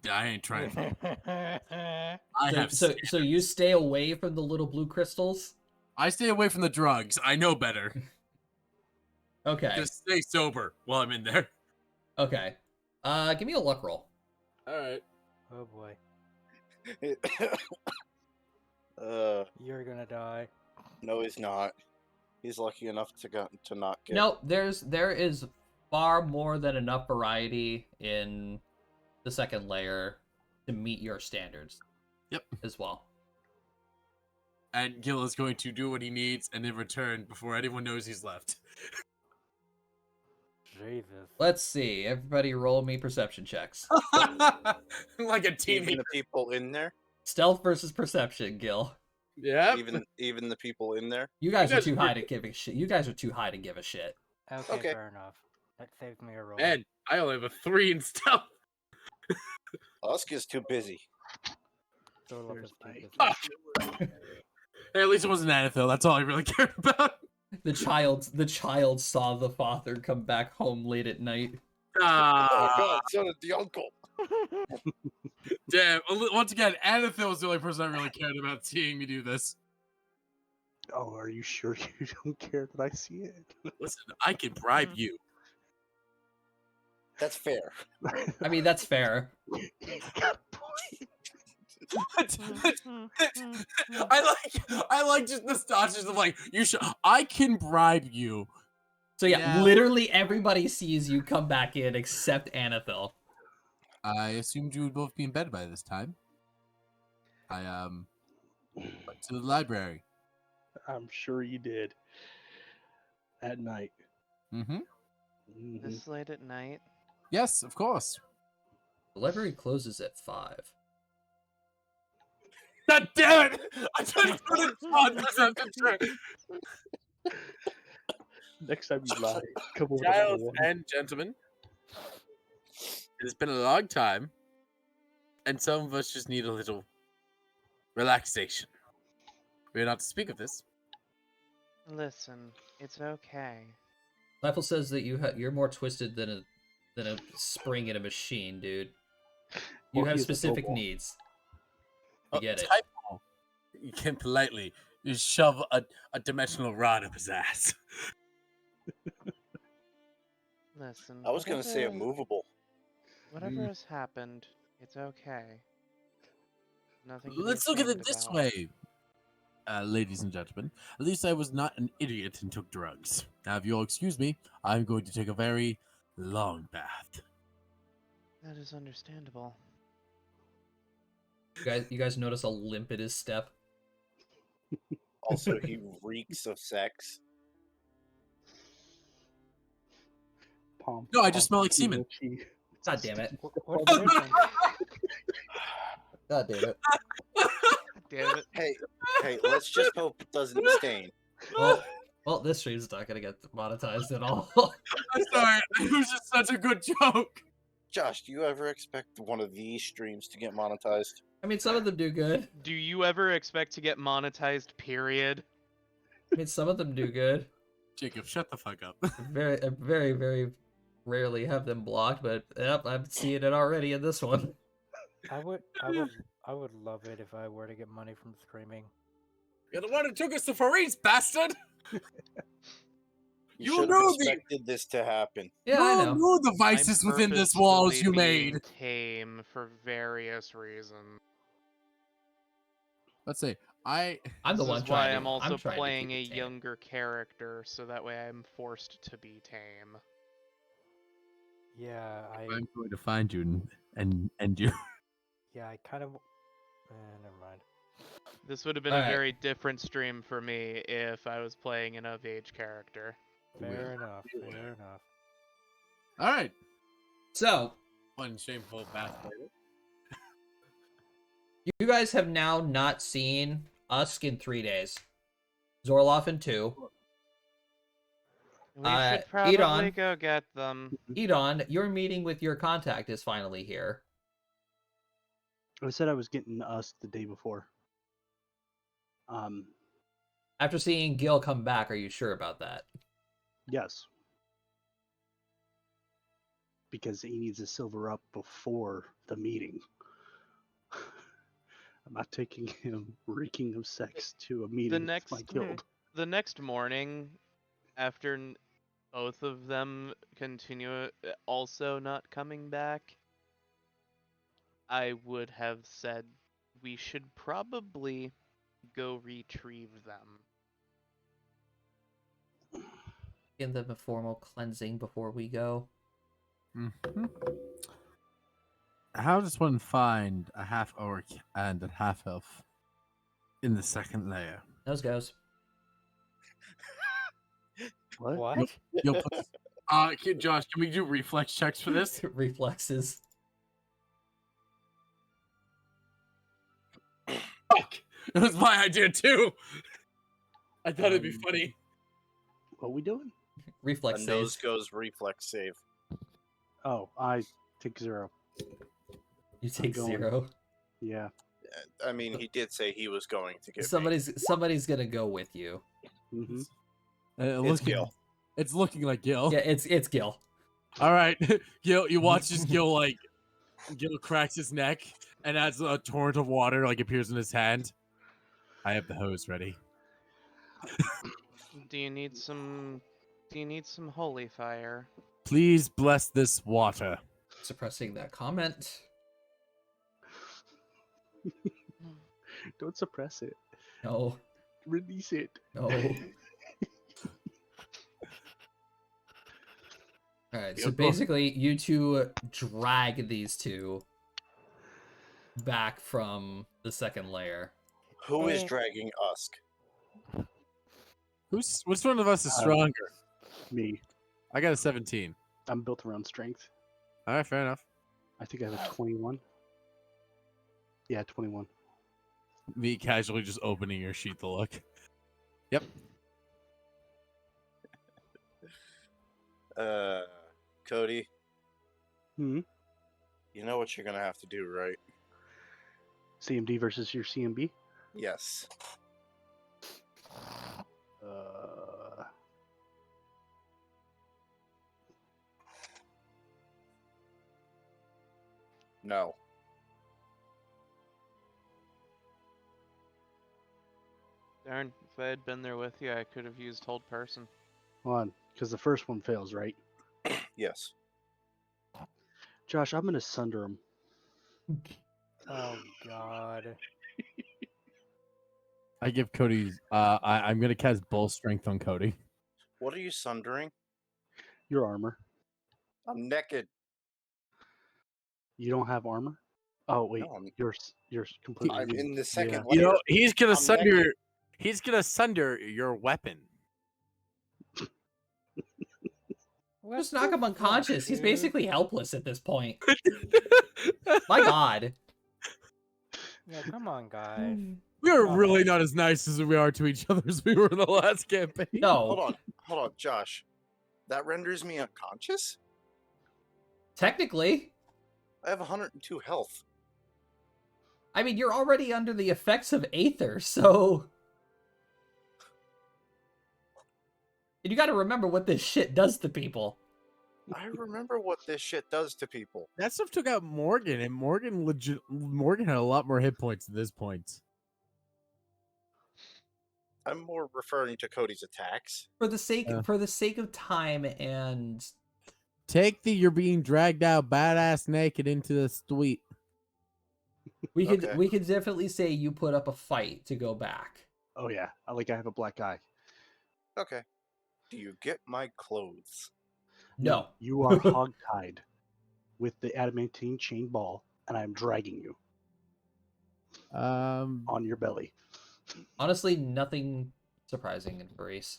I ain't trying. I So, have. so you stay away from the little blue crystals. I stay away from the drugs. I know better. Okay. Just stay sober while I'm in there. Okay. Give me a luck roll. All right. Oh boy, You're gonna die. No, he's not. He's lucky enough to not get. No, there is far more than enough variety in the second layer to meet your standards. Yep. As well. And Gil is going to do what he needs and then return before anyone knows he's left. Jesus. Let's see. Everybody roll me perception checks. Like a team. Even the people in there. Stealth versus perception, Gil. Yeah. Even the people in there. You guys are too high to give a shit. You guys are too high to give a shit. Okay, fair enough. That saves me a roll. Man, I only have a 3 in stealth. Usk is too busy. Hey, at least it wasn't Anethil. That's all I really cared about. The child saw the father come back home late at night. Oh god, so did the uncle. Damn. Once again, Anethil was the only person I really cared about seeing me do this. Oh, are you sure you don't care that I see it? Listen, I can bribe you. That's fair. I mean, that's fair. I like just the stages of like I can bribe you. So yeah, literally everybody sees you come back in except Anethil. I assumed you would both be in bed by this time. I went to the library. I'm sure you did. At night. This late at night. Yes, of course. The library closes at 5. God damn it! I just put it on perception check. Next time you lie, come over. Giles and gentlemen, it has been a long time, and some of us just need a little relaxation. We are not to speak of this. Listen, it's okay. Leifel says that you're more twisted than a spring in a machine, dude. You have specific needs. You get it. Typo. You can politely just shove a dimensional rod up his ass. Listen. I was gonna say immovable. Whatever has happened, it's okay. Nothing. Let's look at it this way, ladies and gentlemen. At least I was not an idiot and took drugs. Now, if you'll excuse me, I'm going to take a very long bath. That is understandable. You guys notice a limp in his step? Also, he reeks of sex. No, I just smell like semen. God damn it. God damn it. Damn it. Hey, let's just hope it doesn't stain. Well, this stream's not gonna get monetized at all. I'm sorry, it was just such a good joke. Josh, do you ever expect one of these streams to get monetized? I mean, some of them do good. Do you ever expect to get monetized, period? I mean, some of them do good. Jacob, shut the fuck up. Very, very rarely have them blocked, but yep, I'm seeing it already in this one. I would love it if I were to get money from streaming. You're the one who took us to Faris, bastard! You You should have know the- expected this to happen. Yeah, I know. know the I'm vices within this walls you purposefully made. being tame for various reasons. Let's say I'm the This one is why trying I'm to. also trying to playing keep a it tame. younger character, so that way I'm forced to be tame. Yeah, I'm going to find you and you. yeah, I kind of. Never mind. This would have been a Alright. very different stream for me if I was playing an of-age character. Fair enough. Fair enough. All right. So, One shameful bastard. you guys have now not seen Usk in 3 days. Zorloff in 2. We should probably Edon. go get them. Edon, your meeting with your contact is finally here. I said I was getting us the day before. After seeing Gil come back, are you sure about that? Yes. Because he needs to silver up before the meeting. I'm not taking him reeking of sex to a meeting with my guild. The next morning, after both of them continue also not coming back, I would have said we should probably go retrieve them. Give them a formal cleansing before we go. Mm-hmm. How does one find a half orc and a half elf in the second layer? Those goes. What? You'll put, Josh, can we do reflex checks for this? Reflexes. Fuck! It was my idea too. I thought it'd be funny. What we doing? Reflex A saves. nose goes reflex save. Oh, I take 0. You take going. 0. Yeah. I mean, he did say he was going to get me. Somebody's gonna go with you. Mm-hmm. It's Gil. It's looking like Gil. Yeah, it's Gil. All right, Gil. You watch this Gil Gil cracks his neck, and as a torrent of water appears in his hand. I have the hose ready. Do you need some holy fire? Please bless this water. Suppressing that comment. Don't suppress it. No. Release it. No. Alright, so basically you two drag these two back from the second layer. Who is dragging Usk? Which one of us is stronger? Me. I got a 17. I'm built around strength. All right, fair enough. I think I have a 21. Yeah, 21. Me casually just opening your sheet to look. Yep. Cody. Hmm. You know what you're gonna have to do, right? CMD versus your CMB? Yes. No. Darn, if I had been there with you, I could have used hold person. Hold on, because the first one fails, right? Yes. Josh, I'm gonna sunder him. Oh God. I give Cody. I'm gonna cast Bull Strength on Cody. What are you sundering? Your armor. I'm naked. You don't have armor? Oh wait, No, you're completely. I'm in the second You layer. know he's gonna I'm sunder. naked. He's gonna sunder your weapon. Just knock him unconscious. He's basically helpless at this point. My God. Yeah, come on, guys. We are really not as nice as we are to each other as we were in the last campaign. No. Hold on, Josh. That renders me unconscious? Technically. I have 102 health. I mean, you're already under the effects of Aether, so... And you gotta remember what this shit does to people. I remember what this shit does to people. That stuff took out Morgan, and Morgan had a lot more hit points at this point. I'm more referring to Cody's attacks. For the sake of time and Take the you're being dragged out badass naked into the street. we Okay. could definitely say you put up a fight to go back. Oh yeah, I have a black eye. Okay. Do you get my clothes? No. You are hogtied with the adamantine chain ball, and I'm dragging you on your belly. Honestly, nothing surprising in furries.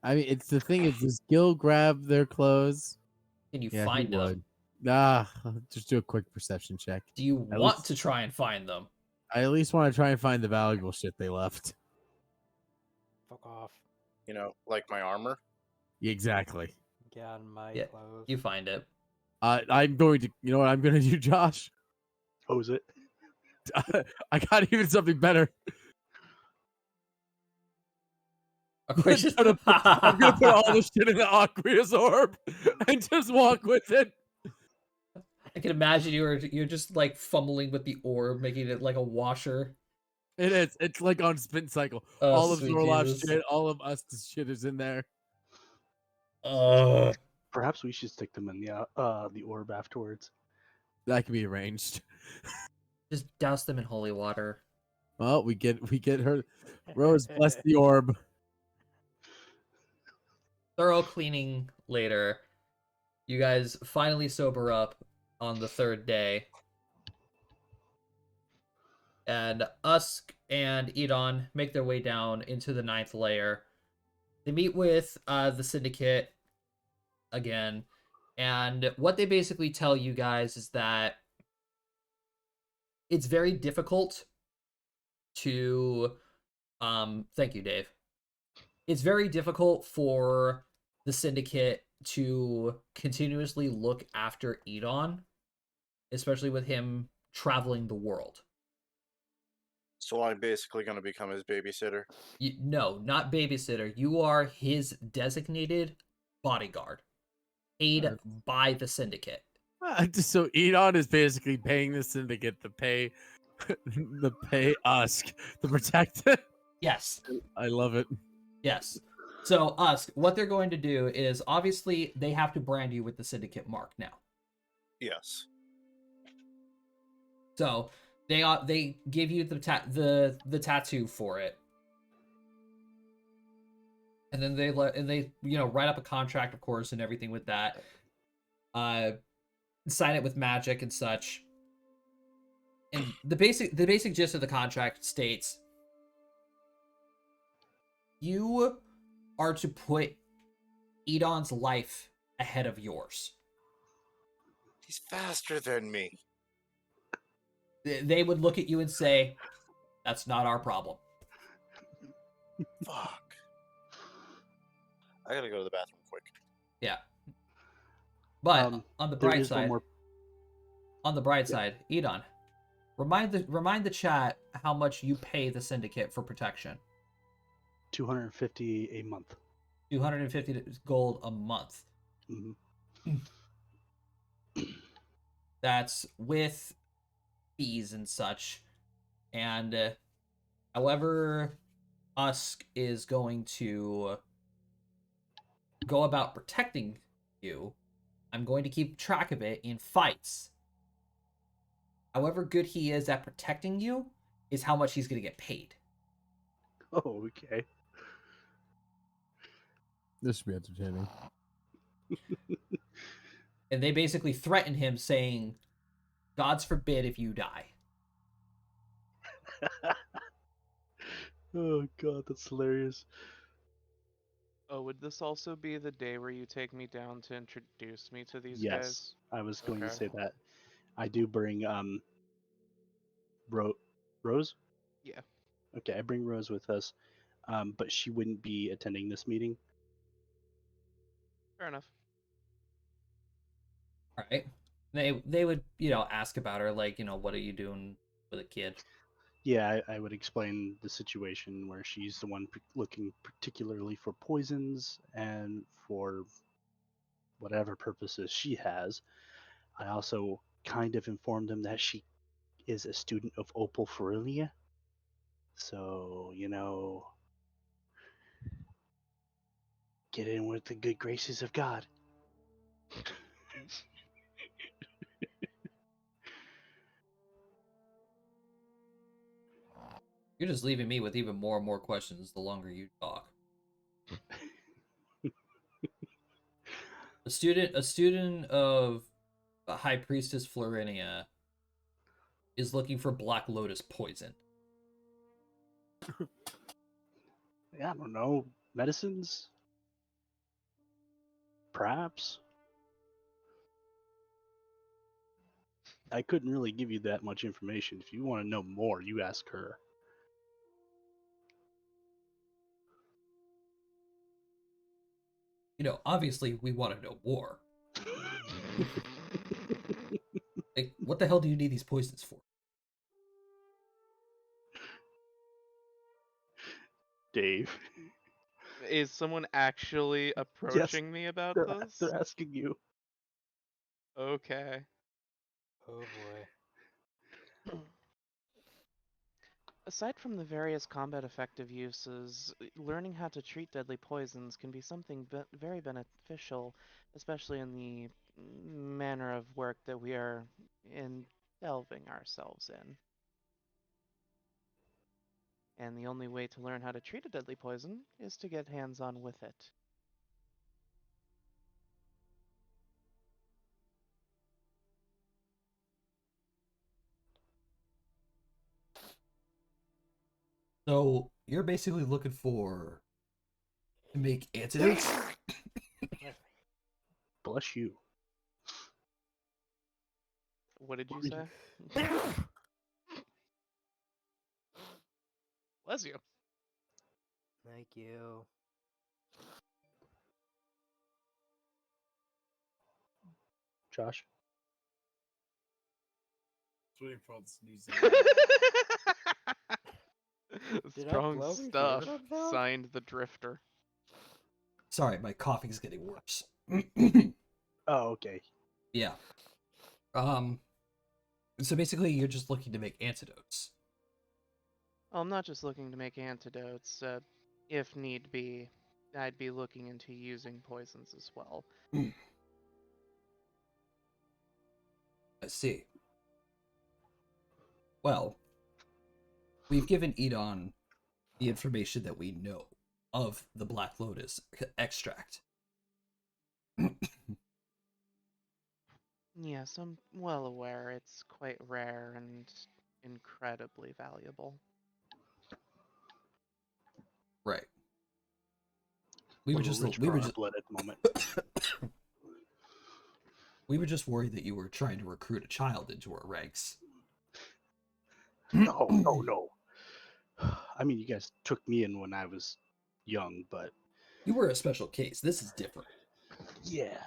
I mean, it's the thing is, does Gil grab their clothes? Can you Yeah, find he would. them? Just do a quick perception check. Do you At want least- to try and find them? I at least want to try and find the valuable shit they left. Fuck off. You know, like my armor? Exactly. Get on my Yeah, clothes. you find it. I'm going to. You know what I'm going to do, Josh? Oh, is it? I got even something better. I'm gonna put all the shit in the aqueous orb and just walk with it. I can imagine you're just like fumbling with the orb, making it like a washer. It is. It's like on spin cycle. Oh, all of sweet Zorlof's Jesus. shit, all of us shit is in there. Perhaps we should stick them in the orb afterwards. That can be arranged. Just douse them in holy water. Well, we get her. Rose, bless the orb. Thorough cleaning later. You guys finally sober up on the third day. And Usk and Edon make their way down into the 9th layer. They meet with the Syndicate again. And what they basically tell you guys is that it's very difficult to... thank you, Dave. It's very difficult for the Syndicate to continuously look after Edon, especially with him traveling the world. So I'm basically going to become his babysitter? No, not babysitter. You are his designated bodyguard, paid by the Syndicate. So Edon is basically paying the Syndicate to pay Usk to protect it. Yes. I love it. Yes. So Usk, what they're going to do is obviously they have to brand you with the Syndicate mark now. Yes. So they give you the tattoo for it, and then they write up a contract, of course, and everything with that. Sign it with magic and such. And the basic gist of the contract states you are to put Edon's life ahead of yours. He's faster than me. They would look at you and say, that's not our problem. Fuck. I gotta go to the bathroom quick. Yeah. But on the bright side, Edon, remind the chat how much you pay the Syndicate for protection. 250 a month. 250 gold a month. Mm-hmm. That's with fees and such. And however Usk is going to go about protecting you, I'm going to keep track of it in fights. However good he is at protecting you is how much he's going to get paid. Oh, okay. This should be entertaining. And they basically threaten him saying, God's forbid if you die. Oh god, that's hilarious. Oh, would this also be the day where you take me down to introduce me to these Yes, guys? I was going to Okay. say that. I do bring Rose? Yeah. Okay, I bring Rose with us. But she wouldn't be attending this meeting. Fair enough. All right. They would, ask about her, like, what are you doing with a kid? Yeah, I would explain the situation where she's the one looking particularly for poisons and for whatever purposes she has. I also kind of informed them that she is a student of Opal Ferilia. So, get in with the good graces of God. You're just leaving me with even more and more questions the longer you talk. A student of High Priestess Florinia is looking for Black Lotus poison. I don't know. Medicines? Perhaps? I couldn't really give you that much information. If you want to know more, you ask her. You know, obviously we want to know more. Like, what the hell do you need these poisons for? Dave. Is someone actually approaching me about this? They're asking you. Okay. Oh boy. Aside from the various combat effective uses, learning how to treat deadly poisons can be something very beneficial, especially in the manner of work that we are delving ourselves in. And the only way to learn how to treat a deadly poison is to get hands-on with it. So you're basically looking for to make antidotes? Bless you. What did you say? Bless you. Thank you. Josh? Waiting for all the sneezing. Did I Strong blow his stuff. earbuds out? Signed the Drifter. Sorry, my coughing's getting worse. Oh, okay. Yeah. So basically you're just looking to make antidotes. Well, I'm not just looking to make antidotes. If need be, I'd be looking into using poisons as well. I see. Well, we've given Edon the information that we know of the Black Lotus extract. Yes, I'm well aware it's quite rare and incredibly valuable. Right. A little rich for our blood at the moment. We were just worried that you were trying to recruit a child into our ranks. No, no, no. I mean, you guys took me in when I was young, but You were a special case. This is different. yeah.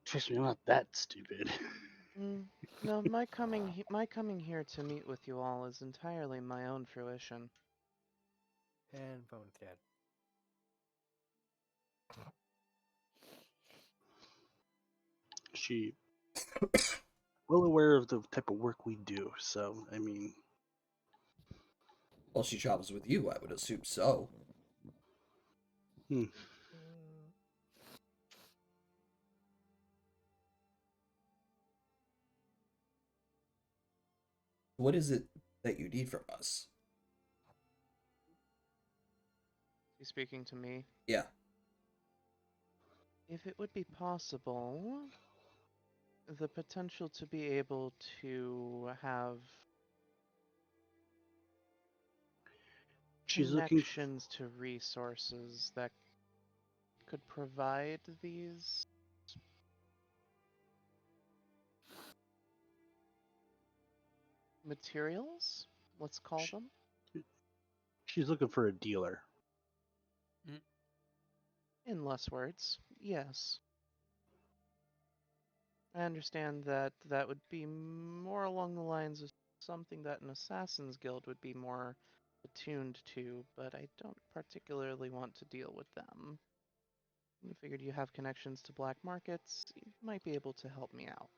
Trust me, I'm not that stupid. No, my coming here to meet with you all is entirely my own fruition. And phone's dead. She well aware of the type of work we do, so I mean, Well, she travels with you, I would assume so. What is it that you need from us? You speaking to me? Yeah. If it would be possible, the potential to be able to have she's looking. connections to resources that could provide these materials, let's call them. She's looking for a dealer. In less words, yes. I understand that that would be more along the lines of something that an assassin's guild would be more attuned to, but I don't particularly want to deal with them. I figured you have connections to black markets, you might be able to help me out.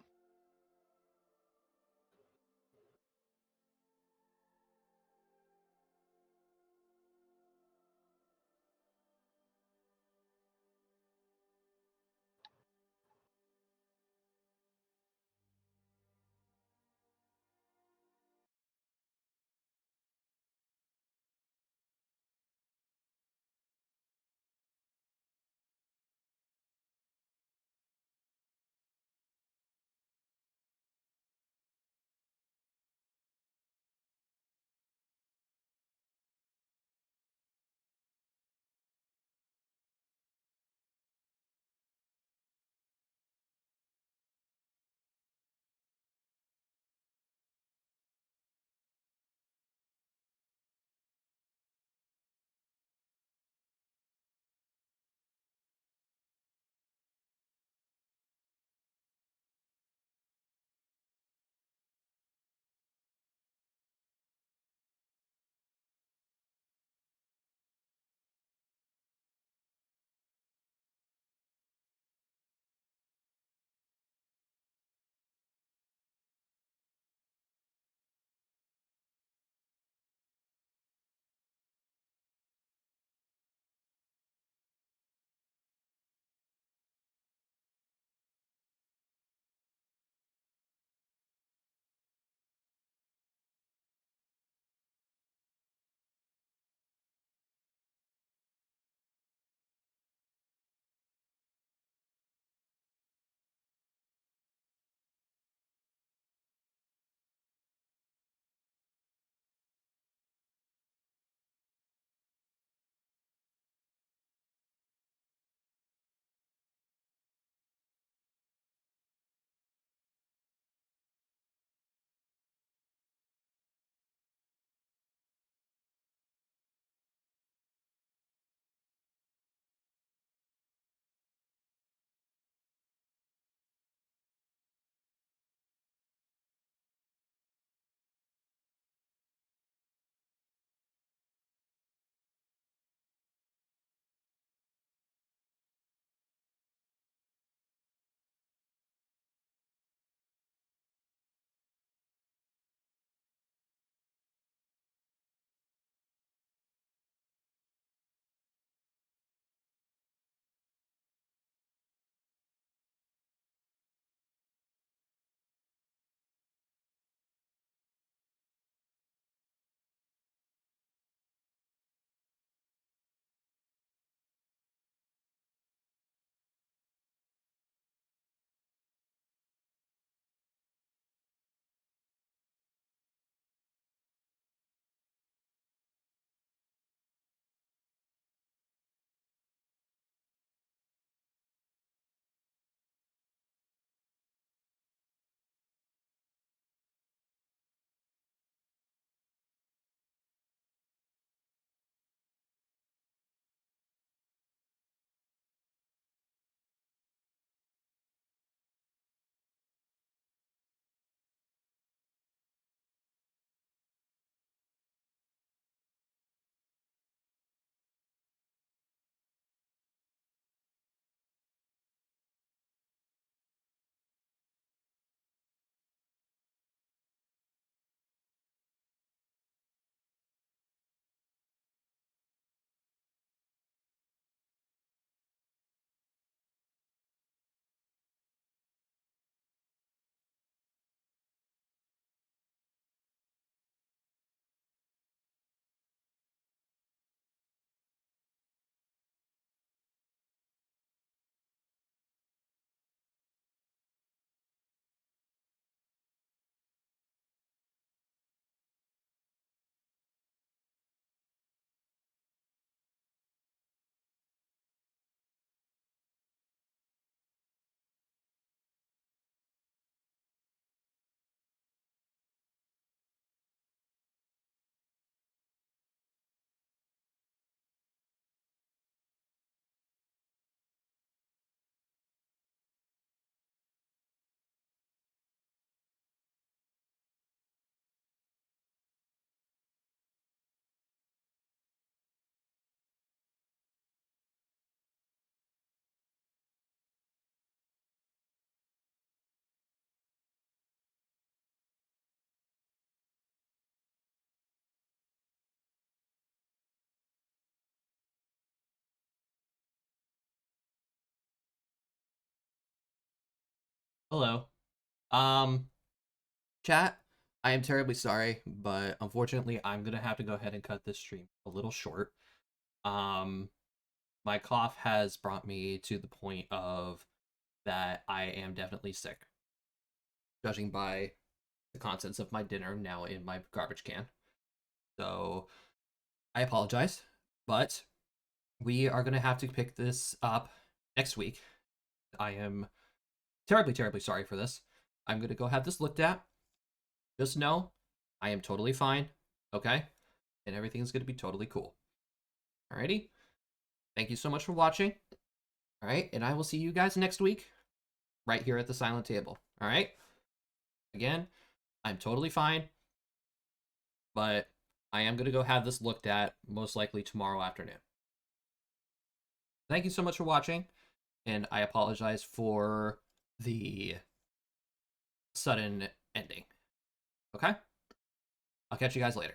Hello. Chat, I am terribly sorry, but unfortunately I'm gonna have to go ahead and cut this stream a little short. My cough has brought me to the point of that I am definitely sick, judging by the contents of my dinner now in my garbage can. So I apologize, but we are gonna have to pick this up next week. I am terribly, terribly sorry for this. I'm gonna go have this looked at. Just know I am totally fine, okay? And everything's gonna be totally cool. Alrighty? Thank you so much for watching. Alright, and I will see you guys next week, right here at the Silent Table. Alright? Again, I'm totally fine, but I am gonna go have this looked at most likely tomorrow afternoon. Thank you so much for watching, and I apologize for the sudden ending. Okay? I'll catch you guys later.